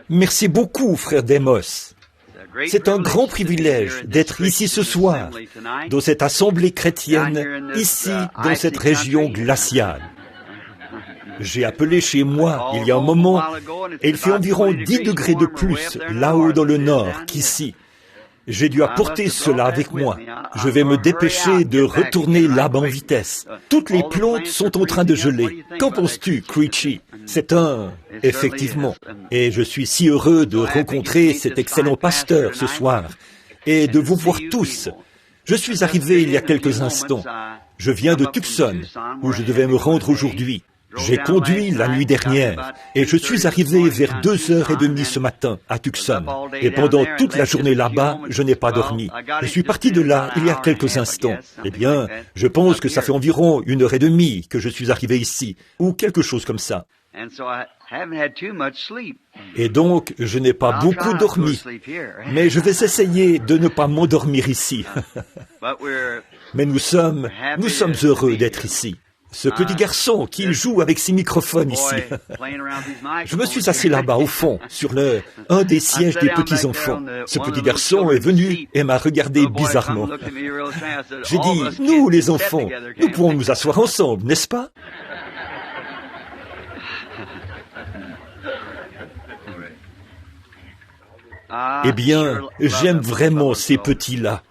Merci beaucoup, frère Demos. C'est un grand privilège d'être ici ce soir, dans cette assemblée chrétienne, ici, dans cette région glaciale. J'ai appelé chez moi il y a un moment, et il fait environ 10 degrés de plus là-haut dans le nord qu'ici. J'ai dû apporter cela avec moi. Je vais me dépêcher de retourner là-bas en vitesse. Toutes les plantes sont en train de geler. Qu'en penses-tu, Creechy? C'est effectivement. Et je suis si heureux de rencontrer cet excellent pasteur ce soir et de vous voir tous. Je suis arrivé il y a quelques instants. Je viens de Tucson, où je devais me rendre aujourd'hui. J'ai conduit la nuit dernière et je suis arrivé vers 2h30 ce matin à Tucson. Et pendant toute la journée là-bas, je n'ai pas dormi. Je suis parti de là il y a quelques instants. Eh bien, je pense que ça fait environ 1h30 que je suis arrivé ici, ou quelque chose comme ça. Et donc, je n'ai pas beaucoup dormi. Mais je vais essayer de ne pas m'endormir ici. Mais nous sommes heureux d'être ici. Ce petit garçon qui joue avec ses microphones ici. Je me suis assis là-bas au fond, sur un des sièges des petits-enfants. Ce petit garçon est venu et m'a regardé bizarrement. J'ai dit, nous les enfants, nous pouvons nous asseoir ensemble, n'est-ce pas? Eh bien, j'aime vraiment ces petits-là.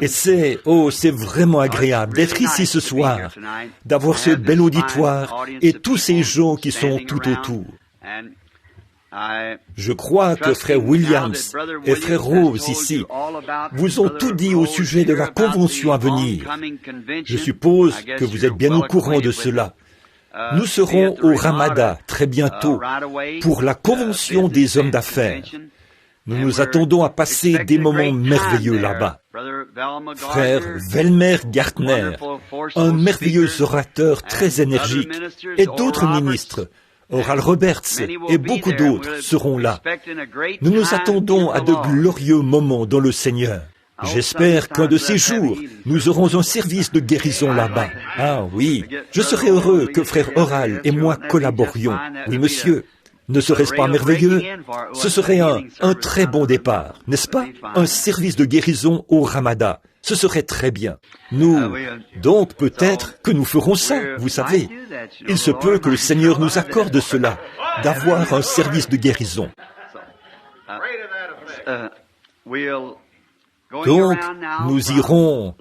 Et c'est vraiment agréable d'être ici ce soir, d'avoir ce bel auditoire et tous ces gens qui sont tout autour. Je crois que frère Williams et frère Rose ici vous ont tout dit au sujet de la convention à venir. Je suppose que vous êtes bien au courant de cela. Nous serons au Ramada très bientôt pour la convention des hommes d'affaires. Nous nous attendons à passer des moments merveilleux là-bas. Frère Velmer Gartner, un merveilleux orateur très énergique, et d'autres ministres, Oral Roberts et beaucoup d'autres seront là. Nous nous attendons à de glorieux moments dans le Seigneur. J'espère qu'un de ces jours, nous aurons un service de guérison là-bas. Ah oui, je serais heureux que frère Oral et moi collaborions. Oui, monsieur. Ne serait-ce pas merveilleux? Ce serait un très bon départ, n'est-ce pas? Un service de guérison au Ramada. Ce serait très bien. Donc peut-être que nous ferons ça, vous savez. Il se peut que le Seigneur nous accorde cela, d'avoir un service de guérison. Donc, nous irons...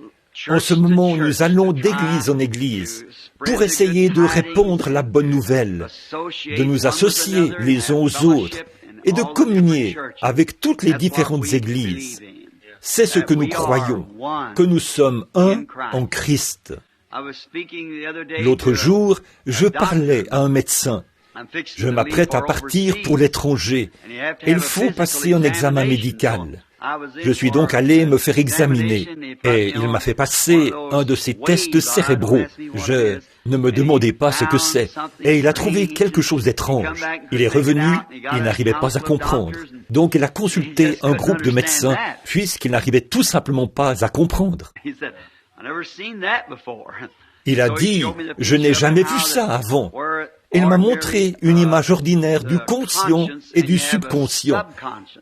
En ce moment, nous allons d'église en église pour essayer de répandre la bonne nouvelle, de nous associer les uns aux autres et de communier avec toutes les différentes églises. C'est ce que nous croyons, que nous sommes un en Christ. L'autre jour, je parlais à un médecin. Je m'apprête à partir pour l'étranger et il faut passer un examen médical. Je suis donc allé me faire examiner et il m'a fait passer un de ces tests cérébraux. Je ne me demandais pas ce que c'est et il a trouvé quelque chose d'étrange. Il est revenu, il n'arrivait pas à comprendre. Donc il a consulté un groupe de médecins puisqu'il n'arrivait tout simplement pas à comprendre. Il a dit, je n'ai jamais vu ça avant. Il m'a montré une image ordinaire du conscient et du subconscient,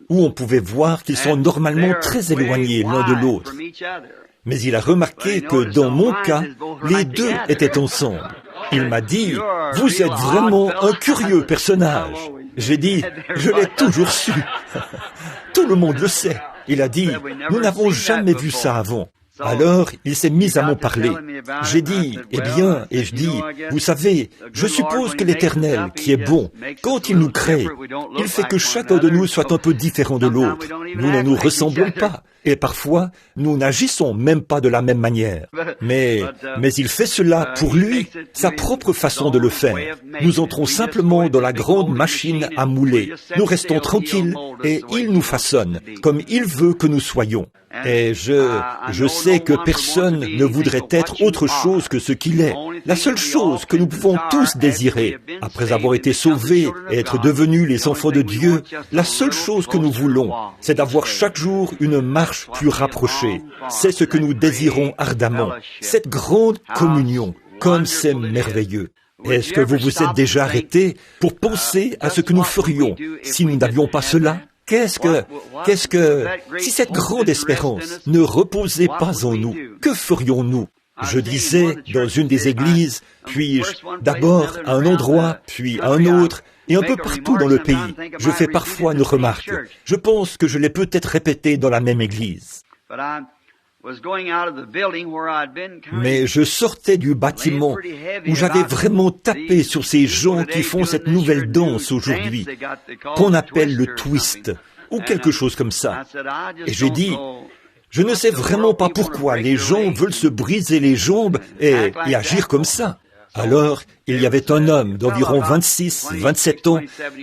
où on pouvait voir qu'ils sont normalement très éloignés l'un de l'autre. Mais il a remarqué que dans mon cas, les deux étaient ensemble. Il m'a dit, vous êtes vraiment un curieux personnage. J'ai dit, je l'ai toujours su. Tout le monde le sait. Il a dit, nous n'avons jamais vu ça avant. Alors, il s'est mis à m'en parler. J'ai dit, eh bien, et je dis, vous savez, je suppose que l'Éternel, qui est bon, quand il nous crée, il fait que chacun de nous soit un peu différent de l'autre. Nous ne nous ressemblons pas. Et parfois, nous n'agissons même pas de la même manière. Mais il fait cela pour lui, sa propre façon de le faire. Nous entrons simplement dans la grande machine à mouler. Nous restons tranquilles et il nous façonne, comme il veut que nous soyons. Et je sais que personne ne voudrait être autre chose que ce qu'il est. La seule chose que nous pouvons tous désirer, après avoir été sauvés et être devenus les enfants de Dieu, la seule chose que nous voulons, c'est d'avoir chaque jour une marche plus rapprochée. C'est ce que nous désirons ardemment, cette grande communion, comme c'est merveilleux. Est-ce que vous vous êtes déjà arrêté pour penser à ce que nous ferions si nous n'avions pas cela? Si cette grande espérance ne reposait pas en nous, que ferions-nous? Je disais dans une des églises, puis d'abord à un endroit, puis à un autre, et un peu partout dans le pays. Je fais parfois une remarque. Je pense que je l'ai peut-être répété dans la même église. Mais je sortais du bâtiment où j'avais vraiment tapé sur ces gens qui font cette nouvelle danse aujourd'hui, qu'on appelle le twist, ou quelque chose comme ça. Et j'ai dit, je ne sais vraiment pas pourquoi les gens veulent se briser les jambes et agir comme ça. Alors, il y avait un homme d'environ 26, 27 ans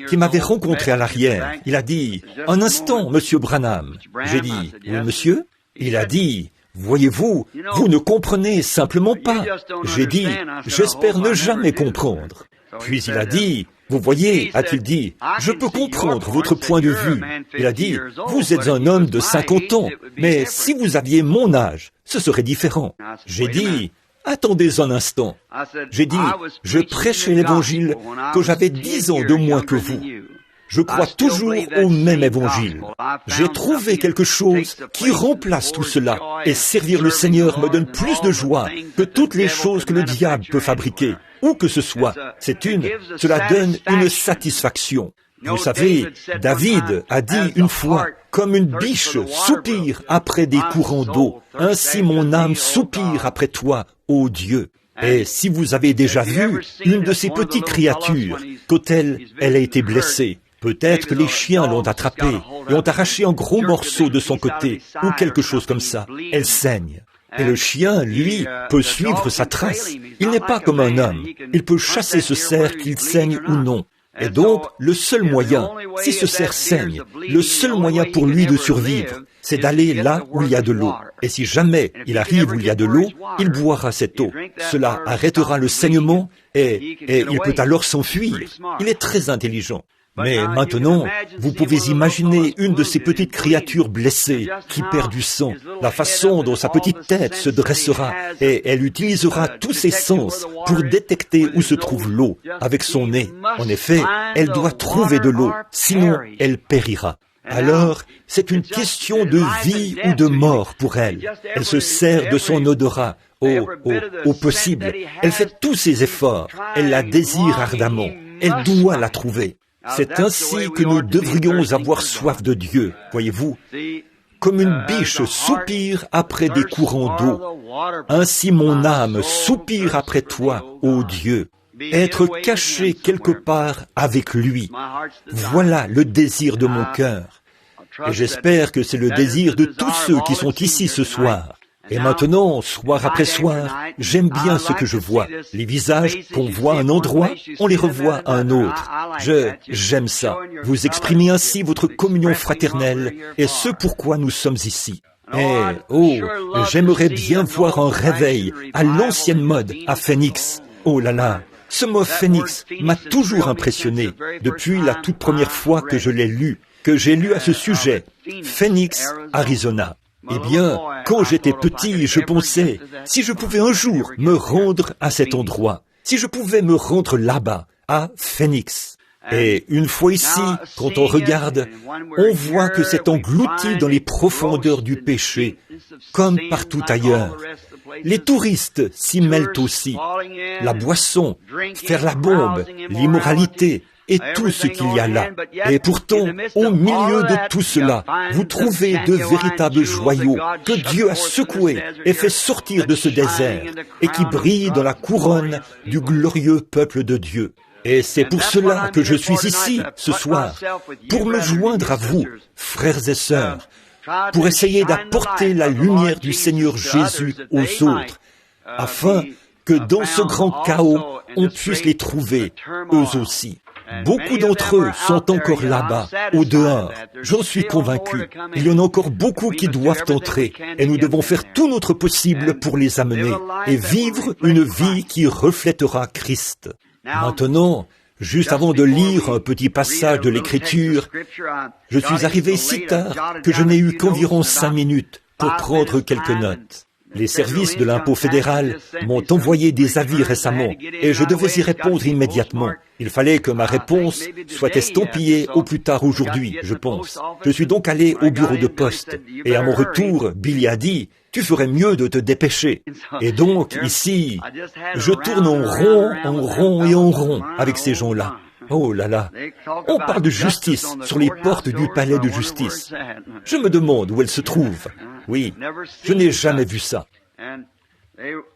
qui m'avait rencontré à l'arrière. Il a dit, « Un instant, Monsieur Branham. » J'ai dit, « Oui, monsieur ?» Il a dit, « Voyez-vous, vous ne comprenez simplement pas. » J'ai dit, « J'espère ne jamais comprendre. » Puis il a dit, « Vous voyez, a-t-il dit, je peux comprendre votre point de vue. » Il a dit, « Vous êtes un homme de 50 ans, mais si vous aviez mon âge, ce serait différent. » J'ai dit, « Attendez un instant. » J'ai dit, « Je prêchais l'évangile quand j'avais 10 ans de moins que vous. Je crois toujours au même évangile. J'ai trouvé quelque chose qui remplace tout cela, et servir le Seigneur me donne plus de joie que toutes les choses que le diable peut fabriquer. Où que ce soit, cela donne une satisfaction. Vous savez, David a dit une fois, comme une biche soupire après des courants d'eau, ainsi mon âme soupire après toi, ô Dieu. Et si vous avez déjà vu une de ces petites créatures, quand elle a été blessée, peut-être que les chiens l'ont attrapée et ont arraché un gros morceau de son côté, ou quelque chose comme ça, elle saigne. Et le chien, lui, peut suivre sa trace. Il n'est pas comme un homme. Il peut chasser ce cerf qu'il saigne ou non. Et donc, le seul moyen, si ce cerf saigne, le seul moyen pour lui de survivre, c'est d'aller là où il y a de l'eau. Et si jamais il arrive où il y a de l'eau, il boira cette eau. Cela arrêtera le saignement et il peut alors s'enfuir. Il est très intelligent. Mais maintenant, vous pouvez imaginer une de ces petites créatures blessées qui perd du sang, la façon dont sa petite tête se dressera et elle utilisera tous ses sens pour détecter où se trouve l'eau avec son nez. En effet, elle doit trouver de l'eau, sinon elle périra. Alors, c'est une question de vie ou de mort pour elle. Elle se sert de son odorat au possible. Elle fait tous ses efforts. Elle la désire ardemment. Elle doit la trouver. C'est ainsi que nous devrions avoir soif de Dieu, voyez-vous. Comme une biche soupire après des courants d'eau, ainsi mon âme soupire après toi, ô Dieu. Être caché quelque part avec lui, voilà le désir de mon cœur. Et j'espère que c'est le désir de tous ceux qui sont ici ce soir. Et maintenant, soir après soir, j'aime bien ce que je vois. Les visages qu'on voit à un endroit, on les revoit à un autre. J'aime ça. Vous exprimez ainsi votre communion fraternelle et ce pourquoi nous sommes ici. J'aimerais bien voir un réveil à l'ancienne mode à Phoenix. Oh là là, ce mot Phoenix m'a toujours impressionné depuis la toute première fois que je l'ai lu, que j'ai lu à ce sujet, Phoenix, Arizona. Eh bien, quand j'étais petit, je pensais, si je pouvais un jour me rendre à cet endroit, si je pouvais me rendre là-bas, à Phoenix. Et une fois ici, quand on regarde, on voit que c'est englouti dans les profondeurs du péché, comme partout ailleurs. Les touristes s'y mêlent aussi. La boisson, faire la bombe, l'immoralité, et tout ce qu'il y a là. Et pourtant, au milieu de tout cela, vous trouvez de véritables joyaux que Dieu a secoués et fait sortir de ce désert et qui brillent dans la couronne du glorieux peuple de Dieu. Et c'est pour cela que je suis ici ce soir, pour me joindre à vous, frères et sœurs, pour essayer d'apporter la lumière du Seigneur Jésus aux autres, afin que dans ce grand chaos, on puisse les trouver, eux aussi. Beaucoup d'entre eux sont encore là-bas, au dehors. J'en suis convaincu. Il y en a encore beaucoup qui doivent entrer, et nous devons faire tout notre possible pour les amener, et vivre une vie qui reflètera Christ. Maintenant, juste avant de lire un petit passage de l'Écriture, je suis arrivé si tard que je n'ai eu qu'environ 5 minutes pour prendre quelques notes. Les services de l'impôt fédéral m'ont envoyé des avis récemment et je devais y répondre immédiatement. Il fallait que ma réponse soit estampillée au plus tard aujourd'hui, je pense. Je suis donc allé au bureau de poste et à mon retour, Billy a dit « Tu ferais mieux de te dépêcher ». Et donc, ici, je tourne en rond et en rond avec ces gens-là. Oh là là, on parle de justice sur les portes du palais de justice. Je me demande où elle se trouve. Oui, je n'ai jamais vu ça.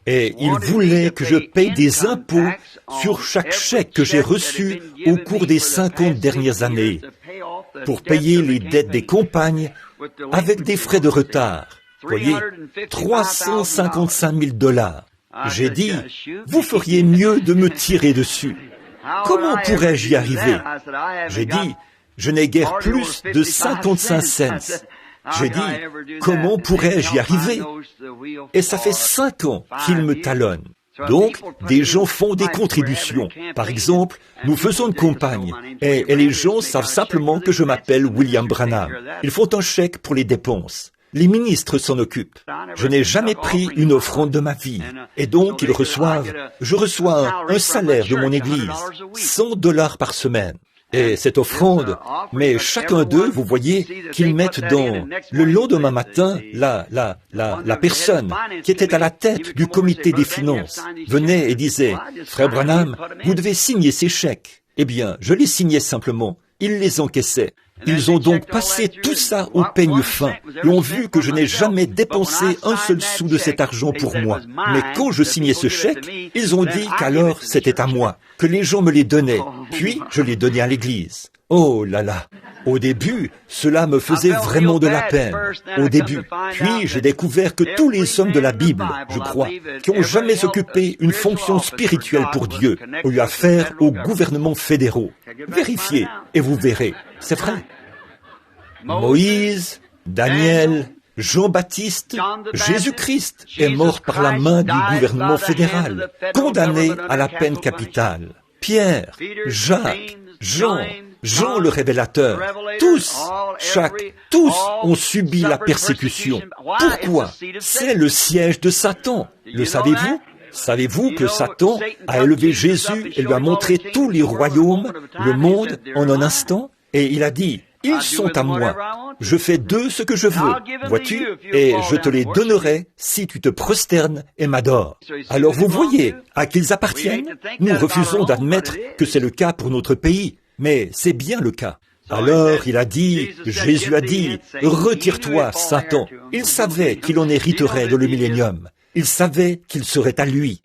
Et ils voulaient que je paye des impôts sur chaque chèque que j'ai reçu au cours des 50 dernières années pour payer les dettes des compagnes avec des frais de retard. Voyez, 355 000 $. J'ai dit, vous feriez mieux de me tirer dessus. Comment pourrais-je y arriver? J'ai dit, je n'ai guère plus de 55 cents. J'ai dit, comment pourrais-je y arriver? Et ça fait 5 ans qu'ils me talonnent. Donc, des gens font des contributions. Par exemple, nous faisons une campagne, et les gens savent simplement que je m'appelle William Branham. Ils font un chèque pour les dépenses. Les ministres s'en occupent. Je n'ai jamais pris une offrande de ma vie. Et donc, je reçois un salaire de mon église, 100 $ par semaine. Et cette offrande, mais chacun d'eux, vous voyez, qu'ils mettent dans le lendemain matin, la personne qui était à la tête du comité des finances venait et disait, « Frère Branham, vous devez signer ces chèques. » Eh bien, je les signais simplement. Ils les encaissaient. Ils ont donc passé tout ça au peigne fin et ont vu que je n'ai jamais dépensé un seul sou de cet argent pour moi. Mais quand je signais ce chèque, ils ont dit qu'alors c'était à moi, que les gens me les donnaient, puis je les donnais à l'église. Oh là là! Au début, cela me faisait vraiment de la peine. Au début. Puis j'ai découvert que tous les hommes de la Bible, je crois, qui ont jamais occupé une fonction spirituelle pour Dieu, ont eu affaire aux gouvernements fédéraux. Vérifiez et vous verrez. C'est vrai. Moïse, Daniel, Jean-Baptiste, Jésus-Christ est mort par la main du gouvernement fédéral, condamné à la peine capitale. Pierre, Jacques, Jean le révélateur, tous ont subi la persécution. Pourquoi? C'est le siège de Satan. Le savez-vous? Savez-vous que Satan a élevé Jésus et lui a montré tous les royaumes, le monde, en un instant? Et il a dit, ils sont à moi. Je fais d'eux ce que je veux, vois-tu? Et je te les donnerai si tu te prosternes et m'adores. Alors vous voyez à qui ils appartiennent? Nous refusons d'admettre que c'est le cas pour notre pays, mais c'est bien le cas. Alors Jésus a dit, retire-toi, Satan. Il savait qu'il en hériterait de le millénium. Il savait qu'il serait à lui.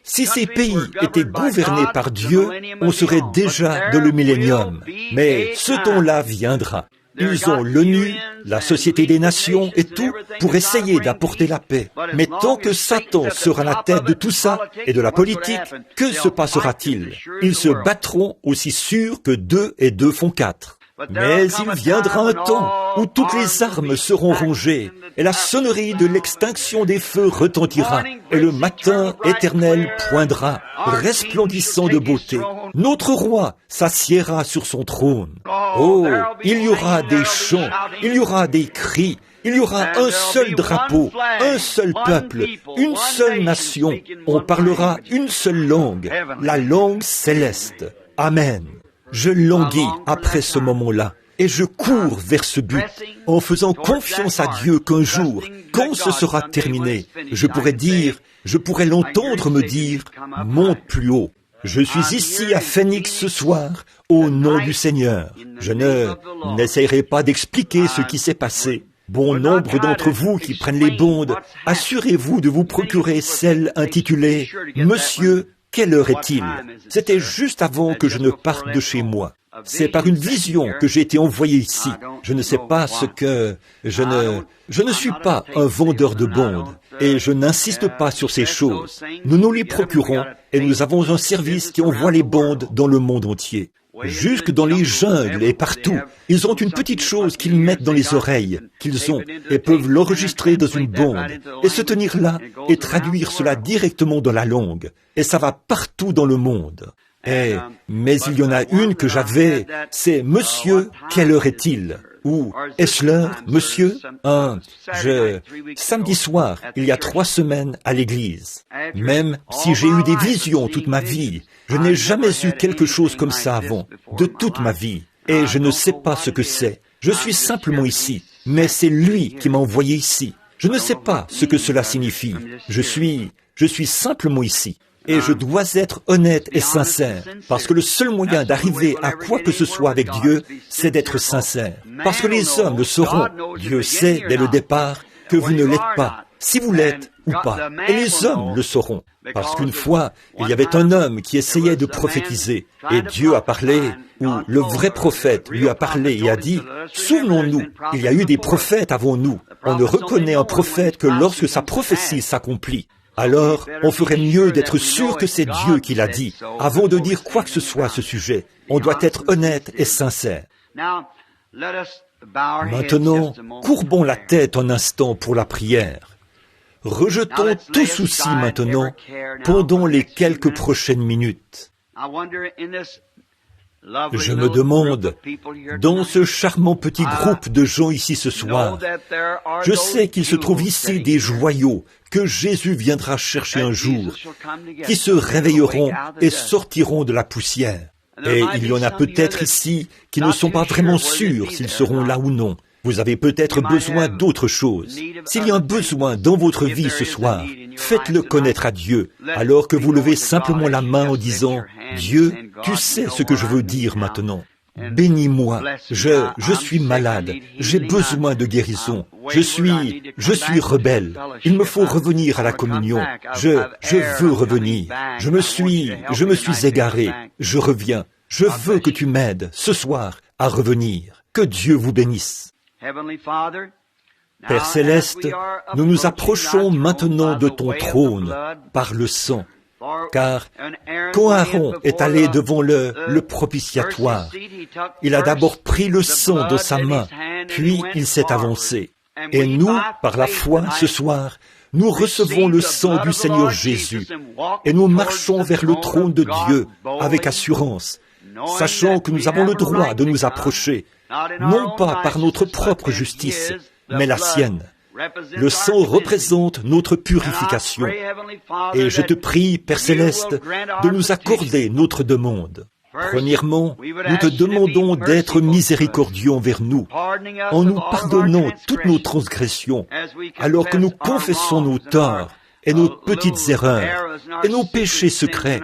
Si ces pays étaient gouvernés par Dieu, on serait déjà de le millénium. Mais ce temps-là viendra. Ils ont l'ONU, la Société des Nations et tout pour essayer d'apporter la paix. Mais tant que Satan sera à la tête de tout ça et de la politique, que se passera-t-il? Ils se battront aussi sûr que 2 et 2 font 4. Mais il viendra un temps où toutes les armes seront rongées et la sonnerie de l'extinction des feux retentira et le matin éternel poindra, resplendissant de beauté. Notre roi s'assiera sur son trône. Oh, il y aura des chants, il y aura des cris, il y aura un seul drapeau, un seul peuple, une seule nation. On parlera une seule langue, la langue céleste. Amen. Je languis après ce moment-là et je cours vers ce but en faisant confiance à Dieu qu'un jour, quand ce sera terminé, je pourrai l'entendre me dire « Monte plus haut ». Je suis ici à Phoenix ce soir au nom du Seigneur. Je n'essayerai pas d'expliquer ce qui s'est passé. Bon nombre d'entre vous qui prennent les bondes, assurez-vous de vous procurer celle intitulée « Monsieur, quelle heure est-il » C'était juste avant que je ne parte de chez moi. C'est par une vision que j'ai été envoyé ici. Je ne sais pas ce que... Je ne suis pas un vendeur de bondes et je n'insiste pas sur ces choses. Nous nous les procurons et nous avons un service qui envoie les bondes dans le monde entier. Jusque dans les jungles et partout, ils ont une petite chose qu'ils mettent dans les oreilles, qu'ils ont, et peuvent l'enregistrer dans une bonde, et se tenir là et traduire cela directement dans la langue. Et ça va partout dans le monde. Mais il y en a une que j'avais, c'est « Monsieur, quelle heure est-il » Ou est-ce l'heure, monsieur? Samedi soir, il y a 3 semaines à l'église. Même si j'ai eu des visions toute ma vie, je n'ai jamais eu quelque chose comme ça avant, de toute ma vie. Et je ne sais pas ce que c'est. Je suis simplement ici, mais c'est lui qui m'a envoyé ici. Je ne sais pas ce que cela signifie. Je suis simplement ici. Et je dois être honnête et sincère, parce que le seul moyen d'arriver à quoi que ce soit avec Dieu, c'est d'être sincère. Parce que les hommes le sauront. Dieu sait dès le départ que vous ne l'êtes pas, si vous l'êtes ou pas. Et les hommes le sauront. Parce qu'une fois, il y avait un homme qui essayait de prophétiser, et Dieu a parlé, ou le vrai prophète lui a parlé et a dit, « Souvenons-nous, il y a eu des prophètes avant nous. On ne reconnaît un prophète que lorsque sa prophétie s'accomplit. Alors, on ferait mieux d'être sûr que c'est Dieu qui l'a dit, avant de dire quoi que ce soit à ce sujet. On doit être honnête et sincère. » Maintenant, courbons la tête un instant pour la prière. Rejetons tout souci maintenant pendant les quelques prochaines minutes. Je me demande, dans ce charmant petit groupe de gens ici ce soir, je sais qu'il se trouve ici des joyaux que Jésus viendra chercher un jour, qui se réveilleront et sortiront de la poussière. Et il y en a peut-être ici qui ne sont pas vraiment sûrs s'ils seront là ou non. Vous avez peut-être besoin d'autre chose. S'il y a un besoin dans votre vie ce soir, faites-le connaître à Dieu, alors que vous levez simplement la main en disant, « Dieu, tu sais ce que je veux dire maintenant. Bénis-moi, je suis malade, j'ai besoin de guérison, je suis rebelle, il me faut revenir à la communion, je veux revenir, je me suis égaré, je reviens, je veux que tu m'aides ce soir à revenir. Que Dieu vous bénisse. » Père Céleste, nous nous approchons maintenant de ton trône par le sang, car quand Aaron est allé devant le propitiatoire, il a d'abord pris le sang de sa main, puis il s'est avancé. Et nous, par la foi, ce soir, nous recevons le sang du Seigneur Jésus, et nous marchons vers le trône de Dieu avec assurance, sachant que nous avons le droit de nous approcher, non pas par notre propre justice, mais la sienne. Le sang représente notre purification. Et je te prie, Père Céleste, de nous accorder notre demande. Premièrement, nous te demandons d'être miséricordieux envers nous, en nous pardonnant toutes nos transgressions, alors que nous confessons nos torts et nos petites erreurs, et nos péchés secrets,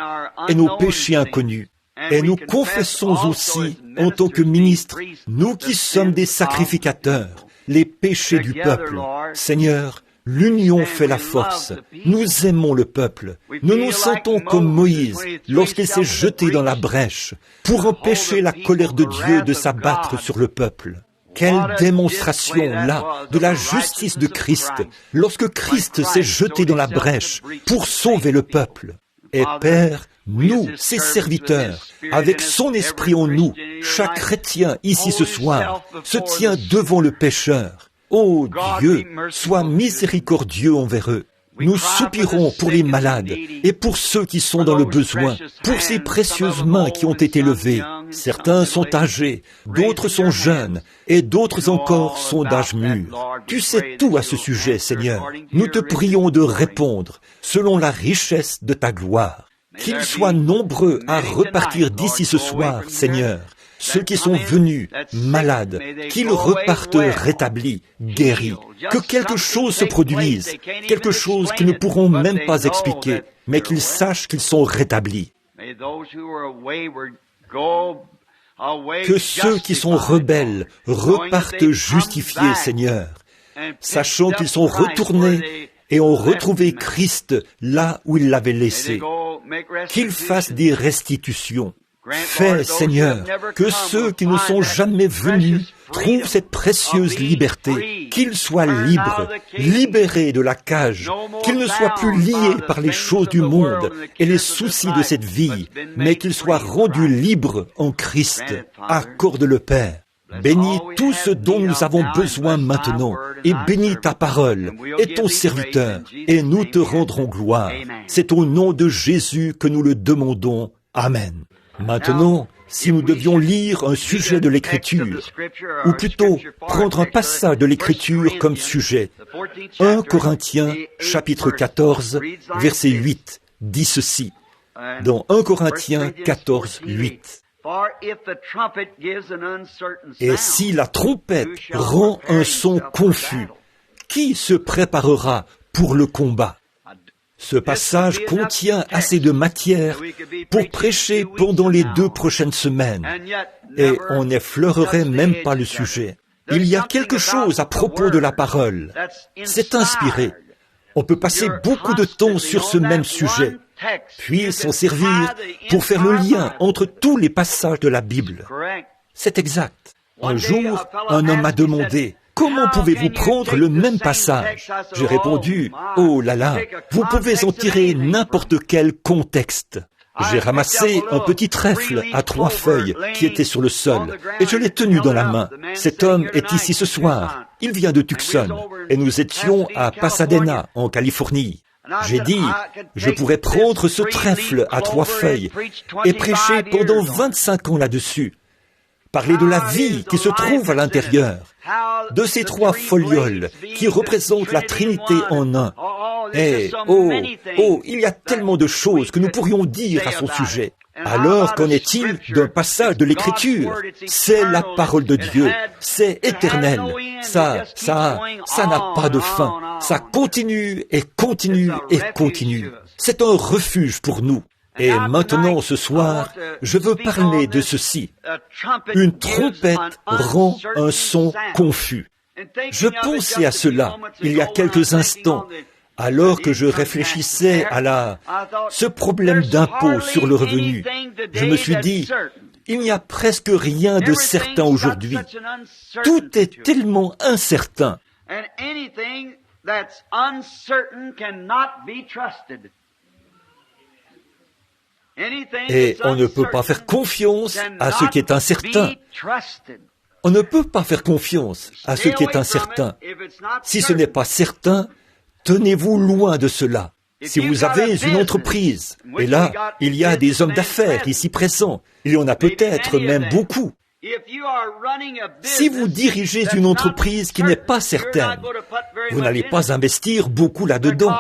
et nos péchés inconnus. Et nous confessons aussi, en tant que ministres, nous qui sommes des sacrificateurs, les péchés du peuple. Seigneur, l'union fait la force. Nous aimons le peuple. Nous nous sentons comme Moïse lorsqu'il s'est jeté dans la brèche pour empêcher la colère de Dieu de s'abattre sur le peuple. Quelle démonstration, là, de la justice de Christ, lorsque Christ s'est jeté dans la brèche pour sauver le peuple. Et Père, nous, ses serviteurs, avec son esprit en nous, chaque chrétien ici ce soir, se tient devant le pécheur. Ô Dieu, sois miséricordieux envers eux. Nous soupirons pour les malades et pour ceux qui sont dans le besoin, pour ces précieuses mains qui ont été levées. Certains sont âgés, d'autres sont jeunes, et d'autres encore sont d'âge mûr. Tu sais tout à ce sujet, Seigneur. Nous te prions de répondre selon la richesse de ta gloire. Qu'ils soient nombreux à repartir d'ici ce soir, Seigneur. Ceux qui sont venus malades, qu'ils repartent rétablis, guéris. Que quelque chose se produise, quelque chose qu'ils ne pourront même pas expliquer, mais qu'ils sachent qu'ils sont rétablis. Que ceux qui sont rebelles repartent justifiés, Seigneur, sachant qu'ils sont retournés et ont retrouvé Christ là où ils l'avaient laissé. Qu'ils fassent des restitutions. Fais, Seigneur, que ceux qui ne sont jamais venus trouvent cette précieuse liberté, qu'ils soient libres, libérés de la cage, qu'ils ne soient plus liés par les choses du monde et les soucis de cette vie, mais qu'ils soient rendus libres en Christ. Accorde-le, Père. Bénis tout ce dont nous avons besoin maintenant, et bénis ta parole et ton serviteur, et nous te rendrons gloire. C'est au nom de Jésus que nous le demandons. Amen. Maintenant, si nous devions lire un sujet de l'Écriture, ou plutôt prendre un passage de l'Écriture comme sujet, 1 Corinthiens chapitre 14, verset 8, dit ceci, dans 1 Corinthiens 14, 8. Et si la trompette rend un son confus, qui se préparera pour le combat? Ce passage contient assez de matière pour prêcher pendant les 2 prochaines semaines, et on n'effleurerait même pas le sujet. Il y a quelque chose à propos de la parole. C'est inspiré. On peut passer beaucoup de temps sur ce même sujet, puis s'en servir pour faire le lien entre tous les passages de la Bible. C'est exact. Un jour, un homme m'a demandé, « Comment pouvez-vous prendre le même passage ?» J'ai répondu, « Oh là là, vous pouvez en tirer n'importe quel contexte. » J'ai ramassé un petit trèfle à 3 feuilles qui était sur le sol et je l'ai tenu dans la main. Cet homme est ici ce soir. Il vient de Tucson et nous étions à Pasadena, en Californie. J'ai dit, je pourrais prendre ce trèfle à 3 feuilles et prêcher pendant 25 ans là-dessus. Parler de la vie qui se trouve à l'intérieur, de ces 3 folioles qui représentent la Trinité en un. Et, il y a tellement de choses que nous pourrions dire à son sujet. Alors qu'en est-il d'un passage de l'Écriture? C'est la parole de Dieu, c'est éternel. Ça n'a pas de fin. Ça continue et continue et continue. C'est un refuge pour nous. Et maintenant, ce soir, je veux parler de ceci. Une trompette rend un son confus. Je pensais à cela il y a quelques instants, alors que je réfléchissais à ce problème d'impôt sur le revenu. Je me suis dit, il n'y a presque rien de certain aujourd'hui. Tout est tellement incertain. Et on ne peut pas faire confiance à ce qui est incertain. On ne peut pas faire confiance à ce qui est incertain. Si ce n'est pas certain, tenez-vous loin de cela. Si vous avez une entreprise, et là, il y a des hommes d'affaires ici présents, il y en a peut-être même beaucoup. Si vous dirigez une entreprise qui n'est pas certaine, vous n'allez pas investir beaucoup là-dedans,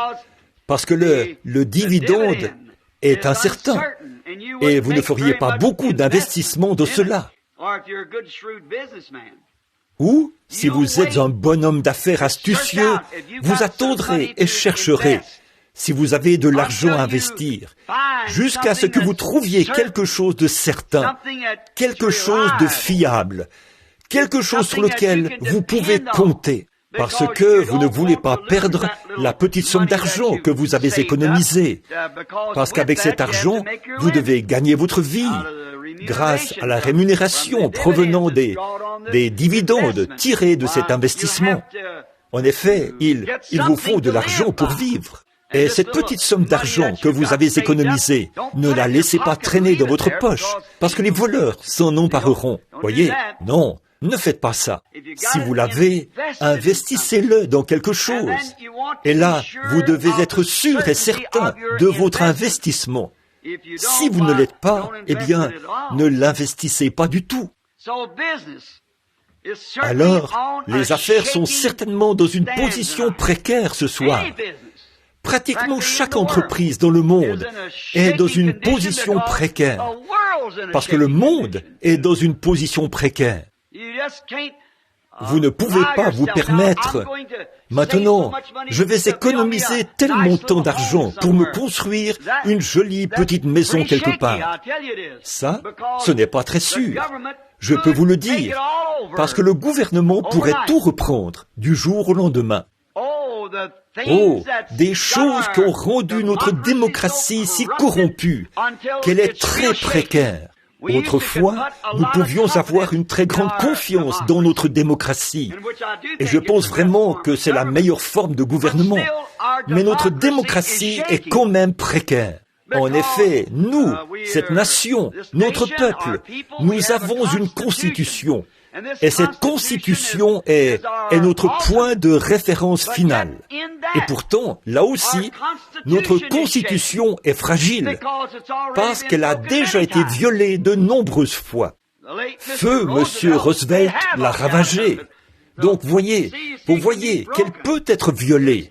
parce que le dividende est incertain, et vous ne feriez pas beaucoup d'investissements dans cela. Ou, si vous êtes un bon homme d'affaires astucieux, vous attendrez et chercherez, si vous avez de l'argent à investir, jusqu'à ce que vous trouviez quelque chose de certain, quelque chose de fiable, quelque chose sur lequel vous pouvez compter. Parce que vous ne voulez pas perdre la petite somme d'argent que vous avez économisée. Parce qu'avec cet argent, vous devez gagner votre vie grâce à la rémunération provenant des dividendes tirés de cet investissement. En effet, il vous faut de l'argent pour vivre. Et cette petite somme d'argent que vous avez économisée, ne la laissez pas traîner dans votre poche, parce que les voleurs s'en empareront. Voyez, non. Ne faites pas ça. Si vous l'avez, investissez-le dans quelque chose. Et là, vous devez être sûr et certain de votre investissement. Si vous ne l'êtes pas, eh bien, ne l'investissez pas du tout. Alors, les affaires sont certainement dans une position précaire ce soir. Pratiquement chaque entreprise dans le monde est dans une position précaire. Parce que le monde est dans une position précaire. Vous ne pouvez pas vous permettre, maintenant, je vais économiser tel montant d'argent pour me construire une jolie petite maison quelque part. Ça, ce n'est pas très sûr. Je peux vous le dire, parce que le gouvernement pourrait tout reprendre du jour au lendemain. Oh, des choses qui ont rendu notre démocratie si corrompue qu'elle est très précaire. Autrefois, nous pouvions avoir une très grande confiance dans notre démocratie. Et je pense vraiment que c'est la meilleure forme de gouvernement. Mais notre démocratie est quand même précaire. En effet, nous, cette nation, notre peuple, nous avons une constitution Et cette Constitution est notre point de référence final. Et pourtant, là aussi, notre Constitution est fragile parce qu'elle a déjà été violée de nombreuses fois. Feu M. Roosevelt l'a ravagée. Donc, vous voyez qu'elle peut être violée.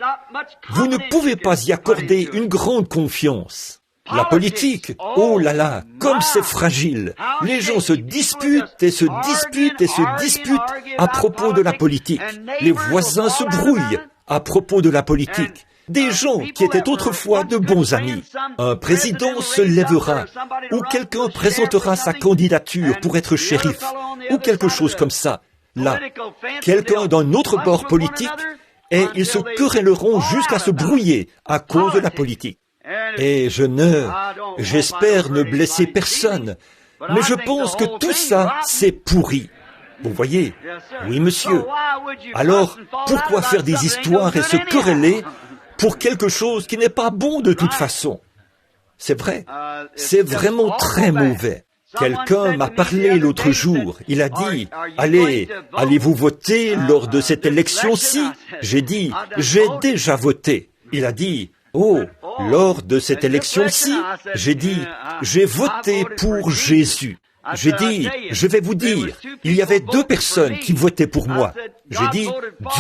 Vous ne pouvez pas y accorder une grande confiance. La politique, oh là là, comme c'est fragile. Les gens se disputent et se disputent et se disputent à propos de la politique. Les voisins se brouillent à propos de la politique. Des gens qui étaient autrefois de bons amis. Un président se lèvera, ou quelqu'un présentera sa candidature pour être shérif, ou quelque chose comme ça. Là, quelqu'un d'un autre bord politique, et ils se querelleront jusqu'à se brouiller à cause de la politique. Et j'espère ne blesser personne, mais je pense que tout ça, c'est pourri. Vous voyez? Oui, monsieur. Alors, pourquoi faire des histoires et se quereller pour quelque chose qui n'est pas bon de toute façon? C'est vrai, c'est vraiment très mauvais. Quelqu'un m'a parlé l'autre jour. Il a dit, allez-vous voter lors de cette élection-ci? J'ai dit, j'ai déjà voté. Il a dit, oh, lors de cette élection-ci, j'ai dit, j'ai voté pour Jésus. J'ai dit, je vais vous dire, il y avait 2 personnes qui votaient pour moi. J'ai dit,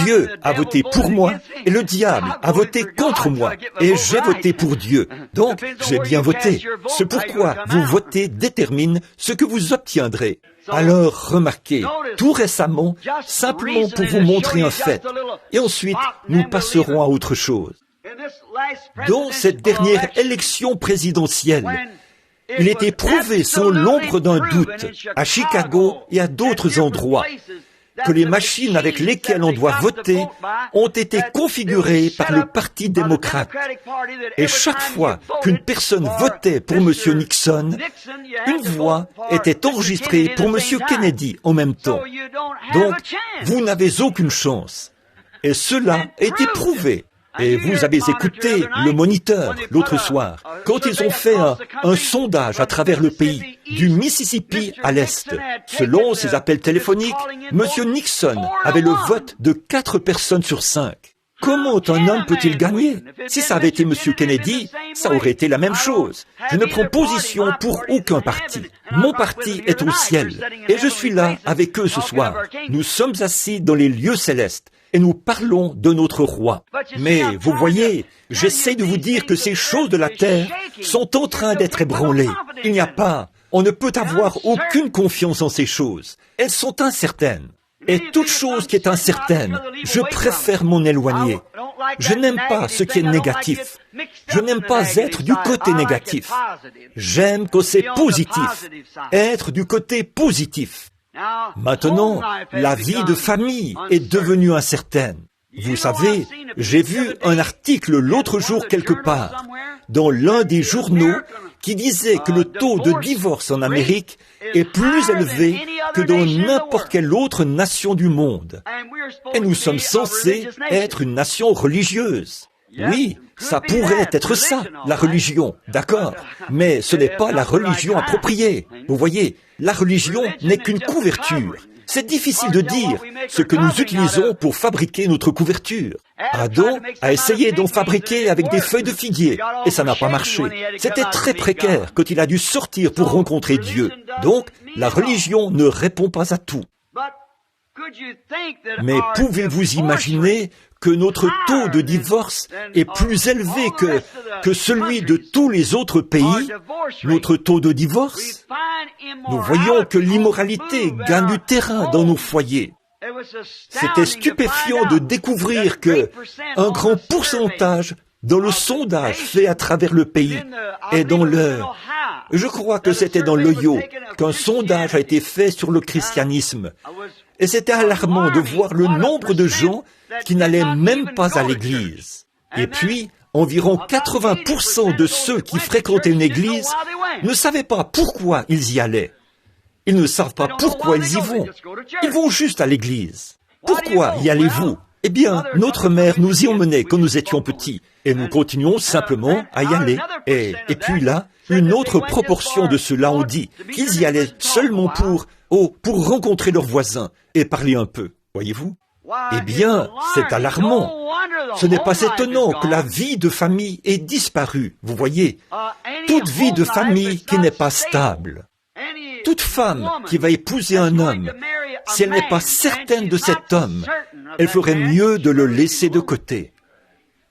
Dieu a voté pour moi et le diable a voté contre moi. Et j'ai voté pour Dieu. Donc, j'ai bien voté. C'est pourquoi vous votez détermine ce que vous obtiendrez. Alors, remarquez, tout récemment, simplement pour vous montrer un fait. Et ensuite, nous passerons à autre chose. Dans cette dernière élection présidentielle, il était prouvé sans l'ombre d'un doute, à Chicago et à d'autres endroits, que les machines avec lesquelles on doit voter ont été configurées par le Parti démocrate. Et chaque fois qu'une personne votait pour M. Nixon, une voix était enregistrée pour M. Kennedy en même temps. Donc, vous n'avez aucune chance. Et cela a été prouvé. Et vous avez écouté le Moniteur l'autre soir, quand ils ont fait un sondage à travers le pays, du Mississippi à l'Est. Selon ses appels téléphonique, M. Nixon avait le vote de 4 personnes sur 5. Comment un homme peut-il gagner? Si ça avait été M. Kennedy, ça aurait été la même chose. Je ne prends position pour aucun parti. Mon parti est au ciel, et je suis là avec eux ce soir. Nous sommes assis dans les lieux célestes. Et nous parlons de notre roi. Mais vous voyez, j'essaie de vous dire que ces choses de la terre sont en train d'être ébranlées. Il n'y a pas, on ne peut avoir aucune confiance en ces choses. Elles sont incertaines. Et toute chose qui est incertaine, je préfère m'en éloigner. Je n'aime pas ce qui est négatif. Je n'aime pas être du côté négatif. J'aime que c'est positif. Être du côté positif. Maintenant, la vie de famille est devenue incertaine. Vous savez, j'ai vu un article l'autre jour quelque part, dans l'un des journaux, qui disait que le taux de divorce en Amérique est plus élevé que dans n'importe quelle autre nation du monde. Et nous sommes censés être une nation religieuse. Oui, ça pourrait être ça, la religion, d'accord, mais ce n'est pas la religion appropriée. Vous voyez, la religion n'est qu'une couverture. C'est difficile de dire ce que nous utilisons pour fabriquer notre couverture. Adam a essayé d'en fabriquer avec des feuilles de figuier, et ça n'a pas marché. C'était très précaire quand il a dû sortir pour rencontrer Dieu. Donc, la religion ne répond pas à tout. Mais pouvez-vous imaginer que notre taux de divorce est plus élevé que celui de tous les autres pays, notre taux de divorce? Nous voyons que l'immoralité gagne du terrain dans nos foyers. C'était stupéfiant de découvrir que un grand pourcentage dans le sondage fait à travers le pays et dans je crois que c'était dans l'Ohio qu'un sondage a été fait sur le christianisme. Et c'était alarmant de voir le nombre de gens qui n'allaient même pas à l'église. Et puis, environ 80% de ceux qui fréquentaient une église ne savaient pas pourquoi ils y allaient. Ils ne savent pas pourquoi ils y vont. Ils vont juste à l'église. Pourquoi y allez-vous? Eh bien, notre mère nous y emmenait quand nous étions petits, et nous continuons simplement à y aller. Et puis là, une autre proportion de ceux-là ont dit qu'ils y allaient seulement pour Oh, pour rencontrer leurs voisins et parler un peu, voyez-vous? Eh bien, c'est alarmant. Ce n'est pas étonnant que la vie de famille ait disparu, vous voyez. Toute vie de famille qui n'est pas stable. Toute femme qui va épouser un homme, si elle n'est pas certaine de cet homme, elle ferait mieux de le laisser de côté.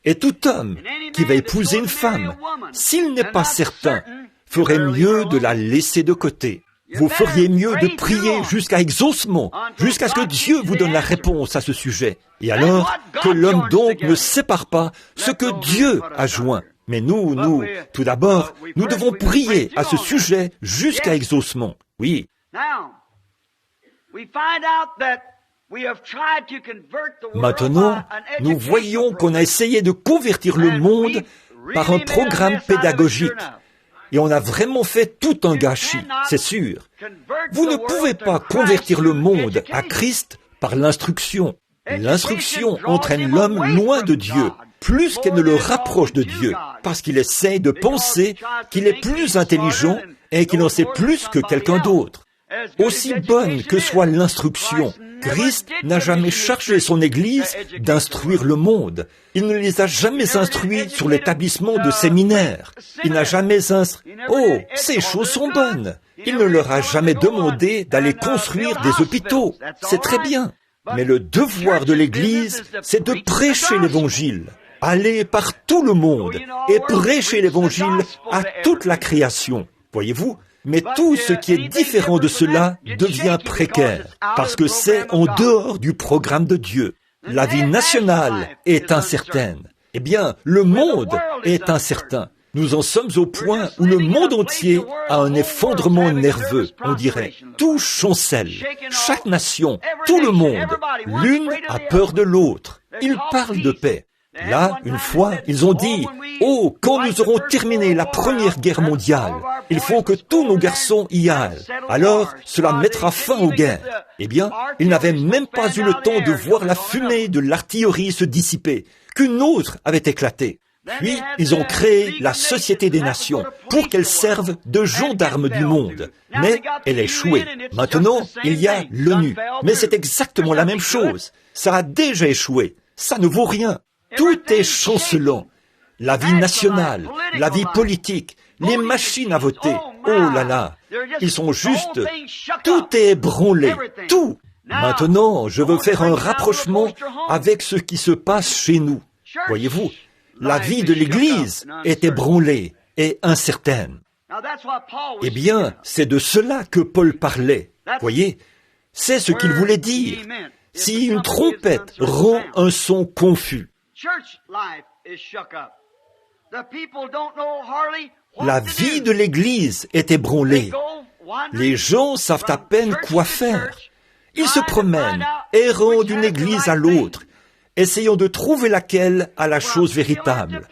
Et tout homme qui va épouser une femme, s'il n'est pas certain, ferait mieux de la laisser de côté. Vous feriez mieux de prier jusqu'à exaucement, jusqu'à ce que Dieu vous donne la réponse à ce sujet. Et alors, que l'homme donc ne sépare pas ce que Dieu a joint. Mais nous, tout d'abord, nous devons prier à ce sujet jusqu'à exaucement. Oui. Maintenant, nous voyons qu'on a essayé de convertir le monde par un programme pédagogique. Et on a vraiment fait tout un gâchis, c'est sûr. Vous ne pouvez pas convertir le monde à Christ par l'instruction. L'instruction entraîne l'homme loin de Dieu, plus qu'elle ne le rapproche de Dieu, parce qu'il essaye de penser qu'il est plus intelligent et qu'il en sait plus que quelqu'un d'autre. Aussi bonne que soit l'instruction, Christ n'a jamais chargé son Église d'instruire le monde. Il ne les a jamais instruits sur l'établissement de séminaires. Il n'a jamais instruit. Oh, ces choses sont bonnes. Il ne leur a jamais demandé d'aller construire des hôpitaux. C'est très bien. Mais le devoir de l'Église, c'est de prêcher l'Évangile. Aller par tout le monde et prêcher l'Évangile à toute la création. Voyez-vous? Mais tout ce qui est différent de cela devient précaire, parce que c'est en dehors du programme de Dieu. La vie nationale est incertaine. Eh bien, le monde est incertain. Nous en sommes au point où le monde entier a un effondrement nerveux, on dirait. Tout chancelle. Chaque nation, tout le monde, l'une a peur de l'autre. Ils parlent de paix. Là, une fois, ils ont dit, « Oh, quand nous aurons terminé la Première Guerre mondiale, il faut que tous nos garçons y aillent. Alors, cela mettra fin aux guerres. » Eh bien, ils n'avaient même pas eu le temps de voir la fumée de l'artillerie se dissiper, qu'une autre avait éclaté. Puis, ils ont créé la Société des Nations pour qu'elle serve de gendarme du monde. Mais elle a échoué. Maintenant, il y a l'ONU. Mais c'est exactement la même chose. Ça a déjà échoué. Ça ne vaut rien. Tout est chancelant. La vie nationale, la vie politique, les machines à voter. Oh là là, ils sont juste... Tout est ébranlé, tout. Maintenant, je veux faire un rapprochement avec ce qui se passe chez nous. Voyez-vous, la vie de l'Église est ébranlée et incertaine. Eh bien, c'est de cela que Paul parlait. Voyez, c'est ce qu'il voulait dire. Si une trompette rend un son confus, la vie de l'Église est ébranlée. Les gens savent à peine quoi faire. Ils se promènent, errant d'une église à l'autre, essayant de trouver laquelle a la chose véritable,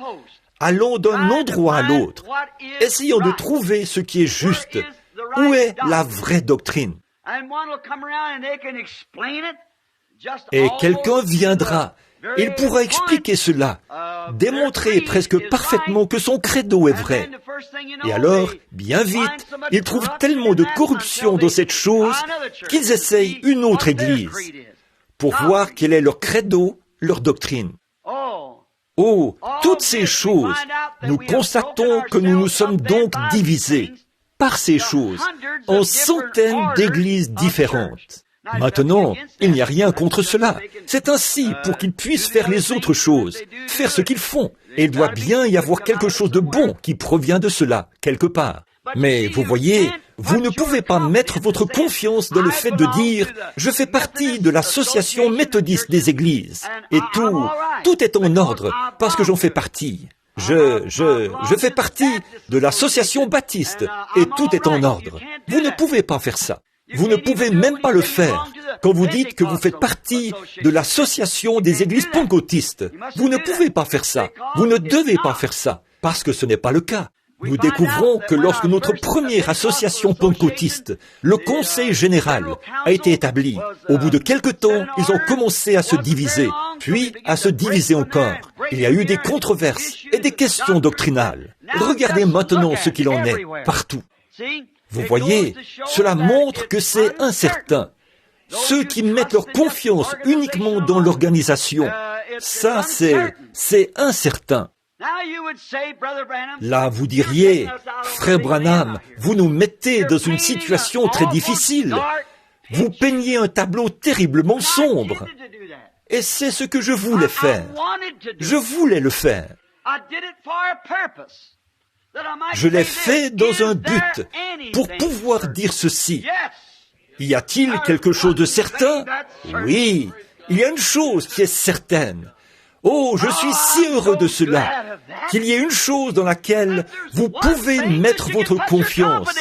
allant d'un endroit à l'autre, essayant de trouver ce qui est juste. Où est la vraie doctrine? Et quelqu'un viendra. Il pourra expliquer cela, démontrer presque parfaitement que son credo est vrai. Et alors, bien vite, ils trouvent tellement de corruption dans cette chose qu'ils essayent une autre église pour voir quel est leur credo, leur doctrine. Oh, toutes ces choses, nous constatons que nous nous sommes donc divisés par ces choses en centaines d'églises différentes. Maintenant, il n'y a rien contre cela. C'est ainsi pour qu'ils puissent faire les autres choses, faire ce qu'ils font. Et il doit bien y avoir quelque chose de bon qui provient de cela, quelque part. Mais vous voyez, vous ne pouvez pas mettre votre confiance dans le fait de dire « Je fais partie de l'association méthodiste des églises, et tout est en ordre parce que j'en fais partie. Je fais partie de l'association baptiste, et tout est en ordre. » Vous ne pouvez pas faire ça. Vous ne pouvez même pas le faire quand vous dites que vous faites partie de l'association des églises pentecôtistes. Vous ne pouvez pas faire ça. Vous ne devez pas faire ça, parce que ce n'est pas le cas. Nous découvrons que lorsque notre première association pentecôtiste, le Conseil général, a été établi, au bout de quelque temps, ils ont commencé à se diviser, puis à se diviser encore. Il y a eu des controverses et des questions doctrinales. Regardez maintenant ce qu'il en est, partout. Vous voyez, cela montre que c'est incertain. Ceux qui mettent leur confiance uniquement dans l'organisation, ça c'est incertain. Là, vous diriez, frère Branham, vous nous mettez dans une situation très difficile. Vous peignez un tableau terriblement sombre. Et c'est ce que je voulais faire. Je voulais le faire. Je l'ai fait dans un but, pour pouvoir dire ceci. Y a-t-il quelque chose de certain? Oui, il y a une chose qui est certaine. Oh, je suis si heureux de cela, qu'il y ait une chose dans laquelle vous pouvez mettre votre confiance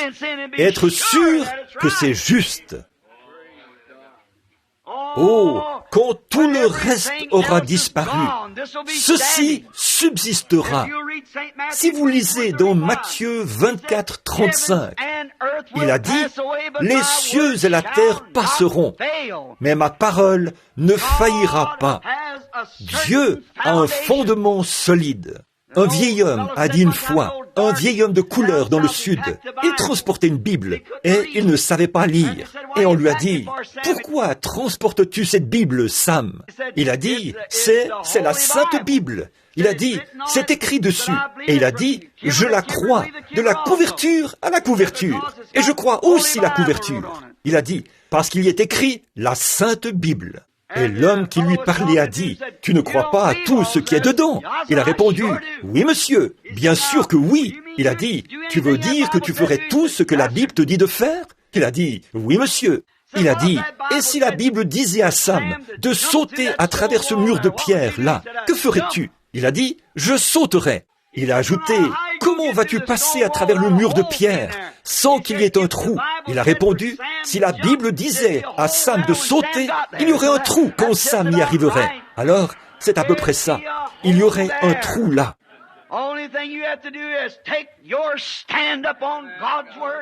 et être sûr que c'est juste. Oh, quand tout le reste aura disparu, ceci subsistera. Si vous lisez dans Matthieu 24, 35, il a dit, « Les cieux et la terre passeront, mais ma parole ne faillira pas. » Dieu a un fondement solide. Un vieil homme a dit une fois, un vieil homme de couleur dans le sud, il transportait une Bible et il ne savait pas lire. Et on lui a dit, « Pourquoi transportes-tu cette Bible, Sam ?» Il a dit, « C'est la Sainte Bible. » Il a dit, « C'est écrit dessus. » Et il a dit, « Je la crois, de la couverture à la couverture. Et je crois aussi la couverture. » Il a dit, « Parce qu'il y est écrit la Sainte Bible. » Et l'homme qui lui parlait a dit, « Tu ne crois pas à tout ce qui est dedans ?» Il a répondu, « Oui, monsieur, bien sûr que oui. » Il a dit, « Tu veux dire que tu ferais tout ce que la Bible te dit de faire ?» Il a dit, « Oui, monsieur. » Il a dit, « Et si la Bible disait à Sam de sauter à travers ce mur de pierre, là, que ferais-tu » Il a dit, « Je sauterai. » Il a ajouté, « Comment vas-tu passer à travers le mur de pierre sans qu'il y ait un trou ?» Il a répondu, « Si la Bible disait à Sam de sauter, il y aurait un trou quand Sam y arriverait. » Alors, c'est à peu près ça. Il y aurait un trou là.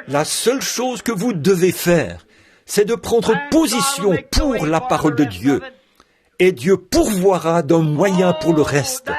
La seule chose que vous devez faire, c'est de prendre position pour la parole de Dieu. Et Dieu pourvoira d'un moyen pour le reste.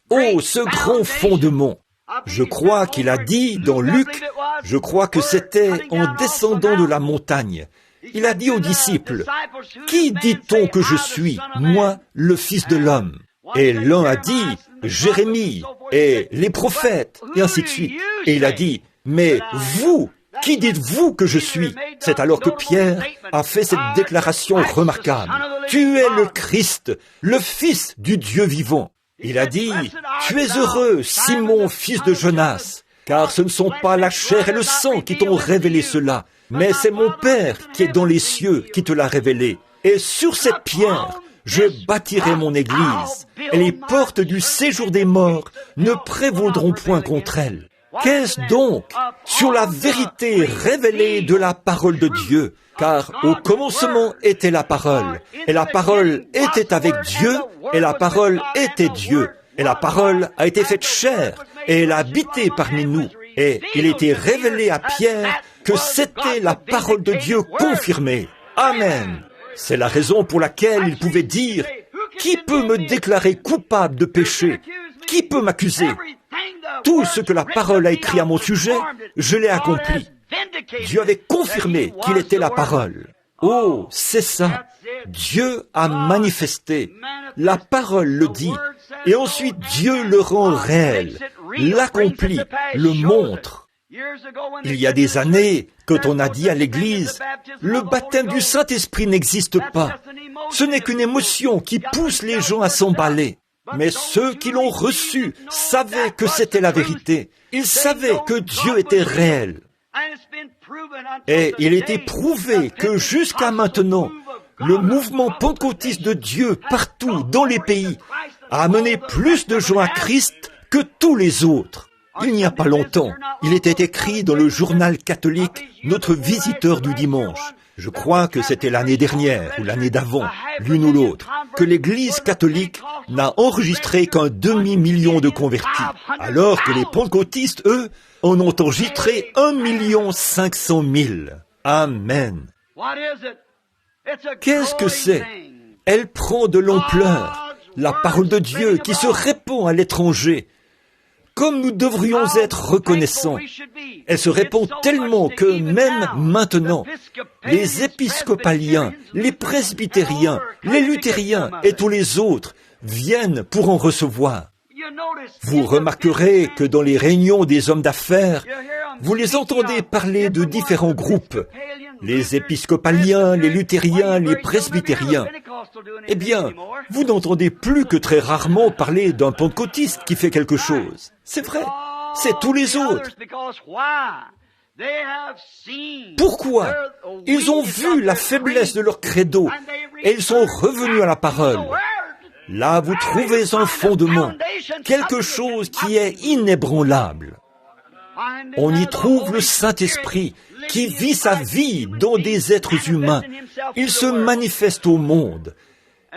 Oh, ce grand fondement! Je crois qu'il a dit dans Luc, je crois que c'était en descendant de la montagne. Il a dit aux disciples, « Qui dit-on que je suis, moi, le Fils de l'homme ?» Et l'un a dit, « Jérémie, et les prophètes, et ainsi de suite. » Et il a dit, « Mais vous, qui dites-vous que je suis ?» C'est alors que Pierre a fait cette déclaration remarquable. « Tu es le Christ, le Fils du Dieu vivant. » Il a dit, « Tu es heureux, Simon, fils de Jonas, car ce ne sont pas la chair et le sang qui t'ont révélé cela, mais c'est mon Père qui est dans les cieux qui te l'a révélé. Et sur cette pierre, je bâtirai mon église, et les portes du séjour des morts ne prévaudront point contre elle. » Qu'est-ce donc sur la vérité révélée de la parole de Dieu? Car au commencement était la parole, et la parole était avec Dieu, et la parole était Dieu, et la parole a été faite chair, et elle a habité parmi nous, et il était révélé à Pierre que c'était la parole de Dieu confirmée. Amen. C'est la raison pour laquelle il pouvait dire, « Qui peut me déclarer coupable de péché? Qui peut m'accuser? Tout ce que la parole a écrit à mon sujet, je l'ai accompli. » Dieu avait confirmé qu'il était la parole. Oh, c'est ça. Dieu a manifesté. La parole le dit. Et ensuite, Dieu le rend réel, l'accomplit, le montre. Il y a des années, quand on a dit à l'Église, le baptême du Saint-Esprit n'existe pas. Ce n'est qu'une émotion qui pousse les gens à s'emballer. Mais ceux qui l'ont reçu savaient que c'était la vérité. Ils savaient que Dieu était réel. Et il était prouvé que jusqu'à maintenant, le mouvement pentecôtiste de Dieu partout dans les pays a amené plus de gens à Christ que tous les autres. Il n'y a pas longtemps, il était écrit dans le journal catholique « Notre visiteur du dimanche ». Je crois que c'était l'année dernière ou l'année d'avant, l'une ou l'autre, que l'Église catholique n'a enregistré qu'un demi-million de convertis, alors que les pentecôtistes, eux, en ont enregistré 1 500 000. Amen. Qu'est-ce que c'est? Elle prend de l'ampleur, la parole de Dieu qui se répand à l'étranger. Comme nous devrions être reconnaissants. Elle se répand tellement que même maintenant, les épiscopaliens, les presbytériens, les luthériens et tous les autres viennent pour en recevoir. Vous remarquerez que dans les réunions des hommes d'affaires, vous les entendez parler de différents groupes, les épiscopaliens, les luthériens, les presbytériens. Eh bien, vous n'entendez plus que très rarement parler d'un pentecôtiste qui fait quelque chose. C'est vrai, c'est tous les autres. Pourquoi? Ils ont vu la faiblesse de leur credo et ils sont revenus à la parole. Là, vous trouvez un fondement, quelque chose qui est inébranlable. On y trouve le Saint-Esprit qui vit sa vie dans des êtres humains. Il se manifeste au monde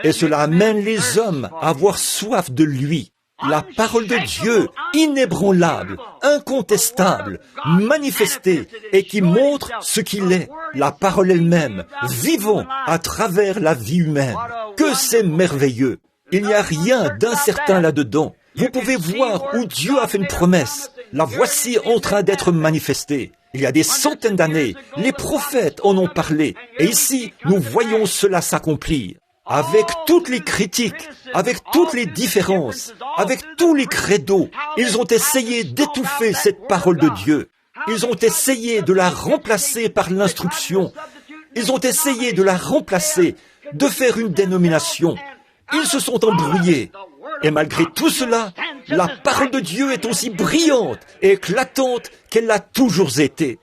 et cela amène les hommes à avoir soif de lui. La parole de Dieu, inébranlable, incontestable, manifestée et qui montre ce qu'il est, la parole elle-même, vivant à travers la vie humaine. Que c'est merveilleux! Il n'y a rien d'incertain là-dedans. Vous pouvez voir où Dieu a fait une promesse. La voici en train d'être manifestée. Il y a des centaines d'années, les prophètes en ont parlé. Et ici, nous voyons cela s'accomplir. Avec toutes les critiques, avec toutes les différences, avec tous les credos, ils ont essayé d'étouffer cette parole de Dieu. Ils ont essayé de la remplacer par l'instruction. Ils ont essayé de la remplacer, de faire une dénomination. Ils se sont embrouillés. Et malgré tout cela, la parole de Dieu est aussi brillante et éclatante qu'elle l'a toujours été.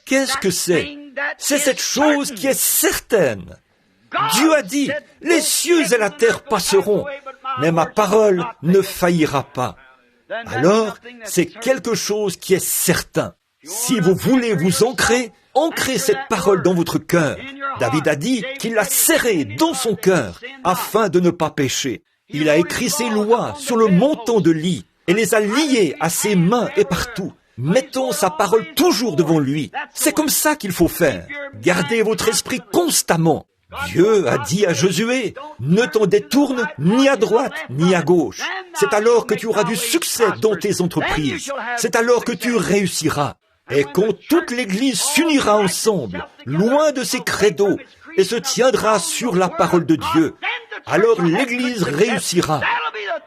Qu'est-ce que c'est? C'est cette chose qui est certaine. Dieu a dit, les cieux et la terre passeront, mais ma parole ne faillira pas. Alors, c'est quelque chose qui est certain. Si vous voulez vous ancrer, ancrez cette parole dans votre cœur. David a dit qu'il l'a serrée dans son cœur afin de ne pas pécher. Il a écrit ses lois sur le montant de lit et les a liées à ses mains et partout. Mettons sa parole toujours devant lui. C'est comme ça qu'il faut faire. Gardez votre esprit constamment. Dieu a dit à Josué, ne t'en détourne ni à droite ni à gauche. C'est alors que tu auras du succès dans tes entreprises. C'est alors que tu réussiras. Et quand toute l'Église s'unira ensemble, loin de ses credos, et se tiendra sur la parole de Dieu, alors l'Église réussira.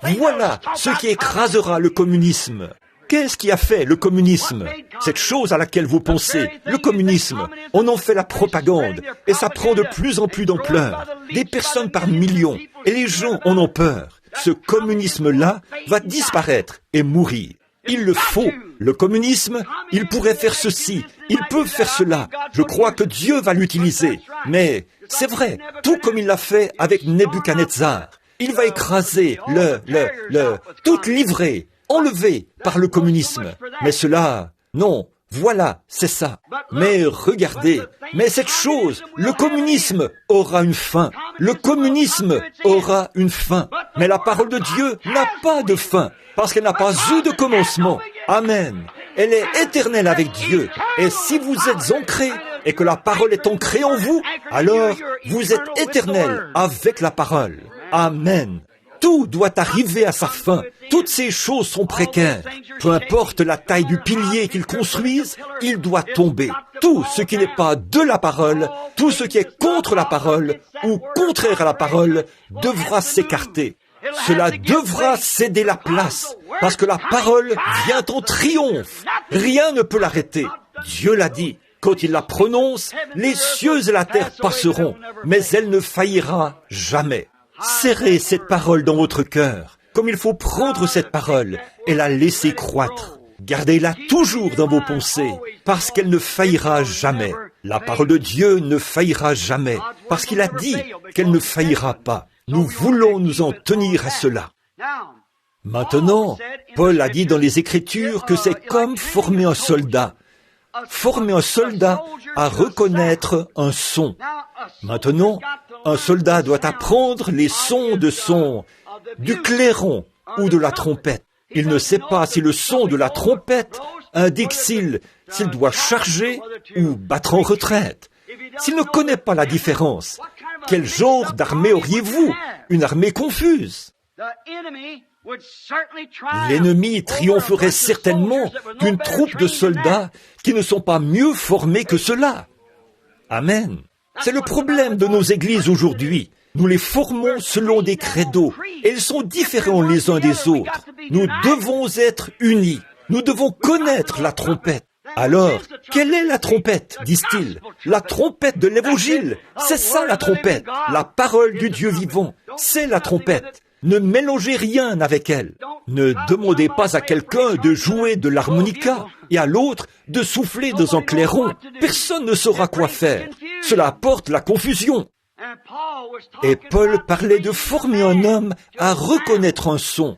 Voilà ce qui écrasera le communisme. Qu'est-ce qui a fait le communisme? Cette chose à laquelle vous pensez, le communisme, on en fait la propagande, et ça prend de plus en plus d'ampleur, des personnes par millions, et les gens en ont peur. Ce communisme-là va disparaître et mourir. Il le faut. Le communisme, il pourrait faire ceci, il peut faire cela. Je crois que Dieu va l'utiliser. Mais c'est vrai, tout comme il l'a fait avec Nebuchadnezzar. Il va écraser toute livrée, enlevée par le communisme. Mais cela, non, voilà, c'est ça. Mais regardez, mais cette chose, le communisme aura une fin. Le communisme aura une fin. Mais la parole de Dieu n'a pas de fin, parce qu'elle n'a pas eu de commencement. Amen. Elle est éternelle avec Dieu. Et si vous êtes ancrés et que la parole est ancrée en vous, alors vous êtes éternel avec la parole. Amen. Tout doit arriver à sa fin. Toutes ces choses sont précaires. Peu importe la taille du pilier qu'ils construisent, il doit tomber. Tout ce qui n'est pas de la parole, tout ce qui est contre la parole ou contraire à la parole, devra s'écarter. Cela devra céder la place, parce que la parole vient en triomphe. Rien ne peut l'arrêter. Dieu l'a dit. Quand il la prononce, les cieux et la terre passeront, mais elle ne faillira jamais. Serrez cette parole dans votre cœur, comme il faut prendre cette parole et la laisser croître. Gardez-la toujours dans vos pensées, parce qu'elle ne faillira jamais. La parole de Dieu ne faillira jamais, parce qu'il a dit qu'elle ne faillira pas. Nous voulons nous en tenir à cela. Maintenant, Paul a dit dans les Écritures que c'est comme former un soldat. Former un soldat à reconnaître un son. Maintenant, un soldat doit apprendre les sons du clairon ou de la trompette. Il ne sait pas si le son de la trompette indique s'il doit charger ou battre en retraite. S'il ne connaît pas la différence, quel genre d'armée auriez-vous? Une armée confuse. L'ennemi triompherait certainement d'une troupe de soldats qui ne sont pas mieux formés que cela. Amen. C'est le problème de nos églises aujourd'hui. Nous les formons selon des credos, et ils sont différents les uns des autres. Nous devons être unis. Nous devons connaître la trompette. Alors, quelle est la trompette, disent-ils? La trompette de l'Évangile. C'est ça la trompette. La parole du Dieu vivant. C'est la trompette. Ne mélangez rien avec elle. Ne demandez pas à quelqu'un de jouer de l'harmonica et à l'autre de souffler dans un clairon. Personne ne saura quoi faire. Cela apporte la confusion. Et Paul parlait de former un homme à reconnaître un son.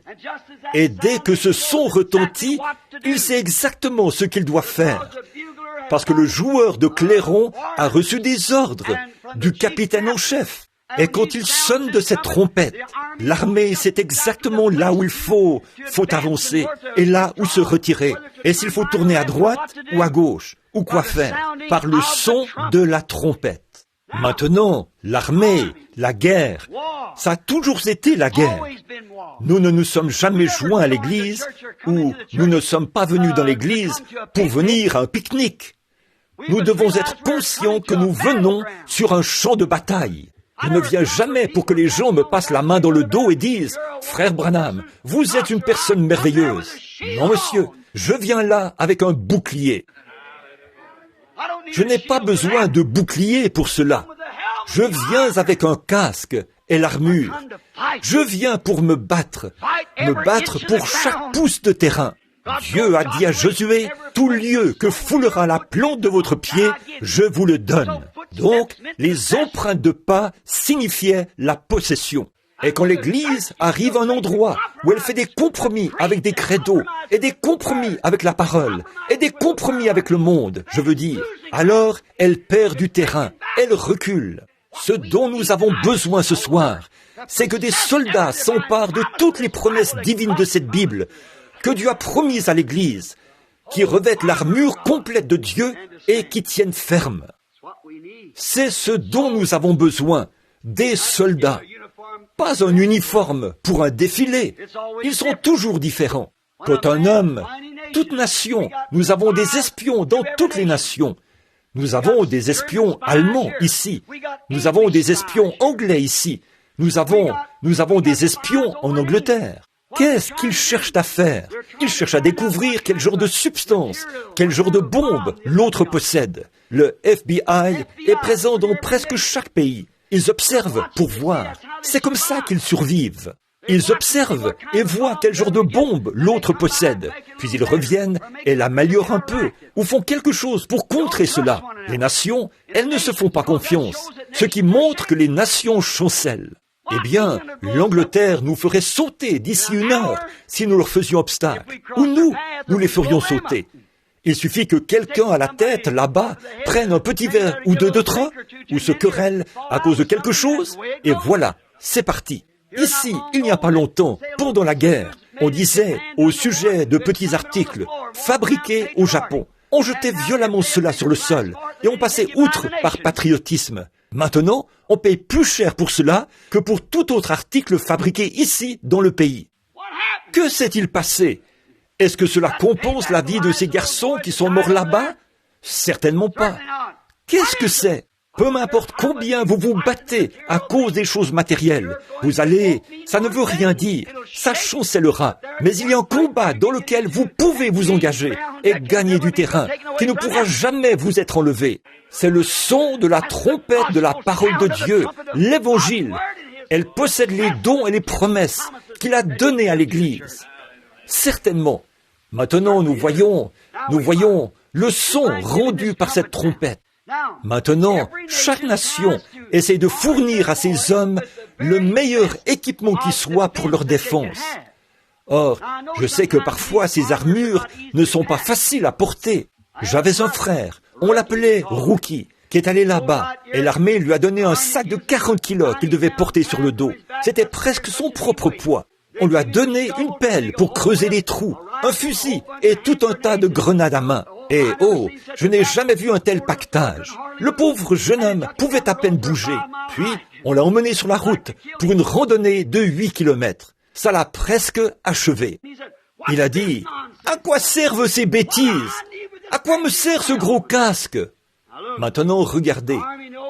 Et dès que ce son retentit, il sait exactement ce qu'il doit faire. Parce que le joueur de clairon a reçu des ordres du capitaine en chef. Et quand il sonne de cette trompette, l'armée sait exactement là où il faut avancer et là où se retirer. Et s'il faut tourner à droite ou à gauche, ou quoi faire, par le son de la trompette. Maintenant, l'armée, la guerre, ça a toujours été la guerre. Nous ne nous sommes jamais joints à l'église ou nous ne sommes pas venus dans l'église pour venir à un pique-nique. Nous devons être conscients que nous venons sur un champ de bataille. Je ne viens jamais pour que les gens me passent la main dans le dos et disent « Frère Branham, vous êtes une personne merveilleuse. » Non, monsieur, je viens là avec un bouclier. Je n'ai pas besoin de bouclier pour cela. Je viens avec un casque et l'armure. Je viens pour me battre pour chaque pouce de terrain. Dieu a dit à Josué, tout lieu que foulera la plante de votre pied, je vous le donne. Donc, les empreintes de pas signifiaient la possession. Et quand l'Église arrive à un endroit où elle fait des compromis avec des credos, et des compromis avec la parole, et des compromis avec le monde, je veux dire, alors elle perd du terrain, elle recule. Ce dont nous avons besoin ce soir, c'est que des soldats s'emparent de toutes les promesses divines de cette Bible, que Dieu a promises à l'Église, qui revêtent l'armure complète de Dieu et qui tiennent ferme. C'est ce dont nous avons besoin, des soldats. Pas un uniforme pour un défilé. Ils sont toujours différents. Quand un homme, toute nation, nous avons des espions dans toutes les nations. Nous avons des espions allemands ici. Nous avons des espions anglais ici. Nous avons des espions en Angleterre. Qu'est-ce qu'ils cherchent à faire? Ils cherchent à découvrir quel genre de substance, quel genre de bombe l'autre possède. Le FBI est présent dans presque chaque pays. Ils observent pour voir. C'est comme ça qu'ils survivent. Ils observent et voient quel genre de bombe l'autre possède. Puis ils reviennent et l'améliorent un peu ou font quelque chose pour contrer cela. Les nations, elles ne se font pas confiance, ce qui montre que les nations chancellent. Eh bien, l'Angleterre nous ferait sauter d'ici 1 heure si nous leur faisions obstacle. Ou nous les ferions sauter. Il suffit que quelqu'un à la tête, là-bas, prenne un petit verre ou deux de train, ou se querelle à cause de quelque chose, et voilà, c'est parti. Ici, il n'y a pas longtemps, pendant la guerre, on disait au sujet de petits articles fabriqués au Japon. On jetait violemment cela sur le sol et on passait outre par patriotisme. Maintenant, on paye plus cher pour cela que pour tout autre article fabriqué ici dans le pays. Que s'est-il passé? Est-ce que cela compense la vie de ces garçons qui sont morts là-bas? Certainement pas. Qu'est-ce que c'est? Peu m'importe combien vous vous battez à cause des choses matérielles. Vous allez, ça ne veut rien dire, ça chancellera. Mais il y a un combat dans lequel vous pouvez vous engager et gagner du terrain qui ne pourra jamais vous être enlevé. C'est le son de la trompette de la parole de Dieu, l'Évangile. Elle possède les dons et les promesses qu'il a données à l'Église. Certainement. Maintenant, nous voyons le son rendu par cette trompette. Maintenant, chaque nation essaie de fournir à ses hommes le meilleur équipement qui soit pour leur défense. Or, je sais que parfois ces armures ne sont pas faciles à porter. J'avais un frère, on l'appelait Rookie, qui est allé là-bas, et l'armée lui a donné un sac de 40 kilos qu'il devait porter sur le dos. C'était presque son propre poids. On lui a donné une pelle pour creuser les trous, un fusil et tout un tas de grenades à main. Et oh, je n'ai jamais vu un tel pactage. Le pauvre jeune homme pouvait à peine bouger. Puis, on l'a emmené sur la route pour une randonnée de 8 kilomètres. ça l'a presque achevé. Il a dit, « À quoi servent ces bêtises? À quoi me sert ce gros casque ?» Maintenant, regardez,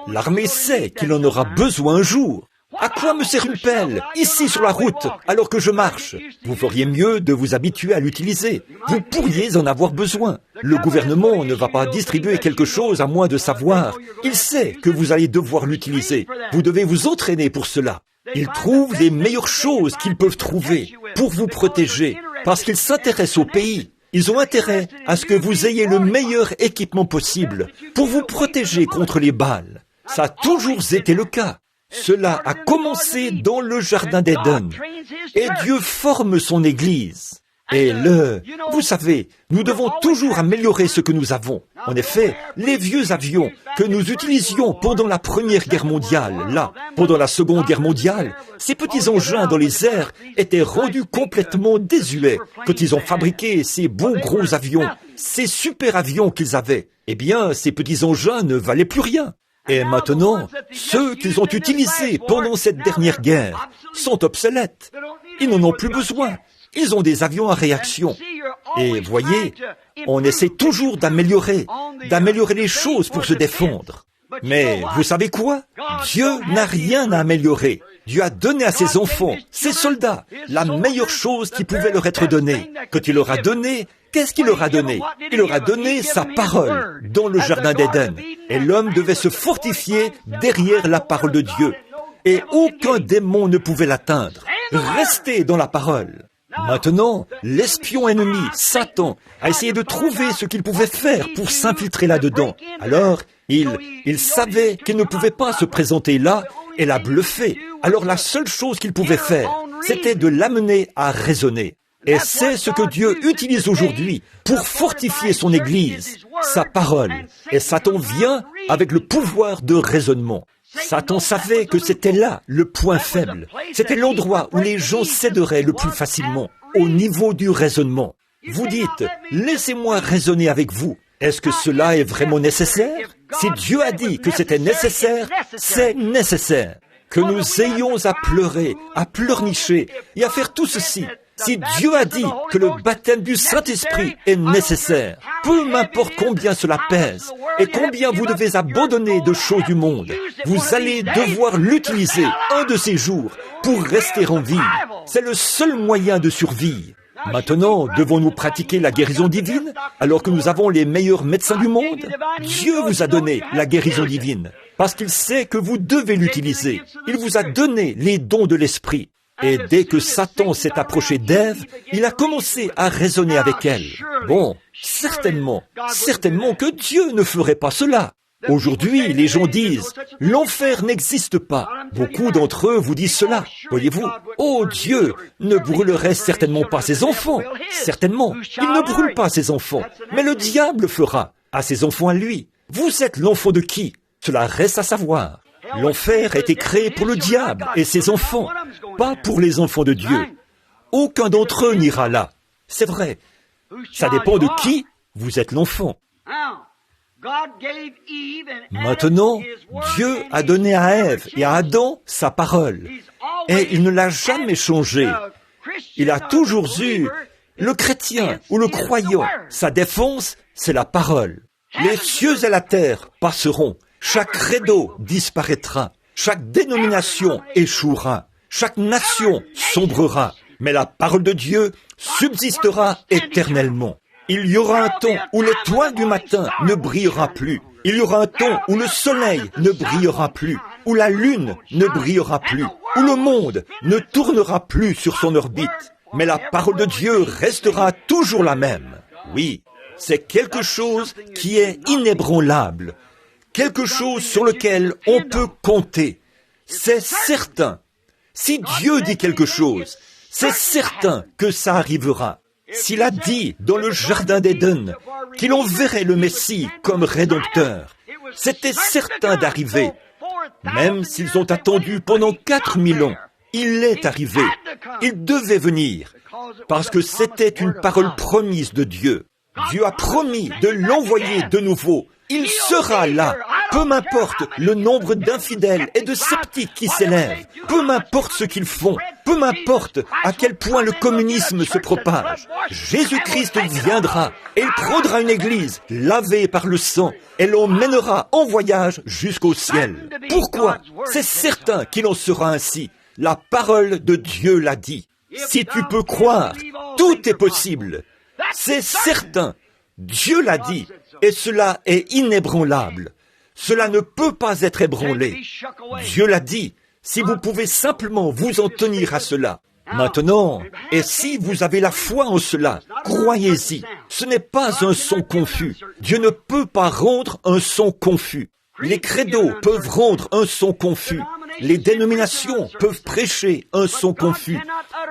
l'armée sait qu'il en aura besoin un jour. À quoi me sert une pelle, ici sur la route, alors que je marche? Vous feriez mieux de vous habituer à l'utiliser. Vous pourriez en avoir besoin. Le gouvernement ne va pas distribuer quelque chose à moins de savoir. Il sait que vous allez devoir l'utiliser. Vous devez vous entraîner pour cela. Ils trouvent les meilleures choses qu'ils peuvent trouver pour vous protéger, parce qu'ils s'intéressent au pays. Ils ont intérêt à ce que vous ayez le meilleur équipement possible pour vous protéger contre les balles. Ça a toujours été le cas. Cela a commencé dans le jardin d'Éden. Et Dieu forme son Église. Et vous savez, nous devons toujours améliorer ce que nous avons. En effet, les vieux avions que nous utilisions pendant la Première Guerre mondiale, pendant la Seconde Guerre mondiale, ces petits engins dans les airs étaient rendus complètement désuets quand ils ont fabriqué ces beaux gros avions, ces super avions qu'ils avaient. Eh bien, ces petits engins ne valaient plus rien. Et maintenant, ceux qu'ils ont utilisés pendant cette dernière guerre sont obsolètes. Ils n'en ont plus besoin. Ils ont des avions à réaction. Et voyez, on essaie toujours d'améliorer les choses pour se défendre. Mais vous savez quoi? Dieu n'a rien à améliorer. Dieu a donné à ses enfants, ses soldats, la meilleure chose qui pouvait leur être donnée. Quand il leur a donné, qu'est-ce qu'il leur a donné? Il leur a donné sa parole dans le jardin d'Éden. Et l'homme devait se fortifier derrière la parole de Dieu. Et aucun démon ne pouvait l'atteindre. Restez dans la parole. Maintenant, l'espion ennemi, Satan, a essayé de trouver ce qu'il pouvait faire pour s'infiltrer là-dedans. Alors, il savait qu'il ne pouvait pas se présenter là et la bluffer. Alors la seule chose qu'il pouvait faire, c'était de l'amener à raisonner. Et c'est ce que Dieu utilise aujourd'hui pour fortifier son Église, sa parole. Et Satan vient avec le pouvoir de raisonnement. Satan savait que c'était là le point faible. C'était l'endroit où les gens céderaient le plus facilement, au niveau du raisonnement. Vous dites, laissez-moi raisonner avec vous. Est-ce que cela est vraiment nécessaire? Si Dieu a dit que c'était nécessaire, c'est nécessaire. Que nous ayons à pleurer, à pleurnicher et à faire tout ceci. Si Dieu a dit que le baptême du Saint-Esprit est nécessaire, peu m'importe combien cela pèse et combien vous devez abandonner de choses du monde, vous allez devoir l'utiliser un de ces jours pour rester en vie. C'est le seul moyen de survie. Maintenant, devons-nous pratiquer la guérison divine alors que nous avons les meilleurs médecins du monde? Dieu vous a donné la guérison divine parce qu'il sait que vous devez l'utiliser. Il vous a donné les dons de l'Esprit. Et dès que Satan s'est approché d'Ève, il a commencé à raisonner avec elle. Bon, certainement que Dieu ne ferait pas cela. Aujourd'hui, les gens disent, l'enfer n'existe pas. Beaucoup d'entre eux vous disent cela. Voyez-vous, oh Dieu ne brûlerait certainement pas ses enfants. Certainement, il ne brûle pas ses enfants. Mais le diable fera à ses enfants à lui. Vous êtes l'enfant de qui? Cela reste à savoir. L'enfer a été créé pour le diable et ses enfants, pas pour les enfants de Dieu. Aucun d'entre eux n'ira là. C'est vrai. Ça dépend de qui vous êtes l'enfant. Maintenant, Dieu a donné à Ève et à Adam sa parole. Et il ne l'a jamais changée. Il a toujours eu le chrétien ou le croyant. Sa défense, c'est la parole. Les cieux et la terre passeront. Chaque credo disparaîtra, chaque dénomination échouera, chaque nation sombrera, mais la parole de Dieu subsistera éternellement. Il y aura un temps où l'étoile du matin ne brillera plus. Il y aura un temps où le soleil ne brillera plus, où la lune ne brillera plus, où le monde ne tournera plus sur son orbite. Mais la parole de Dieu restera toujours la même. Oui, c'est quelque chose qui est inébranlable. Quelque chose sur lequel on peut compter. C'est certain. Si Dieu dit quelque chose, c'est certain que ça arrivera. S'il a dit dans le jardin d'Éden qu'il enverrait le Messie comme rédempteur, c'était certain d'arriver. Même s'ils ont attendu pendant 4000 ans, il est arrivé. Il devait venir, parce que c'était une parole promise de Dieu. Dieu a promis de l'envoyer de nouveau. Il sera là, peu m'importe le nombre d'infidèles et de sceptiques qui s'élèvent, peu m'importe ce qu'ils font, Peu m'importe à quel point le communisme se propage. Jésus-Christ viendra et il prendra une église lavée par le sang et l'emmènera en voyage jusqu'au ciel. Pourquoi? C'est certain qu'il en sera ainsi. La parole de Dieu l'a dit. Si tu peux croire, tout est possible. C'est certain. Dieu l'a dit et cela est inébranlable. Cela ne peut pas être ébranlé. Dieu l'a dit. Si vous pouvez simplement vous en tenir à cela. Maintenant, et si vous avez la foi en cela, croyez-y. Ce n'est pas un son confus. Dieu ne peut pas rendre un son confus. Les credos peuvent rendre un son confus. Les dénominations peuvent prêcher un son confus.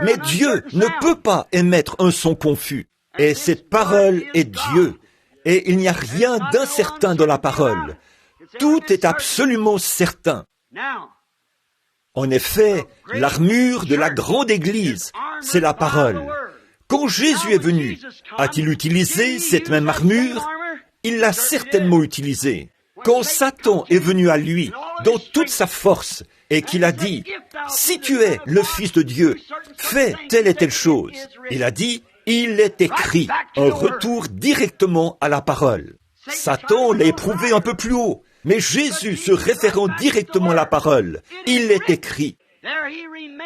Mais Dieu ne peut pas émettre un son confus. Et cette parole est Dieu. Et il n'y a rien d'incertain dans la parole. Tout est absolument certain. En effet, l'armure de la grande Église, c'est la parole. Quand Jésus est venu, a-t-il utilisé cette même armure? Il l'a certainement utilisée. Quand Satan est venu à lui, dans toute sa force, et qu'il a dit, « Si tu es le Fils de Dieu, fais telle et telle chose. » Il a dit, « Il est écrit. » Un retour directement à la parole. Satan l'a éprouvé un peu plus haut. Mais Jésus se référant directement à la parole, il est écrit.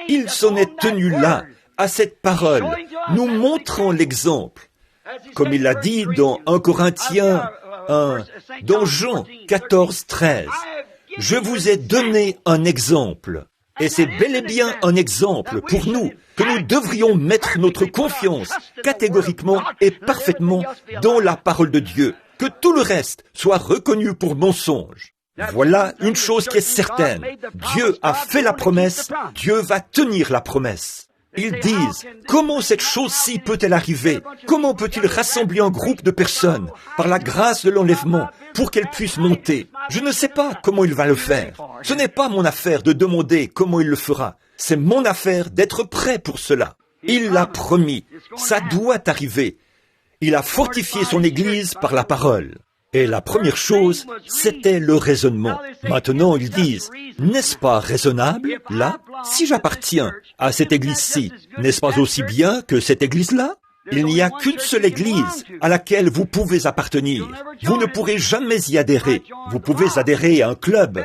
Il s'en est tenu là, à cette parole, nous montrant l'exemple. Comme il l'a dit dans 1 Corinthiens 1, dans Jean 14, 13. Je vous ai donné un exemple. Et c'est bel et bien un exemple pour nous, que nous devrions mettre notre confiance catégoriquement et parfaitement dans la parole de Dieu. Que tout le reste soit reconnu pour mensonge. Voilà une chose qui est certaine. Dieu a fait la promesse, Dieu va tenir la promesse. Ils disent, comment cette chose-ci peut-elle arriver? Comment peut-il rassembler un groupe de personnes par la grâce de l'enlèvement pour qu'elles puissent monter? Je ne sais pas comment il va le faire. Ce n'est pas mon affaire de demander comment il le fera. C'est mon affaire d'être prêt pour cela. Il l'a promis. Ça doit arriver. Il a fortifié son Église par la parole. Et la première chose, c'était le raisonnement. Maintenant, ils disent, n'est-ce pas raisonnable, là, si j'appartiens à cette Église-ci, n'est-ce pas aussi bien que cette Église-là? Il n'y a qu'une seule Église à laquelle vous pouvez appartenir. Vous ne pourrez jamais y adhérer. Vous pouvez adhérer à un club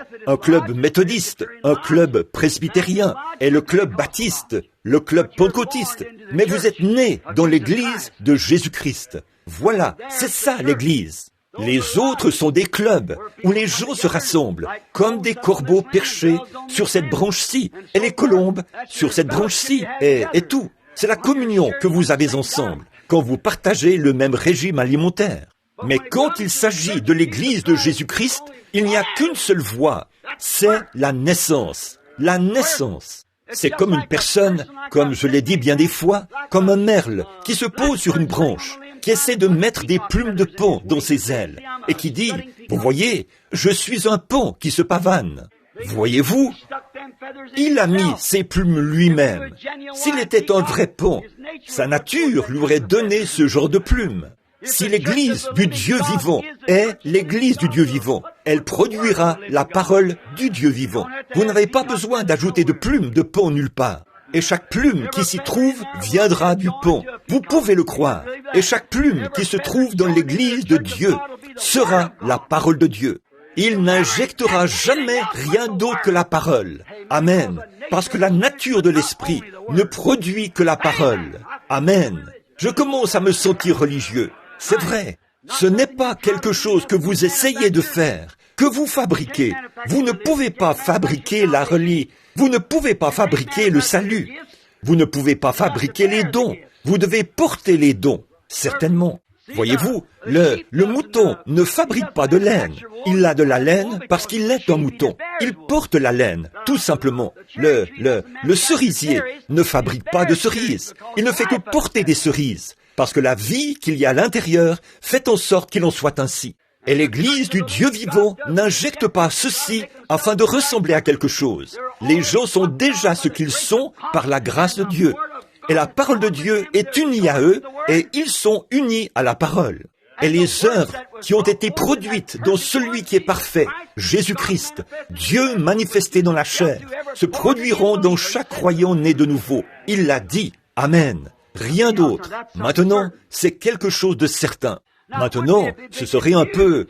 méthodiste, un club presbytérien et le club baptiste, le club pentecôtiste. Mais vous êtes nés dans l'Église de Jésus-Christ. Voilà, c'est ça l'Église. Les autres sont des clubs où les gens se rassemblent comme des corbeaux perchés sur cette branche-ci et les colombes sur cette branche-ci et tout. C'est la communion que vous avez ensemble, quand vous partagez le même régime alimentaire. Mais quand il s'agit de l'Église de Jésus-Christ, il n'y a qu'une seule voie, c'est la naissance. La naissance. C'est comme une personne, comme je l'ai dit bien des fois, comme un merle qui se pose sur une branche, qui essaie de mettre des plumes de paon dans ses ailes, et qui dit, « Vous voyez, je suis un paon qui se pavane. » Voyez-vous, il a mis ses plumes lui-même. S'il était un vrai paon, sa nature lui aurait donné ce genre de plumes. Si l'Église du Dieu vivant est l'Église du Dieu vivant, elle produira la parole du Dieu vivant. Vous n'avez pas besoin d'ajouter de plumes de paon nulle part. Et chaque plume qui s'y trouve viendra du paon. Vous pouvez le croire. Et chaque plume qui se trouve dans l'Église de Dieu sera la parole de Dieu. Il n'injectera jamais rien d'autre que la parole. Amen. Parce que la nature de l'esprit ne produit que la parole. Amen. Je commence à me sentir religieux. C'est vrai. Ce n'est pas quelque chose que vous essayez de faire, que vous fabriquez. Vous ne pouvez pas fabriquer la religion. Vous ne pouvez pas fabriquer le salut. Vous ne pouvez pas fabriquer les dons. Vous devez porter les dons. Certainement. Voyez-vous, le mouton ne fabrique pas de laine. Il a de la laine parce qu'il est un mouton. Il porte la laine, tout simplement. Le cerisier ne fabrique pas de cerises. Il ne fait que porter des cerises, parce que la vie qu'il y a à l'intérieur fait en sorte qu'il en soit ainsi. Et l'Église du Dieu vivant n'injecte pas ceci afin de ressembler à quelque chose. Les gens sont déjà ce qu'ils sont par la grâce de Dieu. Et la parole de Dieu est unie à eux, et ils sont unis à la parole. Et les œuvres qui ont été produites dans celui qui est parfait, Jésus-Christ, Dieu manifesté dans la chair, se produiront dans chaque croyant né de nouveau. Il l'a dit. Amen. Rien d'autre. Maintenant, c'est quelque chose de certain. Maintenant, ce serait un peu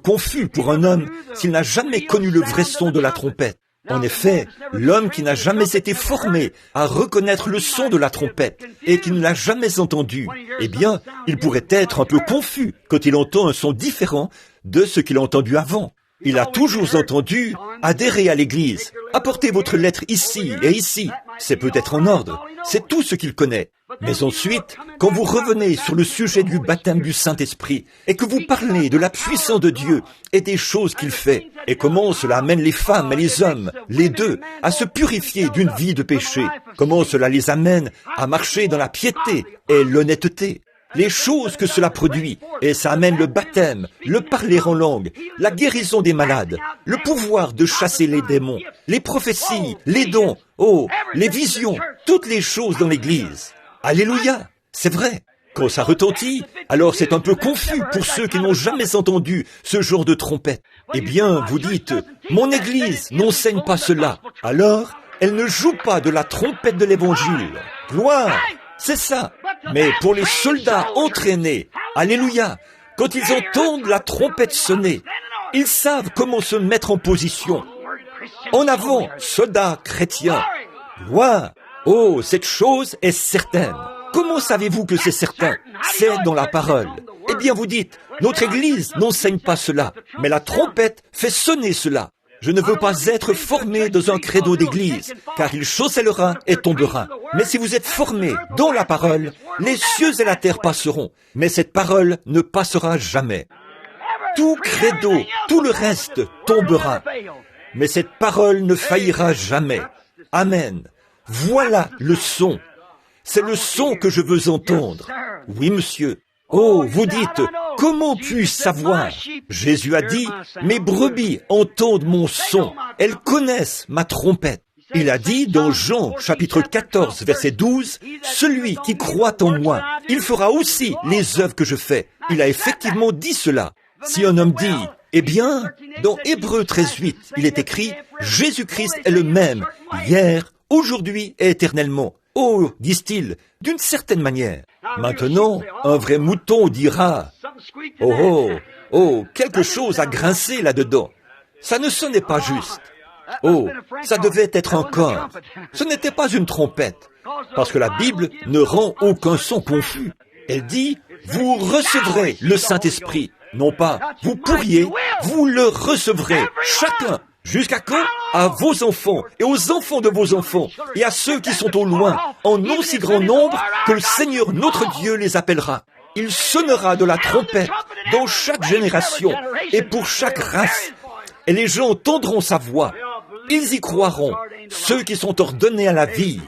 confus pour un homme s'il n'a jamais connu le vrai son de la trompette. En effet, l'homme qui n'a jamais été formé à reconnaître le son de la trompette et qui ne l'a jamais entendu, eh bien, il pourrait être un peu confus quand il entend un son différent de ce qu'il a entendu avant. Il a toujours entendu adhérer à l'Église. Apportez votre lettre ici et ici. C'est peut-être en ordre. C'est tout ce qu'il connaît. Mais ensuite, quand vous revenez sur le sujet du baptême du Saint-Esprit et que vous parlez de la puissance de Dieu et des choses qu'il fait et comment cela amène les femmes et les hommes, les deux, à se purifier d'une vie de péché, comment cela les amène à marcher dans la piété et l'honnêteté, les choses que cela produit, et ça amène le baptême, le parler en langue, la guérison des malades, le pouvoir de chasser les démons, les prophéties, les dons, les visions, toutes les choses dans l'Église. Alléluia, c'est vrai. Quand ça retentit, alors c'est un peu confus pour ceux qui n'ont jamais entendu ce genre de trompette. Eh bien, vous dites, mon Église n'enseigne pas cela. Alors, elle ne joue pas de la trompette de l'Évangile. Gloire, c'est ça. Mais pour les soldats entraînés, alléluia, quand ils entendent la trompette sonner, ils savent comment se mettre en position. En avant, soldats chrétiens. Gloire. Oh, cette chose est certaine. Comment savez-vous que c'est certain? C'est dans la parole. Eh bien, vous dites, notre Église n'enseigne pas cela, mais la trompette fait sonner cela. Je ne veux pas être formé dans un credo d'église, car il chancellera et tombera. Mais si vous êtes formé dans la parole, les cieux et la terre passeront, mais cette parole ne passera jamais. Tout credo, tout le reste tombera, mais cette parole ne faillira jamais. Amen. Voilà le son. C'est le son que je veux entendre. Oui, monsieur. Oh, vous dites, comment puis-je savoir? Jésus a dit, mes brebis entendent mon son. Elles connaissent ma trompette. Il a dit dans Jean, chapitre 14, verset 12, celui qui croit en moi, il fera aussi les œuvres que je fais. Il a effectivement dit cela. Si un homme dit, eh bien, dans Hébreux 13.8, il est écrit, Jésus-Christ est le même, hier, aujourd'hui et éternellement. Oh, disent-ils, d'une certaine manière. Maintenant, un vrai mouton dira, quelque chose a grincé là-dedans. Ça ne sonnait pas juste. Oh, ça devait être un corps. Ce n'était pas une trompette, parce que la Bible ne rend aucun son confus. Elle dit, vous recevrez le Saint-Esprit. Non pas, vous pourriez, vous le recevrez, chacun. Jusqu'à quand? À vos enfants et aux enfants de vos enfants et à ceux qui sont au loin, en aussi grand nombre que le Seigneur notre Dieu les appellera. Il sonnera de la trompette dans chaque génération et pour chaque race. Et les gens entendront sa voix. Ils y croiront, ceux qui sont ordonnés à la vie.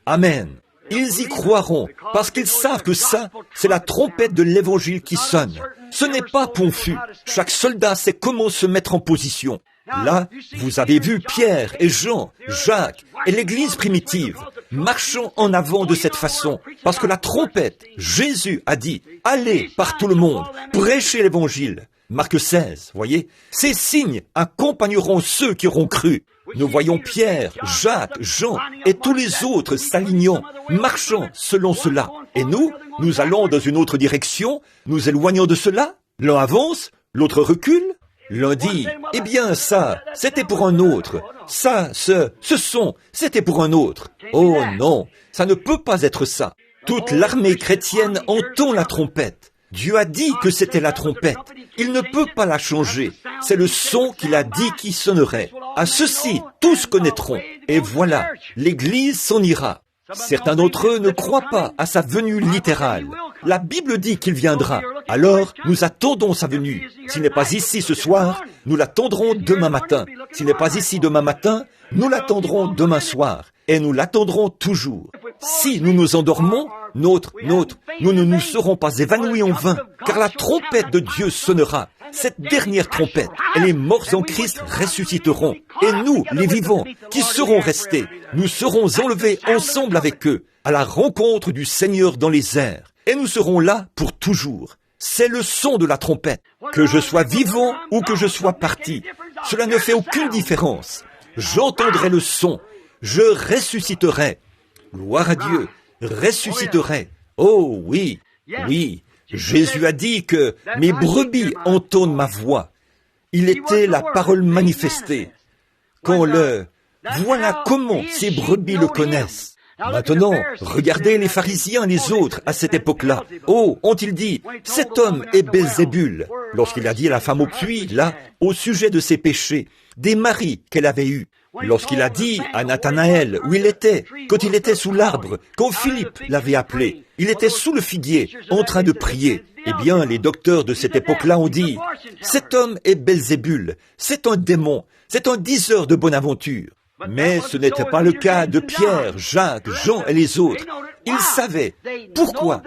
Amen. Ils y croiront parce qu'ils savent que ça, c'est la trompette de l'Évangile qui sonne. Ce n'est pas confus. Chaque soldat sait comment se mettre en position. Là, vous avez vu Pierre et Jean, Jacques et l'Église primitive marchant en avant de cette façon, parce que la trompette, Jésus a dit, allez par tout le monde, prêchez l'Évangile. Marc 16, voyez, ces signes accompagneront ceux qui auront cru. Nous voyons Pierre, Jacques, Jean et tous les autres s'alignant, marchant selon cela. Et nous allons dans une autre direction, nous éloignons de cela, l'un avance, l'autre recule. L'un dit, eh bien ça, c'était pour un autre. Ça, ce son, c'était pour un autre. Oh non, ça ne peut pas être ça. Toute l'armée chrétienne entend la trompette. Dieu a dit que c'était la trompette. Il ne peut pas la changer. C'est le son qu'il a dit qui sonnerait. À ceci, tous connaîtront. Et voilà, l'Église s'en ira. Certains d'entre eux ne croient pas à sa venue littérale. La Bible dit qu'il viendra. Alors, nous attendons sa venue. S'il n'est pas ici ce soir, nous l'attendrons demain matin. S'il n'est pas ici demain matin, nous l'attendrons demain soir. Et nous l'attendrons toujours. Si nous nous endormons, nous ne nous serons pas évanouis en vain, car la trompette de Dieu sonnera. Cette dernière trompette, et les morts en Christ ressusciteront. Et nous, les vivants, qui serons restés, nous serons enlevés ensemble avec eux, à la rencontre du Seigneur dans les airs. Et nous serons là pour toujours. C'est le son de la trompette. Que je sois vivant ou que je sois parti, cela ne fait aucune différence. j'entendrai le son, je ressusciterai. Gloire à Dieu, ressusciterai. Oh oui, oui, Jésus a dit que mes brebis entendent ma voix. Il était la parole manifestée. Voilà comment ces brebis le connaissent. Maintenant, regardez les pharisiens, les autres, à cette époque-là. Oh, ont-ils dit, cet homme est Belzébul, lorsqu'il a dit à la femme au puits, là, au sujet de ses péchés, des maris qu'elle avait eus. Lorsqu'il a dit à Nathanaël où il était, quand il était sous l'arbre, quand Philippe l'avait appelé, il était sous le figuier, en train de prier. Eh bien, les docteurs de cette époque-là ont dit, cet homme est Belzébul, c'est un démon, c'est un diseur de bonne aventure. Mais ce n'était pas le cas de Pierre, Jacques, Jean et les autres. Ils savaient. Pourquoi?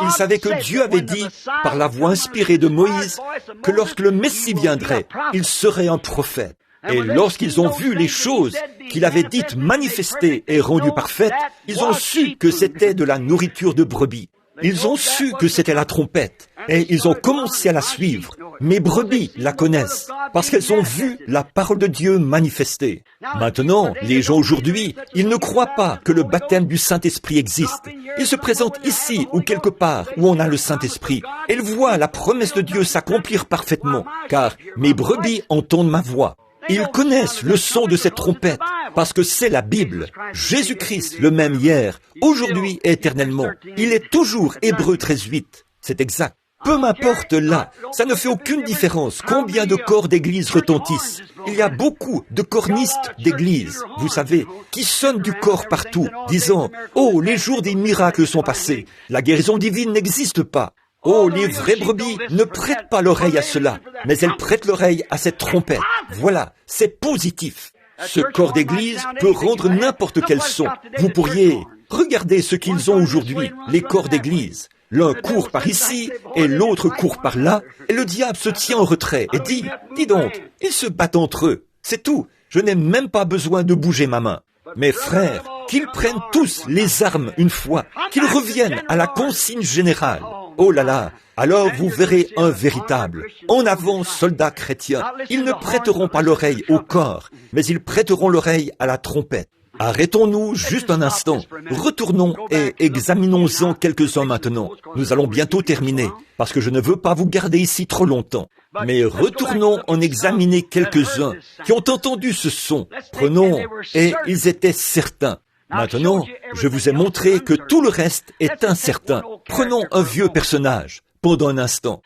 Ils savaient que Dieu avait dit, par la voix inspirée de Moïse, que lorsque le Messie viendrait, il serait un prophète. Et lorsqu'ils ont vu les choses qu'il avait dites manifestées et rendues parfaites, ils ont su que c'était de la nourriture de brebis. Ils ont su que c'était la trompette. Et ils ont commencé à la suivre. Mes brebis la connaissent, parce qu'elles ont vu la parole de Dieu manifestée. Maintenant, les gens aujourd'hui, ils ne croient pas que le baptême du Saint-Esprit existe. Ils se présentent ici ou quelque part où on a le Saint-Esprit. Ils voient la promesse de Dieu s'accomplir parfaitement, car mes brebis entendent ma voix. Ils connaissent le son de cette trompette, parce que c'est la Bible. Jésus-Christ, le même hier, aujourd'hui et éternellement. Il est toujours Hébreux 13:8. C'est exact. Peu m'importe là, ça ne fait aucune différence combien de corps d'église retentissent. Il y a beaucoup de cornistes d'église, vous savez, qui sonnent du corps partout, disant « Oh, les jours des miracles sont passés, la guérison divine n'existe pas. » Oh, les vraies brebis ne prêtent pas l'oreille à cela, mais elles prêtent l'oreille à cette trompette. Voilà, c'est positif. Ce corps d'église peut rendre n'importe quel son. Vous pourriez regarder ce qu'ils ont aujourd'hui, les corps d'église. L'un court par ici et l'autre court par là, et le diable se tient en retrait et dit, dis donc, ils se battent entre eux. C'est tout, je n'ai même pas besoin de bouger ma main. Mes frères, qu'ils prennent tous les armes une fois, qu'ils reviennent à la consigne générale. Oh là là, alors vous verrez un véritable. En avant, soldats chrétiens, ils ne prêteront pas l'oreille au corps, mais ils prêteront l'oreille à la trompette. Arrêtons-nous juste un instant. Retournons et examinons-en quelques-uns maintenant. Nous allons bientôt terminer, parce que je ne veux pas vous garder ici trop longtemps. Mais retournons en examiner quelques-uns qui ont entendu ce son. Prenons, et ils étaient certains. Maintenant, je vous ai montré que tout le reste est incertain. Prenons un vieux personnage, pendant un instant.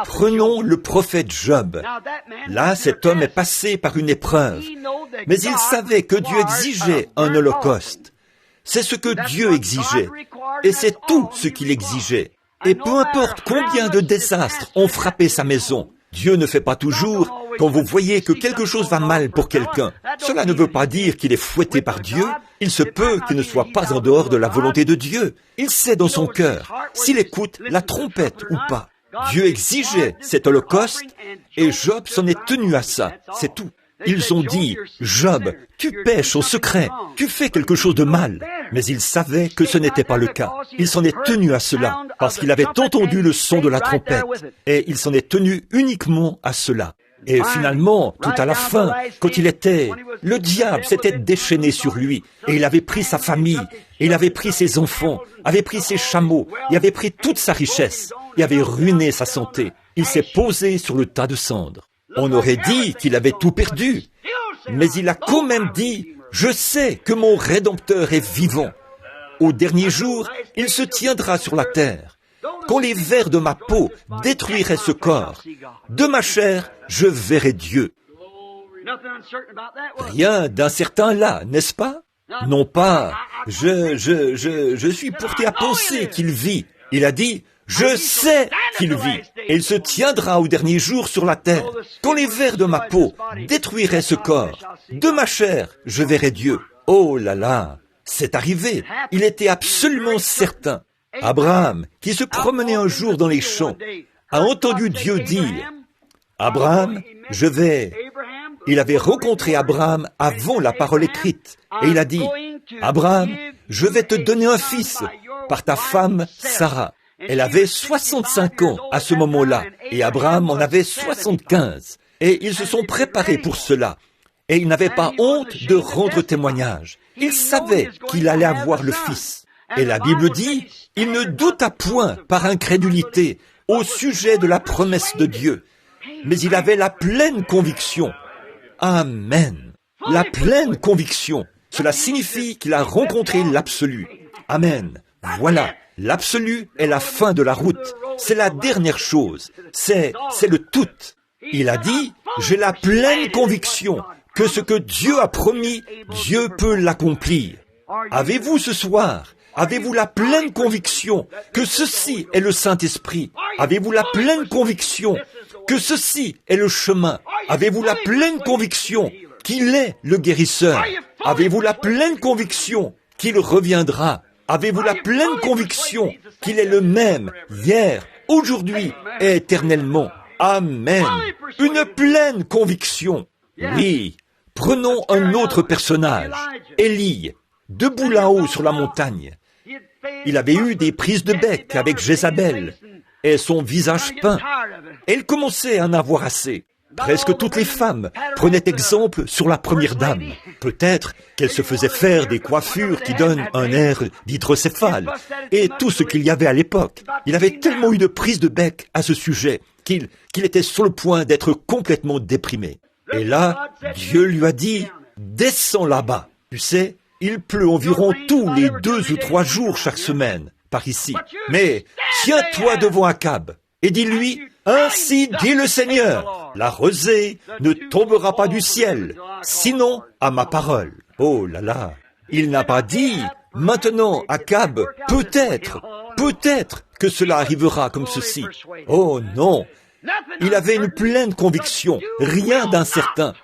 Prenons le prophète Job. Là, cet homme est passé par une épreuve, mais il savait que Dieu exigeait un holocauste. C'est ce que Dieu exigeait, et c'est tout ce qu'il exigeait. Et peu importe combien de désastres ont frappé sa maison, Dieu ne fait pas toujours quand vous voyez que quelque chose va mal pour quelqu'un. Cela ne veut pas dire qu'il est fouetté par Dieu. Il se peut qu'il ne soit pas en dehors de la volonté de Dieu. Il sait dans son cœur s'il écoute la trompette ou pas. Dieu exigeait cet holocauste et Job s'en est tenu à ça. C'est tout. Ils ont dit, Job, tu pèches au secret, tu fais quelque chose de mal. Mais il savait que ce n'était pas le cas. Il s'en est tenu à cela, parce qu'il avait entendu le son de la trompette. Et il s'en est tenu uniquement à cela. Et finalement, tout à la fin, quand le diable s'était déchaîné sur lui, et il avait pris sa famille, et il avait pris ses enfants, avait pris ses chameaux, il avait pris toute sa richesse, il avait ruiné sa santé. Il s'est posé sur le tas de cendres. On aurait dit qu'il avait tout perdu, mais il a quand même dit, je sais que mon Rédempteur est vivant. Au dernier jour, il se tiendra sur la terre. Quand les vers de ma peau détruiraient ce corps, de ma chair, je verrai Dieu. Rien d'incertain là, n'est-ce pas? Non pas, je suis porté à penser qu'il vit. Il a dit, je sais qu'il vit, et il se tiendra au dernier jour sur la terre. Quand les vers de ma peau détruiraient ce corps, de ma chair, je verrai Dieu. Oh là là, c'est arrivé. Il était absolument certain. Abraham, qui se promenait un jour dans les champs, a entendu Dieu dire, Abraham, je vais. Il avait rencontré Abraham avant la parole écrite, et il a dit, Abraham, je vais te donner un fils par ta femme Sarah. Elle avait 65 ans à ce moment-là, et Abraham en avait 75. Et ils se sont préparés pour cela. Et il n'avait pas honte de rendre témoignage. Il savait qu'il allait avoir le Fils. Et la Bible dit, il ne douta point par incrédulité au sujet de la promesse de Dieu, mais il avait la pleine conviction. Amen. La pleine conviction. Cela signifie qu'il a rencontré l'absolu. Amen. Voilà. L'absolu est la fin de la route. C'est la dernière chose. C'est le tout. Il a dit, j'ai la pleine conviction que ce que Dieu a promis, Dieu peut l'accomplir. Avez-vous ce soir, avez-vous la pleine conviction que ceci est le Saint-Esprit? Avez-vous la pleine conviction que ceci est le chemin? Avez-vous la pleine conviction qu'il est le guérisseur? Avez-vous la pleine conviction qu'il reviendra? Avez-vous la pleine conviction qu'il est le même hier, aujourd'hui et éternellement? Amen. Une pleine conviction. Oui. Prenons un autre personnage, Élie, debout là-haut sur la montagne. Il avait eu des prises de bec avec Jézabel et son visage peint. Et il commençait à en avoir assez. Presque toutes les femmes prenaient exemple sur la première dame. Peut-être qu'elle se faisait faire des coiffures qui donnent un air d'hydrocéphale. Et tout ce qu'il y avait à l'époque. Il avait tellement eu de prises de bec à ce sujet qu'il était sur le point d'être complètement déprimé. Et là, Dieu lui a dit, descends là-bas. Tu sais, il pleut environ tous les 2 ou 3 jours chaque semaine, par ici. Mais tiens-toi devant Akab et dis-lui, ainsi dit le Seigneur, la rosée ne tombera pas du ciel, sinon à ma parole. Oh là là, il n'a pas dit, maintenant Akab, peut-être que cela arrivera comme ceci. Oh non, il avait une pleine conviction, rien d'incertain.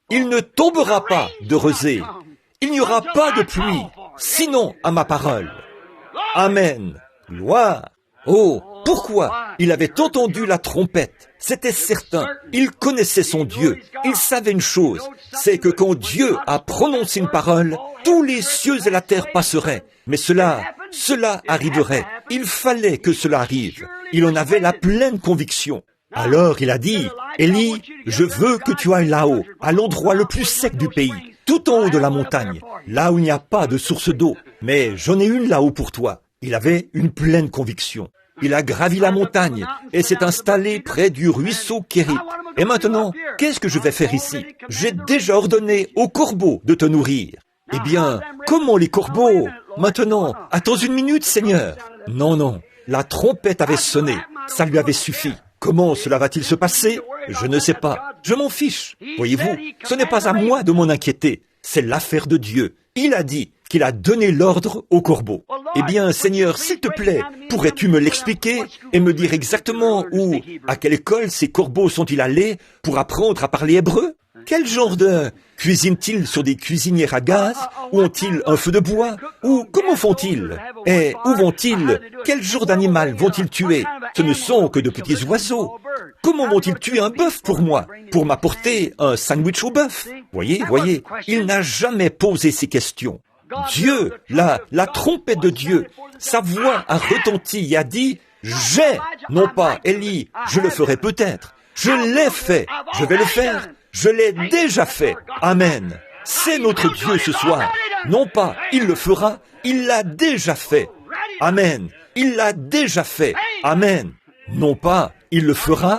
Il ne tombera pas de rosée, il n'y aura pas de pluie, sinon à ma parole. Amen, gloire. Oh, pourquoi? Il avait entendu la trompette, c'était certain. Il connaissait son Dieu. Il savait une chose, c'est que quand Dieu a prononcé une parole, tous les cieux et la terre passeraient. Mais cela arriverait. Il fallait que cela arrive. Il en avait la pleine conviction. Alors il a dit, Élie, je veux que tu ailles là-haut, à l'endroit le plus sec du pays, tout en haut de la montagne, là où il n'y a pas de source d'eau. Mais j'en ai une là-haut pour toi. Il avait une pleine conviction. Il a gravi la montagne et s'est installé près du ruisseau Kérit. Et maintenant, qu'est-ce que je vais faire ici? J'ai déjà ordonné aux corbeaux de te nourrir. Eh bien, comment les corbeaux? Maintenant, attends une minute, Seigneur. Non, la trompette avait sonné. Ça lui avait suffi. Comment cela va-t-il se passer? Je ne sais pas. Je m'en fiche. Voyez-vous, ce n'est pas à moi de m'en inquiéter. C'est l'affaire de Dieu. Il a dit qu'il a donné l'ordre aux corbeaux. Eh bien, Seigneur, s'il te plaît, pourrais-tu me l'expliquer et me dire exactement où, à quelle école ces corbeaux sont-ils allés pour apprendre à parler hébreu? Quel genre de... Cuisinent-ils sur des cuisinières à gaz? Ou ont-ils un feu de bois? Ou comment font-ils? Et où vont-ils? Quel genre d'animal vont-ils tuer? Ce ne sont que de petits oiseaux. Comment vont-ils tuer un bœuf pour moi? Pour m'apporter un sandwich au bœuf? Voyez, il n'a jamais posé ces questions. Dieu, la trompette de Dieu, sa voix a retenti et a dit, j'ai, non pas Élie, je le ferai peut-être, je l'ai fait, je vais le faire, je l'ai déjà fait. Amen. C'est notre Dieu ce soir. Non pas, il le fera, il l'a déjà fait. Amen. Il l'a déjà fait. Amen. Non pas, il le fera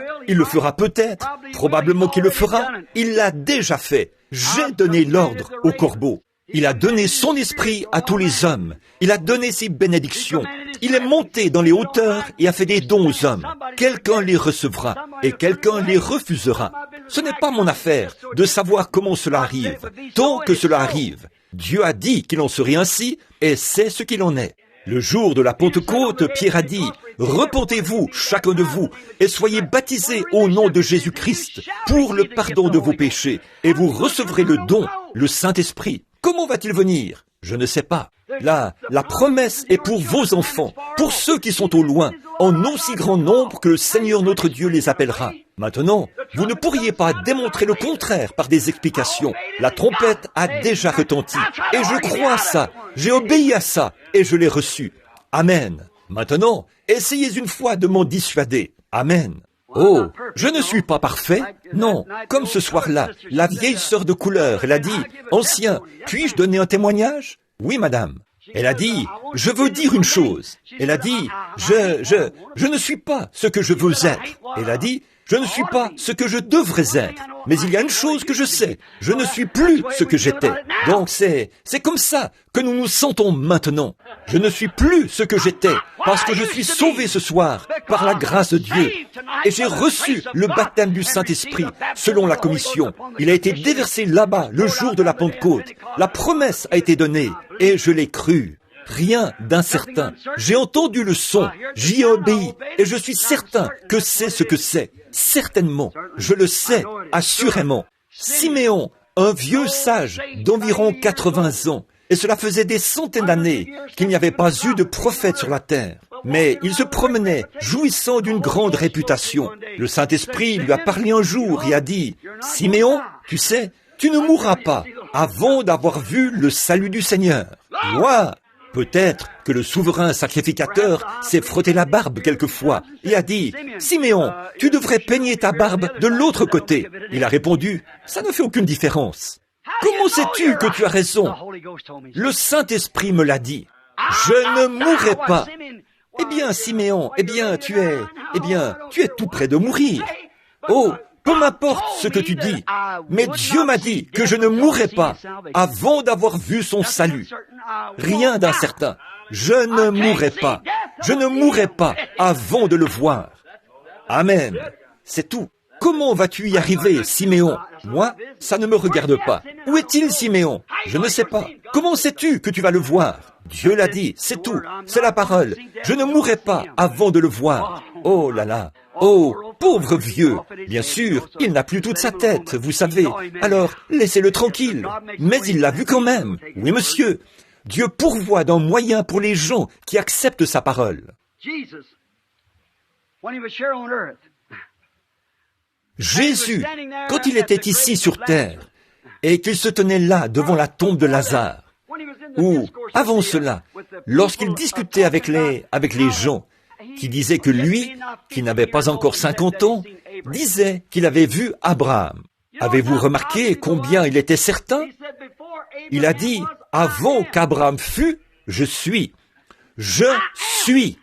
peut-être, probablement qu'il le fera, il l'a déjà fait. J'ai donné l'ordre aux corbeaux. Il a donné son esprit à tous les hommes. Il a donné ses bénédictions. Il est monté dans les hauteurs et a fait des dons aux hommes. Quelqu'un les recevra et quelqu'un les refusera. Ce n'est pas mon affaire de savoir comment cela arrive. Tant que cela arrive, Dieu a dit qu'il en serait ainsi et c'est ce qu'il en est. Le jour de la Pentecôte, Pierre a dit, « Repentez-vous, chacun de vous, et soyez baptisés au nom de Jésus-Christ pour le pardon de vos péchés, et vous recevrez le don, le Saint-Esprit. » Comment va-t-il venir? Je ne sais pas. Là, la promesse est pour vos enfants, pour ceux qui sont au loin, en aussi grand nombre que le Seigneur notre Dieu les appellera. Maintenant, vous ne pourriez pas démontrer le contraire par des explications. La trompette a déjà retenti, et je crois à ça, j'ai obéi à ça, et je l'ai reçu. Amen. Maintenant, essayez une fois de m'en dissuader. Amen. Oh, je ne suis pas parfait. Non, comme ce soir-là, la vieille sœur de couleur, elle a dit, « Ancien, puis-je donner un témoignage ?»« Oui, madame. » Elle a dit, « Je veux dire une chose. » Elle a dit, « Je ne suis pas ce que je veux être. » Elle a dit, « Je ne suis pas ce que je devrais être. Mais il y a une chose que je sais. Je ne suis plus ce que j'étais. Donc c'est comme ça que nous nous sentons maintenant. Je ne suis plus ce que j'étais parce que je suis sauvé ce soir par la grâce de Dieu. Et j'ai reçu le baptême du Saint-Esprit selon la commission. Il a été déversé là-bas le jour de la Pentecôte. La promesse a été donnée et je l'ai cru. Rien d'incertain. J'ai entendu le son, j'y ai obéi, et je suis certain que c'est ce que c'est. Certainement, je le sais, assurément. Siméon, un vieux sage d'environ 80 ans, et cela faisait des centaines d'années qu'il n'y avait pas eu de prophète sur la terre. Mais il se promenait, jouissant d'une grande réputation. Le Saint-Esprit lui a parlé un jour et a dit, « Siméon, tu sais, tu ne mourras pas avant d'avoir vu le salut du Seigneur. » Gloire! Peut-être que le souverain sacrificateur s'est frotté la barbe quelquefois et a dit, « Siméon, tu devrais peigner ta barbe de l'autre côté. » Il a répondu, « Ça ne fait aucune différence. » Comment sais-tu que tu as raison? Le Saint-Esprit me l'a dit. Je ne mourrai pas. Eh bien, Siméon, tu es tout près de mourir. Oh, peu m'importe ce que tu dis, mais Dieu m'a dit que je ne mourrai pas avant d'avoir vu son salut. Rien d'incertain. Je ne mourrai pas. Je ne mourrai pas avant de le voir. Amen. C'est tout. Comment vas-tu y arriver, Siméon? Moi, ça ne me regarde pas. Où est-il, Siméon? Je ne sais pas. Comment sais-tu que tu vas le voir? Dieu l'a dit, c'est tout. C'est la parole. Je ne mourrai pas avant de le voir. Oh là là. Oh, pauvre vieux. Bien sûr, il n'a plus toute sa tête, vous savez. Alors, laissez-le tranquille. Mais il l'a vu quand même. Oui, monsieur. Dieu pourvoit d'un moyen pour les gens qui acceptent sa parole. Jésus, quand il était ici sur terre, et qu'il se tenait là devant la tombe de Lazare, ou, avant cela, lorsqu'il discutait avec les gens, qui disaient que lui, qui n'avait pas encore 50 ans, disait qu'il avait vu Abraham. Avez-vous remarqué combien il était certain? Il a dit, avant qu'Abraham fût, je suis. Je suis.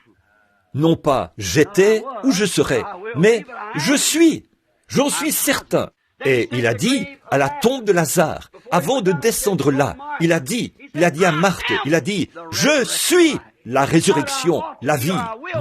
Non pas j'étais ou je serai, mais je suis. J'en suis certain. Et il a dit à la tombe de Lazare, avant de descendre là, il a dit à Marthe, il a dit, je suis la résurrection, la vie.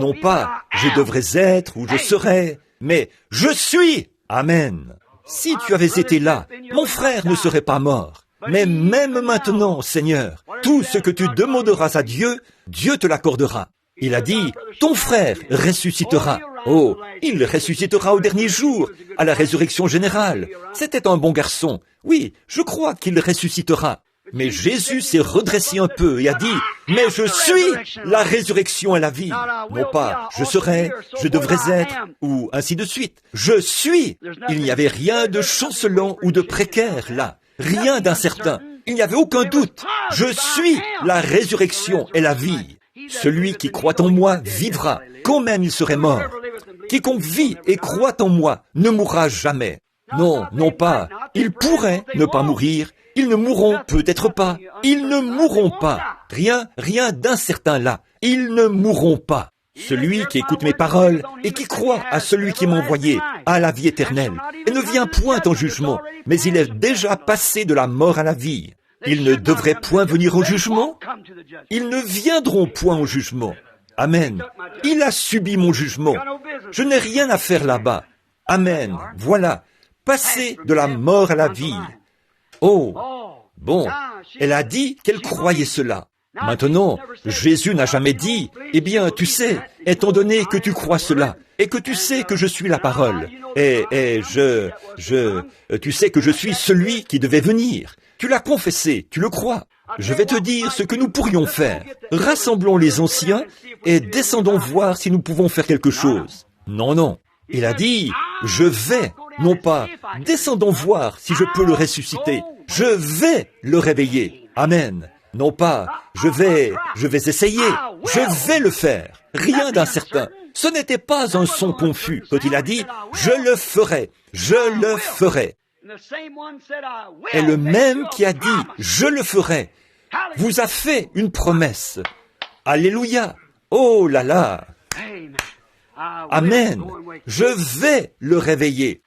Non pas je devrais être ou je serai, mais je suis. Amen. Si tu avais été là, mon frère ne serait pas mort. Mais même maintenant, Seigneur, tout ce que tu demanderas à Dieu, Dieu te l'accordera. Il a dit, ton frère ressuscitera. Oh, il ressuscitera au dernier jour, à la résurrection générale. C'était un bon garçon. Oui, je crois qu'il ressuscitera. Mais Jésus s'est redressé un peu et a dit, mais je suis la résurrection et la vie. Non pas, je serai, je devrais être, ou ainsi de suite. Je suis. Il n'y avait rien de chancelant ou de précaire là. Rien d'incertain. Il n'y avait aucun doute. Je suis la résurrection et la vie. Celui qui croit en moi vivra, quand même il serait mort. Quiconque vit et croit en moi ne mourra jamais. Non, non pas. Ils pourraient ne pas mourir. Ils ne mourront peut-être pas. Ils ne mourront pas. Rien d'incertain là. Ils ne mourront pas. Celui qui écoute mes paroles et qui croit à celui qui m'a envoyé a la vie éternelle et ne vient point en jugement, mais il est déjà passé de la mort à la vie. Ils ne devraient point venir au jugement. Ils ne viendront point au jugement. Amen. Il a subi mon jugement. Je n'ai rien à faire là-bas. Amen. Voilà. Passer de la mort à la vie. Oh. Bon. Elle a dit qu'elle croyait cela. Maintenant, Jésus n'a jamais dit, eh bien, tu sais, étant donné que tu crois cela, et que tu sais que je suis la parole, tu sais que je suis celui qui devait venir. Tu l'as confessé, tu le crois. Je vais te dire ce que nous pourrions faire. Rassemblons les anciens et descendons voir si nous pouvons faire quelque chose. Non, non. Il a dit, je vais, non pas, descendons voir si je peux le ressusciter. Je vais le réveiller. Amen. Non pas, je vais essayer. Je vais le faire. Rien d'incertain. Ce n'était pas un son confus quand il a dit « Je le ferai, je le ferai ». Et le même qui a dit « Je le ferai » vous a fait une promesse. Alléluia. Oh là là. Amen. Je vais le réveiller.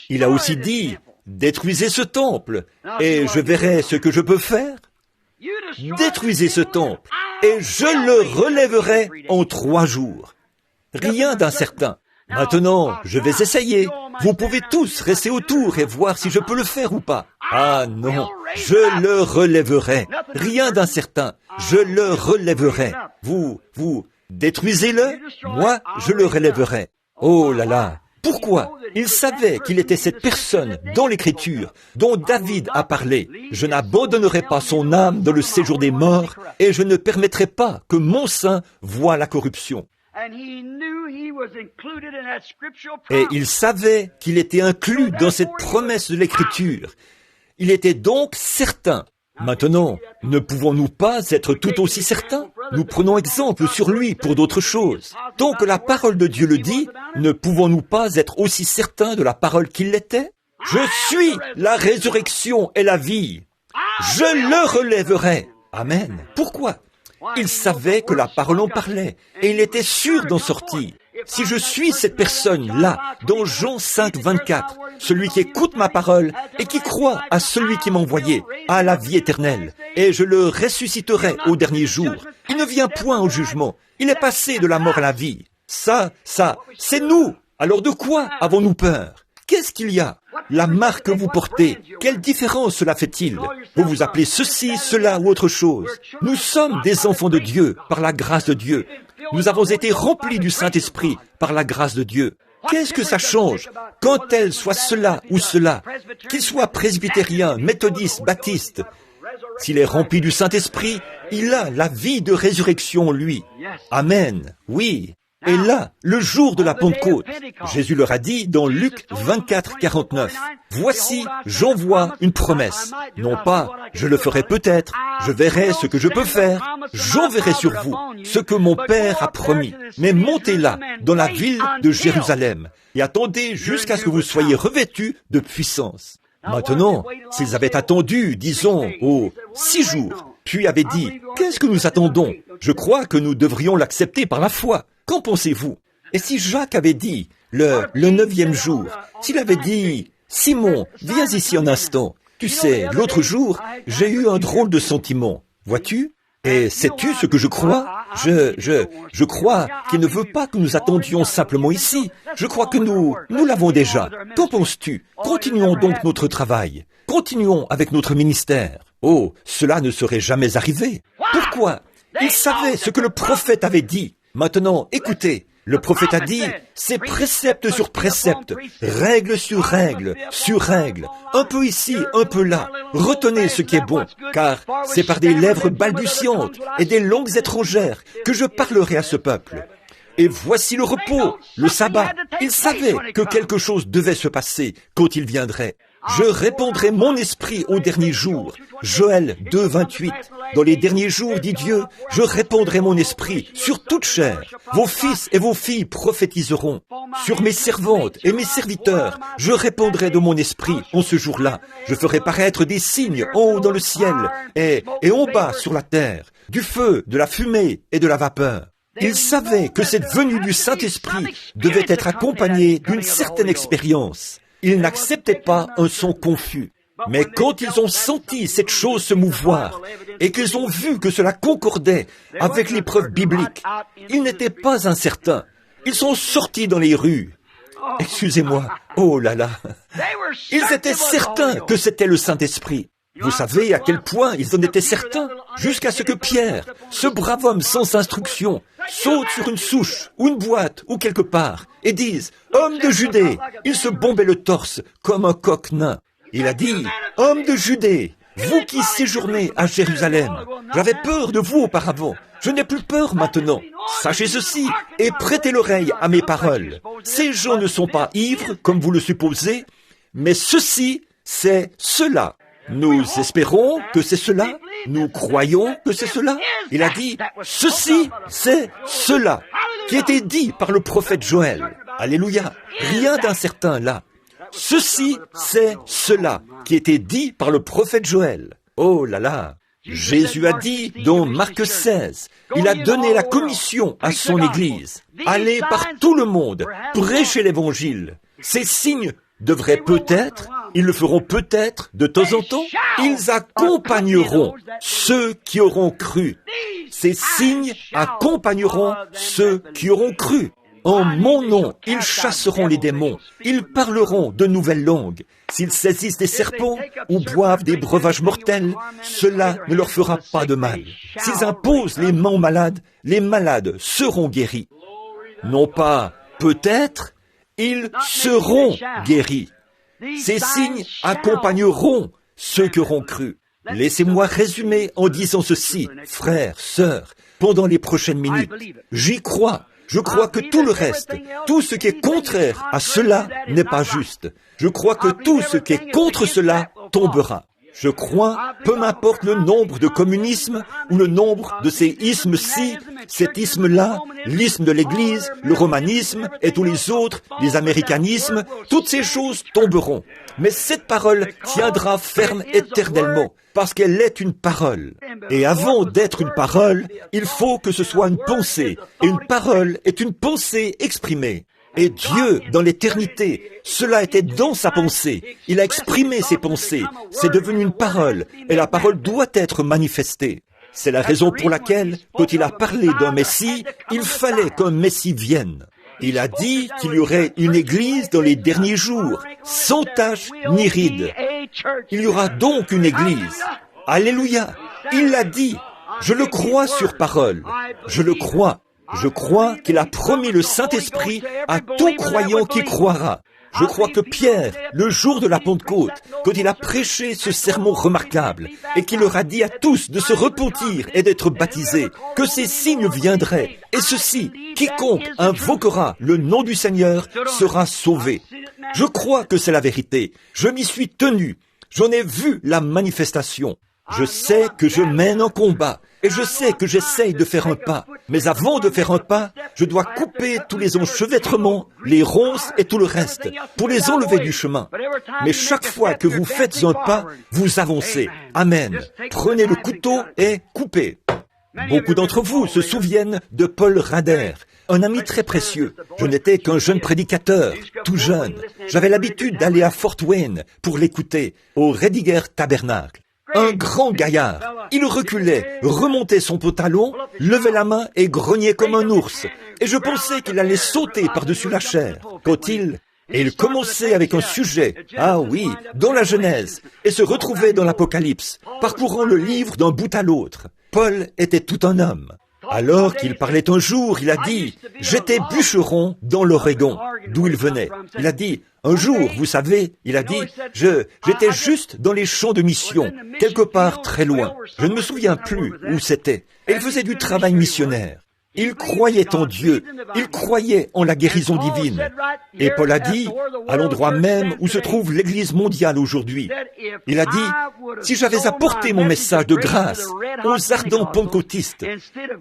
Il a aussi dit « Détruisez ce temple, et je verrai ce que je peux faire. Détruisez ce temple, et je le relèverai en 3 jours. » Rien d'incertain. Maintenant, je vais essayer. Vous pouvez tous rester autour et voir si je peux le faire ou pas. Ah non, je le relèverai. Rien d'incertain. Je le relèverai. Vous détruisez-le, moi, je le relèverai. Oh là là. Pourquoi? Il savait qu'il était cette personne dans l'Écriture dont David a parlé. Je n'abandonnerai pas son âme dans le séjour des morts et je ne permettrai pas que mon sein voie la corruption. Et il savait qu'il était inclus dans cette promesse de l'Écriture. Il était donc certain. Maintenant, ne pouvons-nous pas être tout aussi certains? Nous prenons exemple sur lui pour d'autres choses. Tant que la parole de Dieu le dit, ne pouvons-nous pas être aussi certains de la parole qu'il l'était? Je suis la résurrection et la vie. Je le relèverai. Amen. Pourquoi? Il savait que la parole en parlait et il était sûr d'en sortir. Si je suis cette personne-là, dans Jean 5, 24, celui qui écoute ma parole et qui croit à celui qui m'a envoyé, a la vie éternelle, et je le ressusciterai au dernier jour. Il ne vient point au jugement, il est passé de la mort à la vie. Ça, c'est nous. Alors de quoi avons-nous peur? Qu'est-ce qu'il y a? La marque que vous portez, quelle différence cela fait-il? Vous vous appelez ceci, cela ou autre chose. Nous sommes des enfants de Dieu par la grâce de Dieu. Nous avons été remplis du Saint-Esprit par la grâce de Dieu. Qu'est-ce que ça change? Quand elle soit cela ou cela, qu'il soit presbytérien, méthodiste, baptiste, s'il est rempli du Saint-Esprit, il a la vie de résurrection en lui. Amen. Oui. Et là, le jour de la Pentecôte, Jésus leur a dit dans Luc 24, 49, « Voici, j'envoie une promesse. Non pas, je le ferai peut-être, je verrai ce que je peux faire, j'enverrai sur vous ce que mon Père a promis. Mais montez là, dans la ville de Jérusalem, et attendez jusqu'à ce que vous soyez revêtus de puissance. » Maintenant, s'ils avaient attendu, disons, 6 jours, puis avaient dit, « Qu'est-ce que nous attendons? Je crois que nous devrions l'accepter par la foi. » Qu'en pensez-vous? Et si Jacques avait dit, le 9e jour, s'il avait dit, « Simon, viens ici un instant. Tu sais, l'autre jour, j'ai eu un drôle de sentiment. Vois-tu? Et sais-tu ce que je crois? Je crois qu'il ne veut pas que nous attendions simplement ici. Je crois que nous l'avons déjà. Qu'en penses-tu? Continuons donc notre travail. Continuons avec notre ministère. Oh, cela ne serait jamais arrivé. Pourquoi? Il savait ce que le prophète avait dit. Maintenant, écoutez, le prophète a dit, c'est précepte sur précepte, règle sur règle, un peu ici, un peu là. Retenez ce qui est bon, car c'est par des lèvres balbutiantes et des langues étrangères que je parlerai à ce peuple. Et voici le repos, le sabbat. Il savait que quelque chose devait se passer quand il viendrait. Je répandrai mon esprit au dernier jour. Joël 2, 28. Dans les derniers jours, dit Dieu, je répandrai mon esprit sur toute chair. Vos fils et vos filles prophétiseront. Sur mes servantes et mes serviteurs, je répandrai de mon esprit en ce jour-là. Je ferai paraître des signes en haut dans le ciel et en bas sur la terre, du feu, de la fumée et de la vapeur. Ils savaient que cette venue du Saint-Esprit devait être accompagnée d'une certaine expérience. Ils n'acceptaient pas un son confus. Mais quand ils ont senti cette chose se mouvoir et qu'ils ont vu que cela concordait avec les preuves bibliques, ils n'étaient pas incertains. Ils sont sortis dans les rues. Excusez-moi, oh là là. Ils étaient certains que c'était le Saint-Esprit. Vous savez à quel point ils en étaient certains, jusqu'à ce que Pierre, ce brave homme sans instruction, saute sur une souche ou une boîte ou quelque part et dise « Homme de Judée !» Il se bombait le torse comme un coq nain. Il a dit « Homme de Judée, vous qui séjournez à Jérusalem, j'avais peur de vous auparavant, je n'ai plus peur maintenant. Sachez ceci et prêtez l'oreille à mes paroles. Ces gens ne sont pas ivres, comme vous le supposez, mais ceci, c'est cela. » Nous espérons que c'est cela. Nous croyons que c'est cela. Il a dit, ceci, c'est cela. qui était dit par le prophète Joël. Alléluia. Rien d'incertain là. Ceci, c'est cela qui était dit par le prophète Joël. Oh là là. Jésus a dit dans Marc 16, il a donné la commission à son Église. Allez par tout le monde, prêchez l'Évangile. Ces signes devraient peut-être, ils le feront peut-être de temps en temps, ils accompagneront ceux qui auront cru. Ces signes accompagneront ceux qui auront cru. En mon nom, ils chasseront les démons, ils parleront de nouvelles langues. S'ils saisissent des serpents ou boivent des breuvages mortels, cela ne leur fera pas de mal. S'ils imposent les mains aux malades, les malades seront guéris. Non pas peut-être, ils seront guéris. Ces signes accompagneront ceux qui auront cru. Laissez-moi résumer en disant ceci, frères, sœurs, pendant les prochaines minutes. J'y crois. Je crois que tout le reste, tout ce qui est contraire à cela n'est pas juste. Je crois que tout ce qui est contre cela tombera. Je crois, peu m'importe le nombre de communismes ou le nombre de ces ismes-ci, cet isme-là, l'isme de l'Église, le romanisme et tous les autres, les américanismes, toutes ces choses tomberont. Mais cette parole tiendra ferme éternellement, parce qu'elle est une parole. Et avant d'être une parole, il faut que ce soit une pensée. Et une parole est une pensée exprimée. Et Dieu, dans l'éternité, cela était dans sa pensée. Il a exprimé ses pensées. C'est devenu une parole. Et la parole doit être manifestée. C'est la raison pour laquelle, quand il a parlé d'un Messie, il fallait qu'un Messie vienne. Il a dit qu'il y aurait une Église dans les derniers jours, sans tache ni ride. Il y aura donc une Église. Alléluia. Il l'a dit. Je le crois sur parole. Je le crois. Je crois qu'il a promis le Saint-Esprit à tout croyant qui croira. Je crois que Pierre, le jour de la Pentecôte, quand il a prêché ce sermon remarquable, et qu'il leur a dit à tous de se repentir et d'être baptisés, que ces signes viendraient, et ceci, quiconque invoquera le nom du Seigneur sera sauvé. Je crois que c'est la vérité. Je m'y suis tenu. J'en ai vu la manifestation. Je sais que je mène un combat. Et je sais que j'essaye de faire un pas, mais avant de faire un pas, je dois couper tous les enchevêtrements, les ronces et tout le reste, pour les enlever du chemin. Mais chaque fois que vous faites un pas, vous avancez. Amen. Prenez le couteau et coupez. Beaucoup d'entre vous se souviennent de Paul Rader, un ami très précieux. Je n'étais qu'un jeune prédicateur, tout jeune. J'avais l'habitude d'aller à Fort Wayne pour l'écouter, au Rediger Tabernacle. Un grand gaillard. Il reculait, remontait son pantalon, levait la main et grognait comme un ours. Et je pensais qu'il allait sauter par-dessus la chair. Quand il commençait avec un sujet, ah oui, dans la Genèse, et se retrouvait dans l'Apocalypse, parcourant le livre d'un bout à l'autre. Paul était tout un homme. Alors qu'il parlait un jour, il a dit, « J'étais bûcheron dans l'Oregon, d'où il venait. » Il a dit, « Un jour, vous savez, il a dit, j'étais juste dans les champs de mission, quelque part très loin. Je ne me souviens plus où c'était. Et il faisait du travail missionnaire. Il croyait en Dieu, il croyait en la guérison divine. Et Paul a dit, à l'endroit même où se trouve l'Église mondiale aujourd'hui, il a dit, si j'avais apporté mon message de grâce aux ardents pentecôtistes,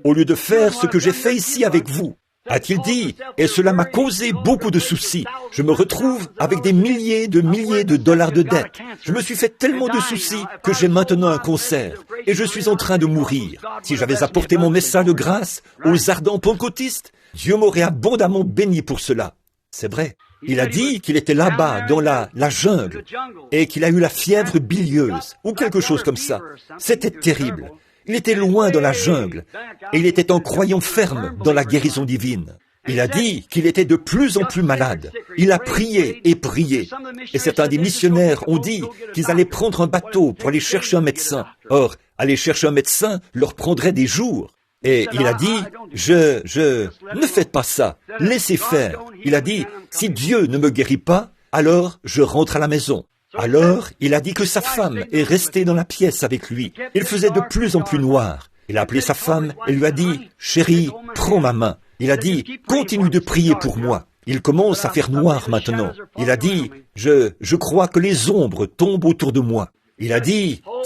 au lieu de faire ce que j'ai fait ici avec vous, a-t-il dit, et cela m'a causé beaucoup de soucis. Je me retrouve avec des milliers de dollars de dettes. Je me suis fait tellement de soucis que j'ai maintenant un cancer et je suis en train de mourir. Si j'avais apporté mon message de grâce aux ardents pentecôtistes, Dieu m'aurait abondamment béni pour cela. C'est vrai. Il a dit qu'il était là-bas, dans la jungle, et qu'il a eu la fièvre bilieuse, ou quelque chose comme ça. C'était terrible. Il était loin dans la jungle, et il était en croyant ferme dans la guérison divine. Il a dit qu'il était de plus en plus malade. Il a prié et prié. Et certains des missionnaires ont dit qu'ils allaient prendre un bateau pour aller chercher un médecin. Or, aller chercher un médecin leur prendrait des jours. Et il a dit, ne faites pas ça, laissez faire. Il a dit, si Dieu ne me guérit pas, alors je rentre à la maison. Alors, il a dit que sa femme est restée dans la pièce avec lui. Il faisait de plus en plus noir. Il a appelé sa femme et lui a dit, « Chérie, prends ma main. » Il a dit, « Continue de prier pour moi. » Il commence à faire noir maintenant. Il a dit, « Je crois que les ombres tombent autour de moi. » Il a dit, «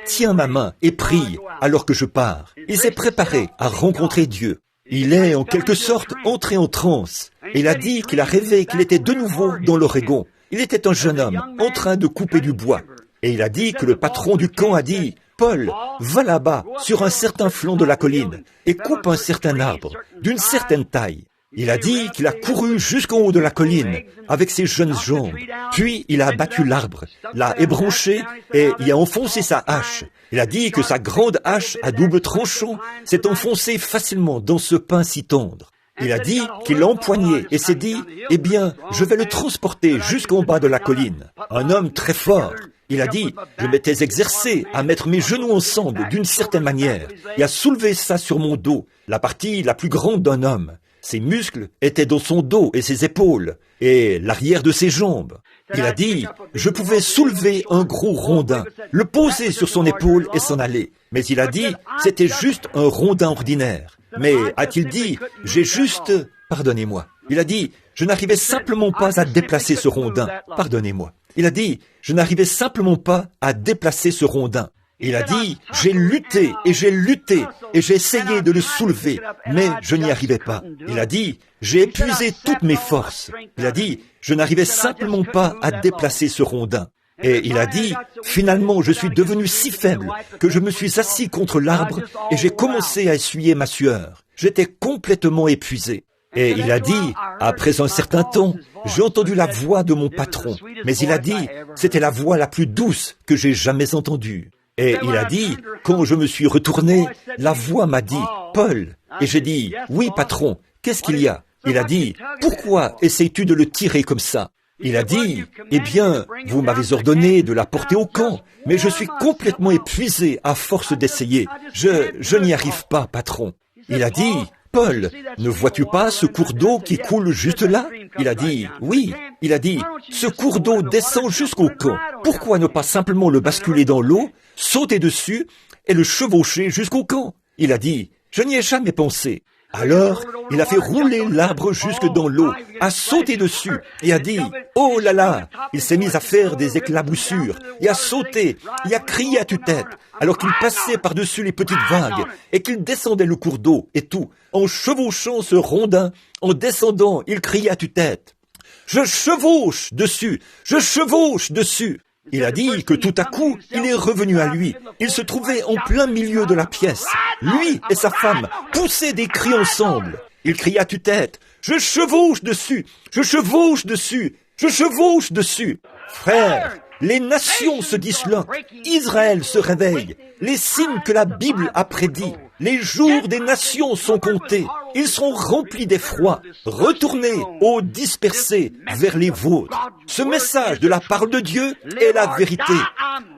Tiens ma main et prie alors que je pars. » Il s'est préparé à rencontrer Dieu. Il est en quelque sorte entré en transe. Il a dit qu'il a rêvé qu'il était de nouveau dans l'Oregon. Il était un jeune homme en train de couper du bois. Et il a dit que le patron du camp a dit « Paul, va là-bas, sur un certain flanc de la colline, et coupe un certain arbre, d'une certaine taille. » Il a dit qu'il a couru jusqu'en haut de la colline avec ses jeunes jambes. Puis il a abattu l'arbre, l'a ébranché et y a enfoncé sa hache. Il a dit que sa grande hache à double tranchant s'est enfoncée facilement dans ce pain si tendre. Il a dit qu'il l'a empoigné et s'est dit « Eh bien, je vais le transporter jusqu'en bas de la colline. » Un homme très fort. Il a dit « Je m'étais exercé à mettre mes genoux ensemble d'une certaine manière et à soulever ça sur mon dos, la partie la plus grande d'un homme. » Ses muscles étaient dans son dos et ses épaules, et l'arrière de ses jambes. Il a dit, je pouvais soulever un gros rondin, le poser sur son épaule et s'en aller. Mais il a dit, c'était juste un rondin ordinaire. Mais, a-t-il dit, j'ai juste... Pardonnez-moi. Il a dit, je n'arrivais simplement pas à déplacer ce rondin. Pardonnez-moi. Il a dit, je n'arrivais simplement pas à déplacer ce rondin. Il a dit, j'ai lutté et j'ai essayé de le soulever, mais je n'y arrivais pas. Il a dit, j'ai épuisé toutes mes forces. Il a dit, je n'arrivais simplement pas à déplacer ce rondin. Et il a dit, finalement, je suis devenu si faible que je me suis assis contre l'arbre et j'ai commencé à essuyer ma sueur. J'étais complètement épuisé. Et il a dit, après un certain temps, j'ai entendu la voix de mon patron. Mais il a dit, c'était la voix la plus douce que j'ai jamais entendue. Et il a dit, quand je me suis retourné, la voix m'a dit, « Paul !» Et j'ai dit, « Oui, patron, qu'est-ce qu'il y a ?» Il a dit, « Pourquoi essayes-tu de le tirer comme ça ?» Il a dit, « Eh bien, vous m'avez ordonné de la porter au camp, mais je suis complètement épuisé à force d'essayer. Je n'y arrive pas, patron. » Il a dit, « Paul, ne vois-tu pas ce cours d'eau qui coule juste là ?» Il a dit, « Oui. » Il a dit, « Ce cours d'eau descend jusqu'au camp. Pourquoi ne pas simplement le basculer dans l'eau, sauter dessus et le chevaucher jusqu'au camp ?» Il a dit, « Je n'y ai jamais pensé. » Alors, il a fait rouler l'arbre jusque dans l'eau, a sauté dessus et a dit, « Oh là là !» Il s'est mis à faire des éclaboussures, et a sauté, et a crié à tue-tête, alors qu'il passait par-dessus les petites vagues, et qu'il descendait le cours d'eau, et tout. En chevauchant ce rondin, en descendant, il criait à tue-tête. « Je chevauche dessus! Je chevauche dessus !» Il a dit que tout à coup, il est revenu à lui. Il se trouvait en plein milieu de la pièce. Lui et sa femme poussaient des cris ensemble. Il cria à tue-tête, « Je chevauche dessus! Je chevauche dessus! Je chevauche dessus !» Frères, les nations se disloquent. Israël se réveille. Les signes que la Bible a prédits. Les jours des nations sont comptés. Ils seront remplis d'effroi. Retournez, ô dispersés, vers les vôtres. Ce message de la parole de Dieu est la vérité.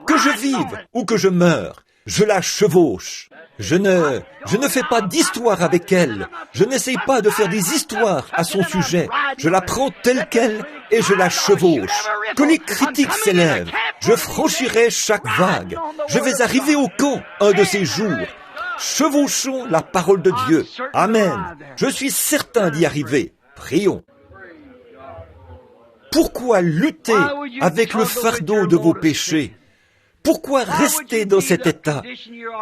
Que je vive ou que je meure, je la chevauche. Je ne fais pas d'histoire avec elle. Je n'essaye pas de faire des histoires à son sujet. Je la prends telle qu'elle et je la chevauche. Que les critiques s'élèvent. Je franchirai chaque vague. Je vais arriver au camp un de ces jours. Chevauchons la parole de Dieu. Amen. Je suis certain d'y arriver. Prions. Pourquoi lutter avec le fardeau de vos péchés? Pourquoi rester dans cet état?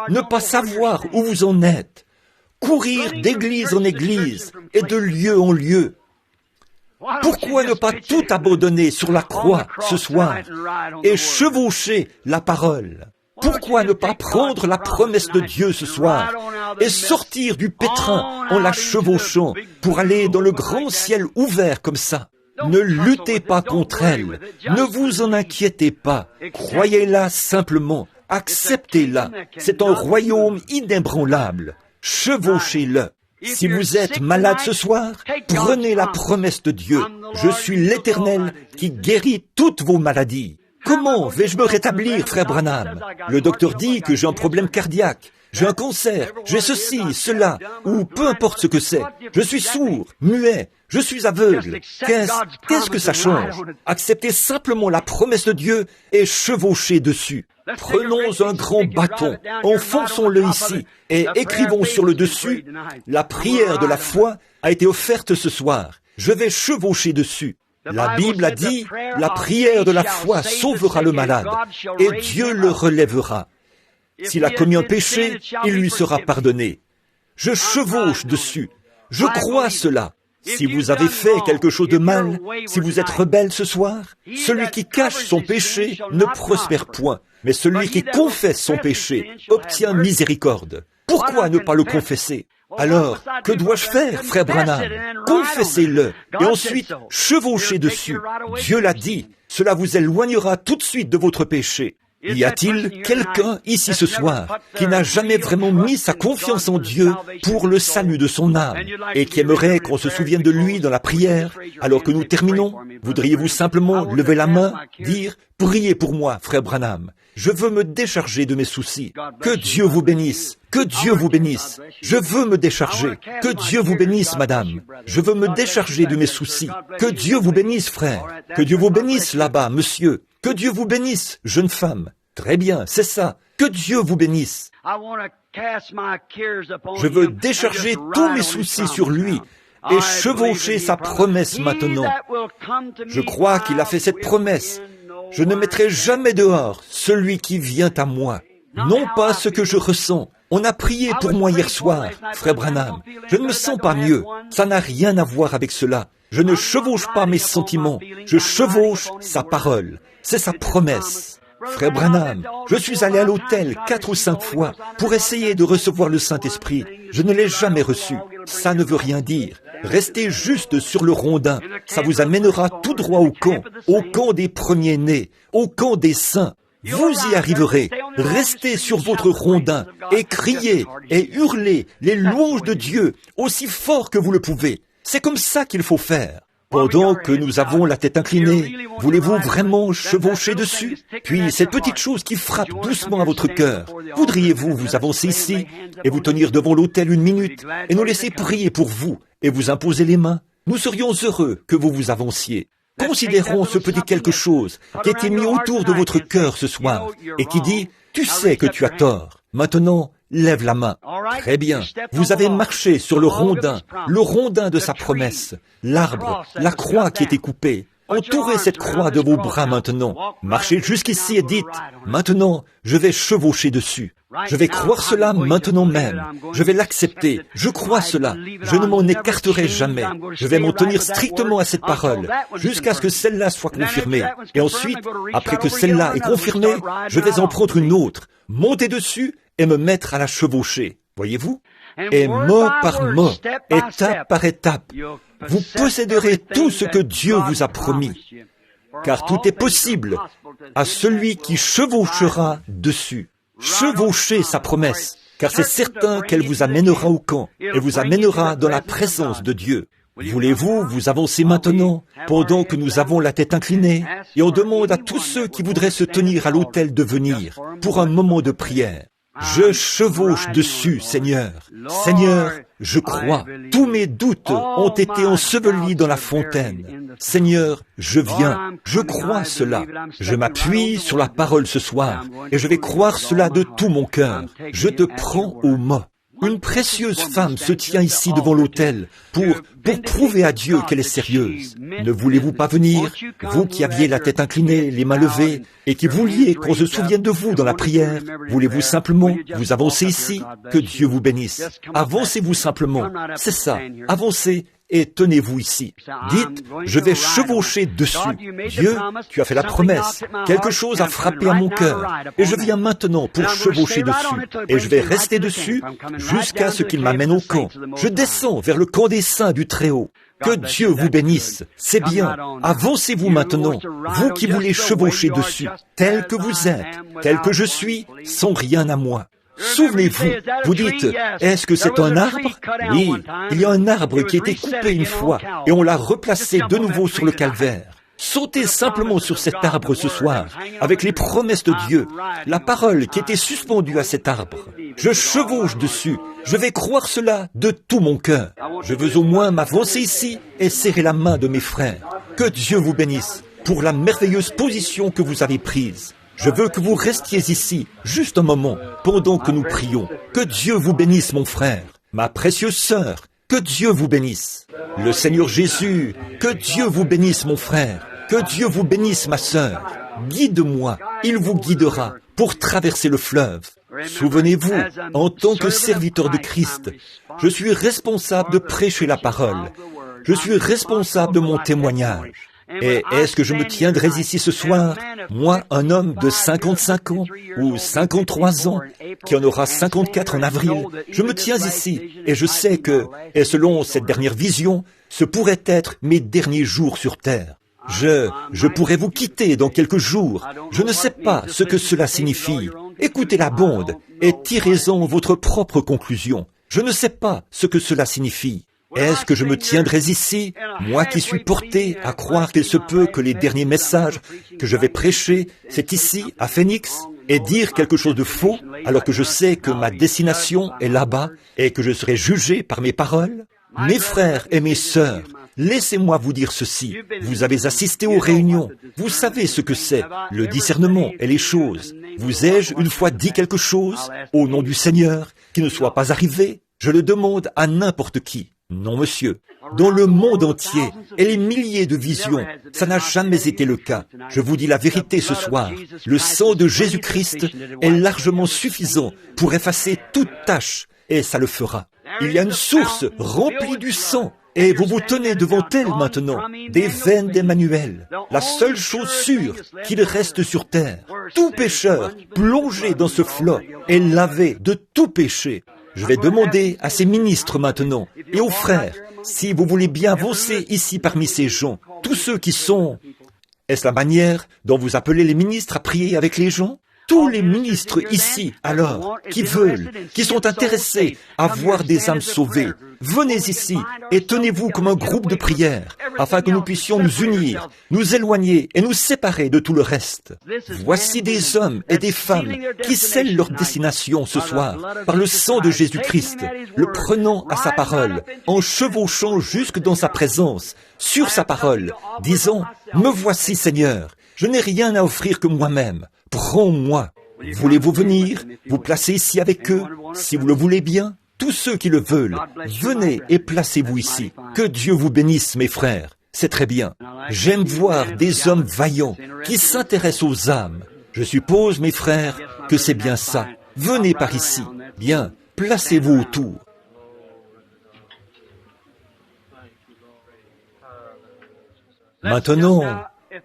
Ne pas savoir où vous en êtes? Courir d'église en église et de lieu en lieu? Pourquoi ne pas tout abandonner sur la croix ce soir et chevaucher la parole? Pourquoi ne pas prendre la promesse de Dieu ce soir et sortir du pétrin en la chevauchant pour aller dans le grand ciel ouvert comme ça? Ne luttez pas contre elle, ne vous en inquiétez pas, croyez-la simplement, acceptez-la, c'est un royaume inébranlable, chevauchez-le. Si vous êtes malade ce soir, prenez la promesse de Dieu, je suis l'Éternel qui guérit toutes vos maladies. Comment vais-je me rétablir, frère Branham? Le docteur dit que j'ai un problème cardiaque, j'ai un cancer, j'ai ceci, cela, ou peu importe ce que c'est. Je suis sourd, muet, je suis aveugle. Qu'est-ce que ça change? Acceptez simplement la promesse de Dieu et chevauchez dessus. Prenons un grand bâton, enfonçons-le ici et écrivons sur le dessus, la prière de la foi a été offerte ce soir. Je vais chevaucher dessus. La Bible a dit, la prière de la foi sauvera le malade et Dieu le relèvera. S'il a commis un péché, il lui sera pardonné. Je chevauche dessus. Je crois cela. Si vous avez fait quelque chose de mal, si vous êtes rebelle ce soir, celui qui cache son péché ne prospère point, mais celui qui confesse son péché obtient miséricorde. Pourquoi ne pas le confesser? Alors, que dois-je faire, frère Branham? Confessez-le, et ensuite chevauchez dessus. Dieu l'a dit, cela vous éloignera tout de suite de votre péché. Y a-t-il quelqu'un ici ce soir qui n'a jamais vraiment mis sa confiance en Dieu pour le salut de son âme et qui aimerait qu'on se souvienne de lui dans la prière alors que nous terminons? Voudriez-vous simplement lever la main, dire « Priez pour moi, frère Branham, je veux me décharger de mes soucis. Que Dieu vous bénisse, que Dieu vous bénisse. Je veux me décharger. Que Dieu vous bénisse, madame. Je veux me décharger de mes soucis. Que Dieu vous bénisse, frère. Que Dieu vous bénisse là-bas, monsieur. Que Dieu vous bénisse, jeune femme. Très bien, c'est ça. Que Dieu vous bénisse. Je veux décharger tous mes soucis sur lui et chevaucher sa promesse maintenant. Je crois qu'il a fait cette promesse. Je ne mettrai jamais dehors celui qui vient à moi. Non pas ce que je ressens. On a prié pour moi hier soir, frère Branham. Je ne me sens pas mieux. Ça n'a rien à voir avec cela. Je ne chevauche pas mes sentiments. Je chevauche sa parole. C'est sa promesse. Frère Branham, je suis allé à l'hôtel 4 ou 5 fois pour essayer de recevoir le Saint-Esprit. Je ne l'ai jamais reçu. Ça ne veut rien dire. Restez juste sur le rondin. Ça vous amènera tout droit au camp des premiers-nés, au camp des saints. Vous y arriverez. Restez sur votre rondin et criez et hurlez les louanges de Dieu aussi fort que vous le pouvez. C'est comme ça qu'il faut faire. Pendant que nous avons la tête inclinée, voulez-vous vraiment chevaucher dessus? Puis cette petite chose qui frappe doucement à votre cœur, voudriez-vous vous avancer ici et vous tenir devant l'autel 1 minute et nous laisser prier pour vous et vous imposer les mains? Nous serions heureux que vous vous avanciez. Considérons ce petit quelque chose qui a été mis autour de votre cœur ce soir et qui dit « Tu sais que tu as tort. Maintenant, lève la main. » Très bien. Vous avez marché sur le rondin de sa promesse, l'arbre, la croix qui était coupée. Entourez cette croix de vos bras maintenant. Marchez jusqu'ici et dites « Maintenant, je vais chevaucher dessus. Je vais croire cela maintenant même. Je vais l'accepter. Je crois cela. Je ne m'en écarterai jamais. Je vais m'en tenir strictement à cette parole jusqu'à ce que celle-là soit confirmée. Et ensuite, après que celle-là est confirmée, je vais en prendre une autre, monter dessus et me mettre à la chevaucher. Voyez-vous? Et mot par mot, étape par étape, vous posséderez tout ce que Dieu vous a promis. Car tout est possible à celui qui chevauchera dessus. Chevauchez sa promesse, car c'est certain qu'elle vous amènera au camp et vous amènera dans la présence de Dieu. Voulez-vous vous avancer maintenant, pendant que nous avons la tête inclinée, et on demande à tous ceux qui voudraient se tenir à l'autel de venir pour un moment de prière. Je chevauche dessus, Seigneur. Seigneur, je crois. Tous mes doutes ont été ensevelis dans la fontaine. Seigneur, je viens. Je crois cela. Je m'appuie sur la parole ce soir et je vais croire cela de tout mon cœur. Je te prends au mot. Une précieuse femme se tient ici devant l'autel pour prouver à Dieu qu'elle est sérieuse. Ne voulez-vous pas venir, vous qui aviez la tête inclinée, les mains levées, et qui vouliez qu'on se souvienne de vous dans la prière? Voulez-vous simplement vous avancer ici? Que Dieu vous bénisse. Avancez-vous simplement. C'est ça. Avancez et tenez-vous ici. Dites, je vais chevaucher dessus. Dieu, tu as fait la promesse. Quelque chose a frappé à mon cœur. Et je viens maintenant pour chevaucher dessus. Et je vais rester dessus jusqu'à ce qu'il m'amène au camp. Je descends vers le camp des saints du Très-Haut. Que Dieu vous bénisse. C'est bien. Avancez-vous maintenant, vous qui voulez chevaucher dessus, tel que vous êtes, tel que je suis, sans rien à moi. Souvenez-vous, vous dites, est-ce que c'est un arbre? Oui, il y a un arbre qui a été coupé une fois et on l'a replacé de nouveau sur le calvaire. Sautez simplement sur cet arbre ce soir, avec les promesses de Dieu, la parole qui était suspendue à cet arbre. Je chevauche dessus, je vais croire cela de tout mon cœur. Je veux au moins m'avancer ici et serrer la main de mes frères. Que Dieu vous bénisse pour la merveilleuse position que vous avez prise. Je veux que vous restiez ici, juste un moment, pendant que nous prions. Que Dieu vous bénisse, mon frère, ma précieuse sœur, que Dieu vous bénisse. Le Seigneur Jésus, que Dieu vous bénisse, mon frère, que Dieu vous bénisse, ma sœur. Guide-moi, il vous guidera pour traverser le fleuve. Souvenez-vous, en tant que serviteur de Christ, je suis responsable de prêcher la parole. Je suis responsable de mon témoignage. Et est-ce que je me tiendrai ici ce soir, moi, un homme de 55 ans ou 53 ans, qui en aura 54 en avril, je me tiens ici et je sais que, et selon cette dernière vision, ce pourrait être mes derniers jours sur terre. Je pourrais vous quitter dans quelques jours. Je ne sais pas ce que cela signifie. Écoutez la bande et tirez-en votre propre conclusion. Je ne sais pas ce que cela signifie. Est-ce que je me tiendrai ici, moi qui suis porté à croire qu'il se peut que les derniers messages que je vais prêcher, c'est ici, à Phoenix, et dire quelque chose de faux, alors que je sais que ma destination est là-bas et que je serai jugé par mes paroles? Mes frères et mes sœurs, laissez-moi vous dire ceci. Vous avez assisté aux réunions. Vous savez ce que c'est, le discernement et les choses. Vous ai-je une fois dit quelque chose, au nom du Seigneur, qui ne soit pas arrivé? Je le demande à n'importe qui. Non, monsieur. Dans le monde entier, et les milliers de visions, ça n'a jamais été le cas. Je vous dis la vérité ce soir. Le sang de Jésus-Christ est largement suffisant pour effacer toute tâche, et ça le fera. Il y a une source remplie du sang, et vous vous tenez devant elle maintenant, des veines d'Emmanuel, la seule chose sûre qu'il reste sur terre. Tout pécheur plongé dans ce flot est lavé de tout péché. Je vais demander à ces ministres maintenant, et aux frères, si vous voulez bien avancer ici parmi ces gens, tous ceux qui sont... Est-ce la manière dont vous appelez les ministres à prier avec les gens? Tous les ministres ici, alors, qui veulent, qui sont intéressés à voir des âmes sauvées, venez ici et tenez-vous comme un groupe de prière, afin que nous puissions nous unir, nous éloigner et nous séparer de tout le reste. Voici des hommes et des femmes qui scellent leur destination ce soir par le sang de Jésus-Christ, le prenant à sa parole, en chevauchant jusque dans sa présence, sur sa parole, disant « Me voici Seigneur, je n'ai rien à offrir que moi-même. Prends-moi. » Voulez-vous venir, vous placer ici avec eux, si vous le voulez bien? Tous ceux qui le veulent, venez et placez-vous ici. Que Dieu vous bénisse, mes frères. C'est très bien. J'aime voir des hommes vaillants qui s'intéressent aux âmes. Je suppose, mes frères, que c'est bien ça. Venez par ici. Bien, placez-vous autour. Maintenant,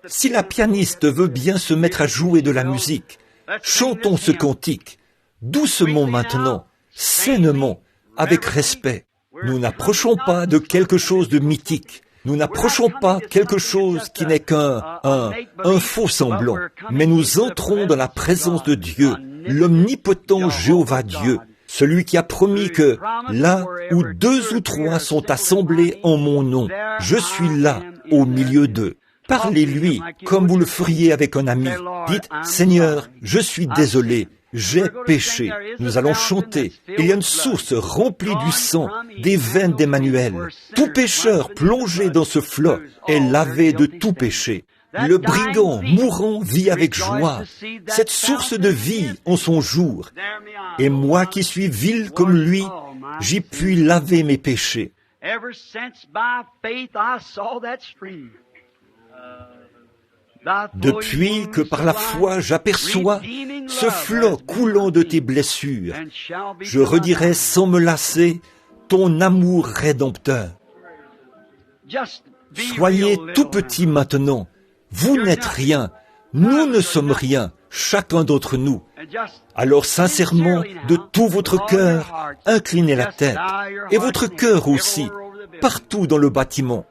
si la pianiste veut bien se mettre à jouer de la musique, chantons ce cantique, doucement maintenant, sainement, avec respect. Nous n'approchons pas de quelque chose de mythique. Nous n'approchons pas quelque chose qui n'est qu'un faux semblant. Mais nous entrons dans la présence de Dieu, l'omnipotent Jéhovah Dieu, celui qui a promis que là où 2 ou 3 sont assemblés en mon nom, je suis là, au milieu d'eux. Parlez-lui comme vous le feriez avec un ami. Dites, Seigneur, je suis désolé, j'ai péché. Nous allons chanter. Il y a une source remplie du sang, des veines d'Emmanuel. Tout pécheur plongé dans ce flot est lavé de tout péché. Le brigand mourant vit avec joie, cette source de vie en son jour. Et moi qui suis vil comme lui, j'y puis laver mes péchés. Depuis que par la foi j'aperçois ce flot coulant de tes blessures, je redirai sans me lasser ton amour rédempteur. Soyez tout petits maintenant. Vous n'êtes rien. Nous ne sommes rien, chacun d'entre nous. Alors sincèrement, de tout votre cœur, inclinez la tête, et votre cœur aussi, partout dans le bâtiment.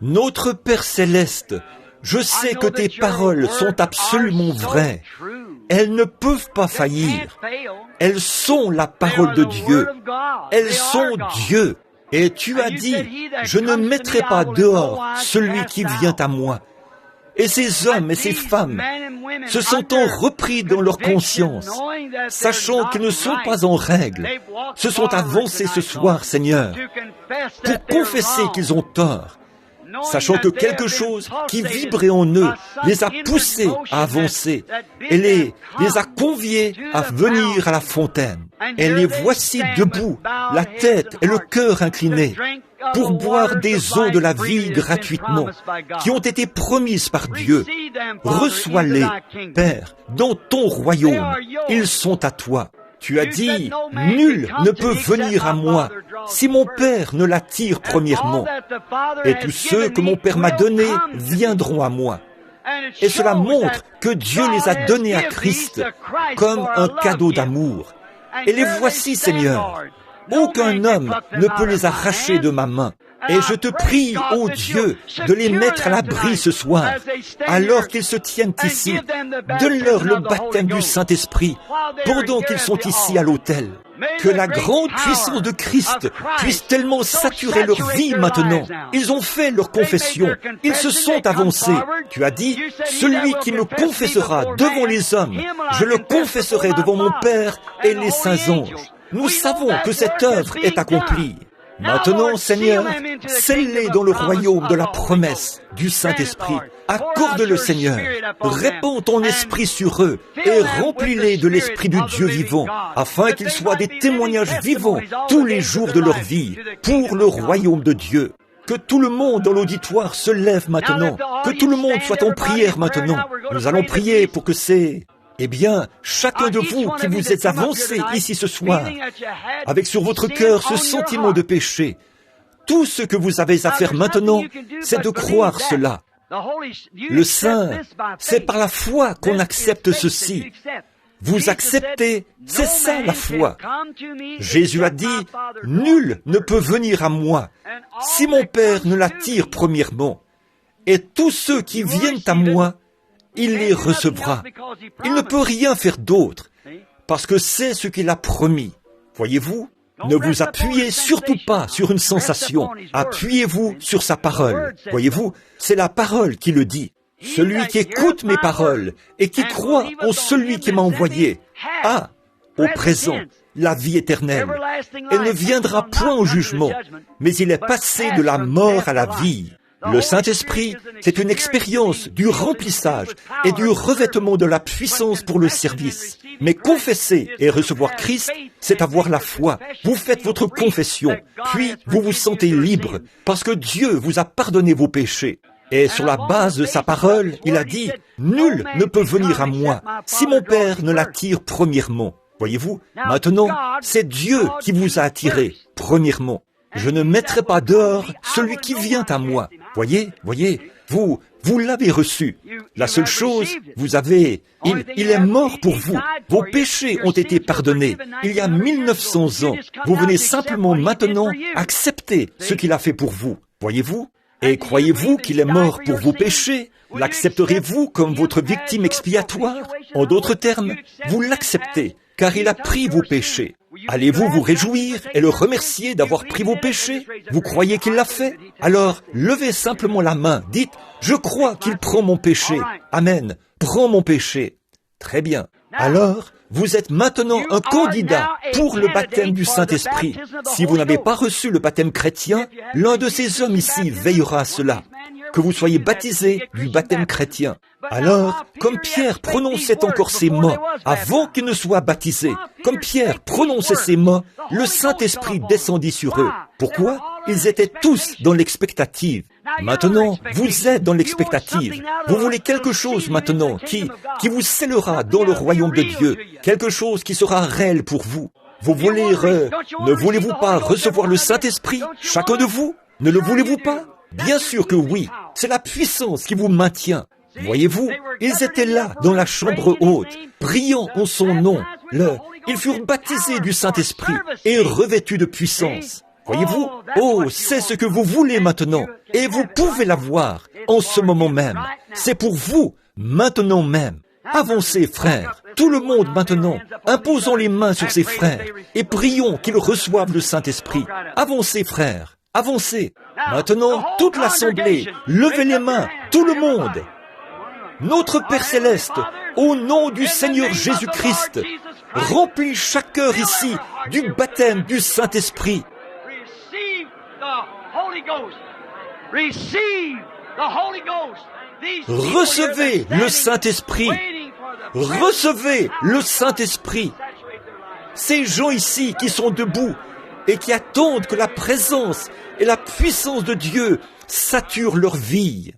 Notre Père Céleste, je sais que tes paroles sont absolument vraies. Elles ne peuvent pas faillir. Elles sont la parole de Dieu. Elles sont Dieu. Et tu as dit, je ne mettrai pas dehors celui qui vient à moi. Et ces hommes et ces femmes se sentant repris dans leur conscience, sachant qu'ils ne sont pas en règle, se sont avancés ce soir, Seigneur, pour confesser qu'ils ont tort, sachant que quelque chose qui vibrait en eux les a poussés à avancer et les a conviés à venir à la fontaine. Et les voici debout, la tête et le cœur inclinés. pour boire des eaux de la vie gratuitement, qui ont été promises par Dieu. Reçois-les, Père, dans ton royaume. Ils sont à toi. Tu as dit, nul ne peut venir à moi si mon Père ne l'attire premièrement. Et tous ceux que mon Père m'a donnés viendront à moi. Et cela montre que Dieu les a donnés à Christ comme un cadeau d'amour. Et les voici, Seigneur. Aucun homme ne peut les arracher de ma main. Et je te prie, ô Dieu, de les mettre à l'abri ce soir, alors qu'ils se tiennent ici. Donne-leur le baptême du Saint-Esprit, pendant qu'ils sont ici à l'autel. Que la grande puissance de Christ puisse tellement saturer leur vie maintenant. Ils ont fait leur confession. Ils se sont avancés. Tu as dit, celui qui me confessera devant les hommes, je le confesserai devant mon Père et les saints anges. Nous savons que cette œuvre est accomplie. Maintenant, Seigneur, scelle-les dans le royaume de la promesse du Saint-Esprit. Accorde-le, Seigneur. Répands ton esprit sur eux et remplis-les de l'esprit du Dieu vivant, afin qu'ils soient des témoignages vivants tous les jours de leur vie pour le royaume de Dieu. Que tout le monde dans l'auditoire se lève maintenant. Que tout le monde soit en prière maintenant. Nous allons prier pour que chacun de vous qui vous êtes avancé ici ce soir, avec sur votre cœur ce sentiment de péché, tout ce que vous avez à faire maintenant, c'est de croire cela. Le Saint, c'est par la foi qu'on accepte ceci. Vous acceptez, c'est ça la foi. Jésus a dit, nul ne peut venir à moi si mon Père ne l'attire premièrement. Et tous ceux qui viennent à moi, il les recevra. Il ne peut rien faire d'autre, parce que c'est ce qu'il a promis. Voyez-vous, ne vous appuyez surtout pas sur une sensation. Appuyez-vous sur sa parole. Voyez-vous, c'est la parole qui le dit. Celui qui écoute mes paroles et qui croit en celui qui m'a envoyé a, au présent, la vie éternelle. Elle ne viendra point au jugement, mais il est passé de la mort à la vie. Le Saint-Esprit, c'est une expérience du remplissage et du revêtement de la puissance pour le service. Mais confesser et recevoir Christ, c'est avoir la foi. Vous faites votre confession, puis vous vous sentez libre, parce que Dieu vous a pardonné vos péchés. Et sur la base de sa parole, il a dit, « Nul ne peut venir à moi si mon Père ne l'attire premièrement. » Voyez-vous, maintenant, c'est Dieu qui vous a attiré, premièrement. Je ne mettrai pas dehors celui qui vient à moi. Voyez, vous l'avez reçu. La seule chose, il est mort pour vous. Vos péchés ont été pardonnés il y a 1900 ans. Vous venez simplement maintenant accepter ce qu'il a fait pour vous. Voyez-vous? Et croyez-vous qu'il est mort pour vos péchés? L'accepterez-vous comme votre victime expiatoire? En d'autres termes, vous l'acceptez, car il a pris vos péchés. Allez-vous vous réjouir et le remercier d'avoir pris vos péchés? Vous croyez qu'il l'a fait? Alors, levez simplement la main, dites, je crois qu'il prend mon péché. Amen, prends mon péché. Très bien. Alors, vous êtes maintenant un candidat pour le baptême du Saint-Esprit. Si vous n'avez pas reçu le baptême chrétien, l'un de ces hommes ici veillera à cela, que vous soyez baptisés du baptême chrétien. Alors, comme Pierre prononçait encore ces mots, avant qu'il ne soit baptisé, comme Pierre prononçait ces mots, le Saint-Esprit descendit sur eux. Pourquoi? Ils étaient tous dans l'expectative. Maintenant, vous êtes dans l'expectative. Vous voulez quelque chose maintenant qui vous scellera dans le royaume de Dieu, quelque chose qui sera réel pour vous. Vous voulez, ne voulez-vous pas recevoir le Saint-Esprit, chacun de vous? Ne le voulez-vous pas? Bien sûr que oui, c'est la puissance qui vous maintient. Voyez-vous, ils étaient là, dans la chambre haute, priant en son nom. Ils furent baptisés du Saint-Esprit et revêtus de puissance. Voyez-vous, c'est ce que vous voulez maintenant, et vous pouvez l'avoir en ce moment même. C'est pour vous, maintenant même. Avancez, frères, tout le monde maintenant, imposons les mains sur ces frères, et prions qu'ils reçoivent le Saint-Esprit. Avancez, frères, avancez. Maintenant, toute l'assemblée, levez les mains, tout le monde. Notre Père Céleste, au nom du Seigneur Jésus-Christ, remplis chaque cœur ici du baptême du Saint-Esprit. Recevez le Saint-Esprit. Recevez le Saint-Esprit. Ces gens ici qui sont debout, et qui attendent que la présence et la puissance de Dieu saturent leur vie.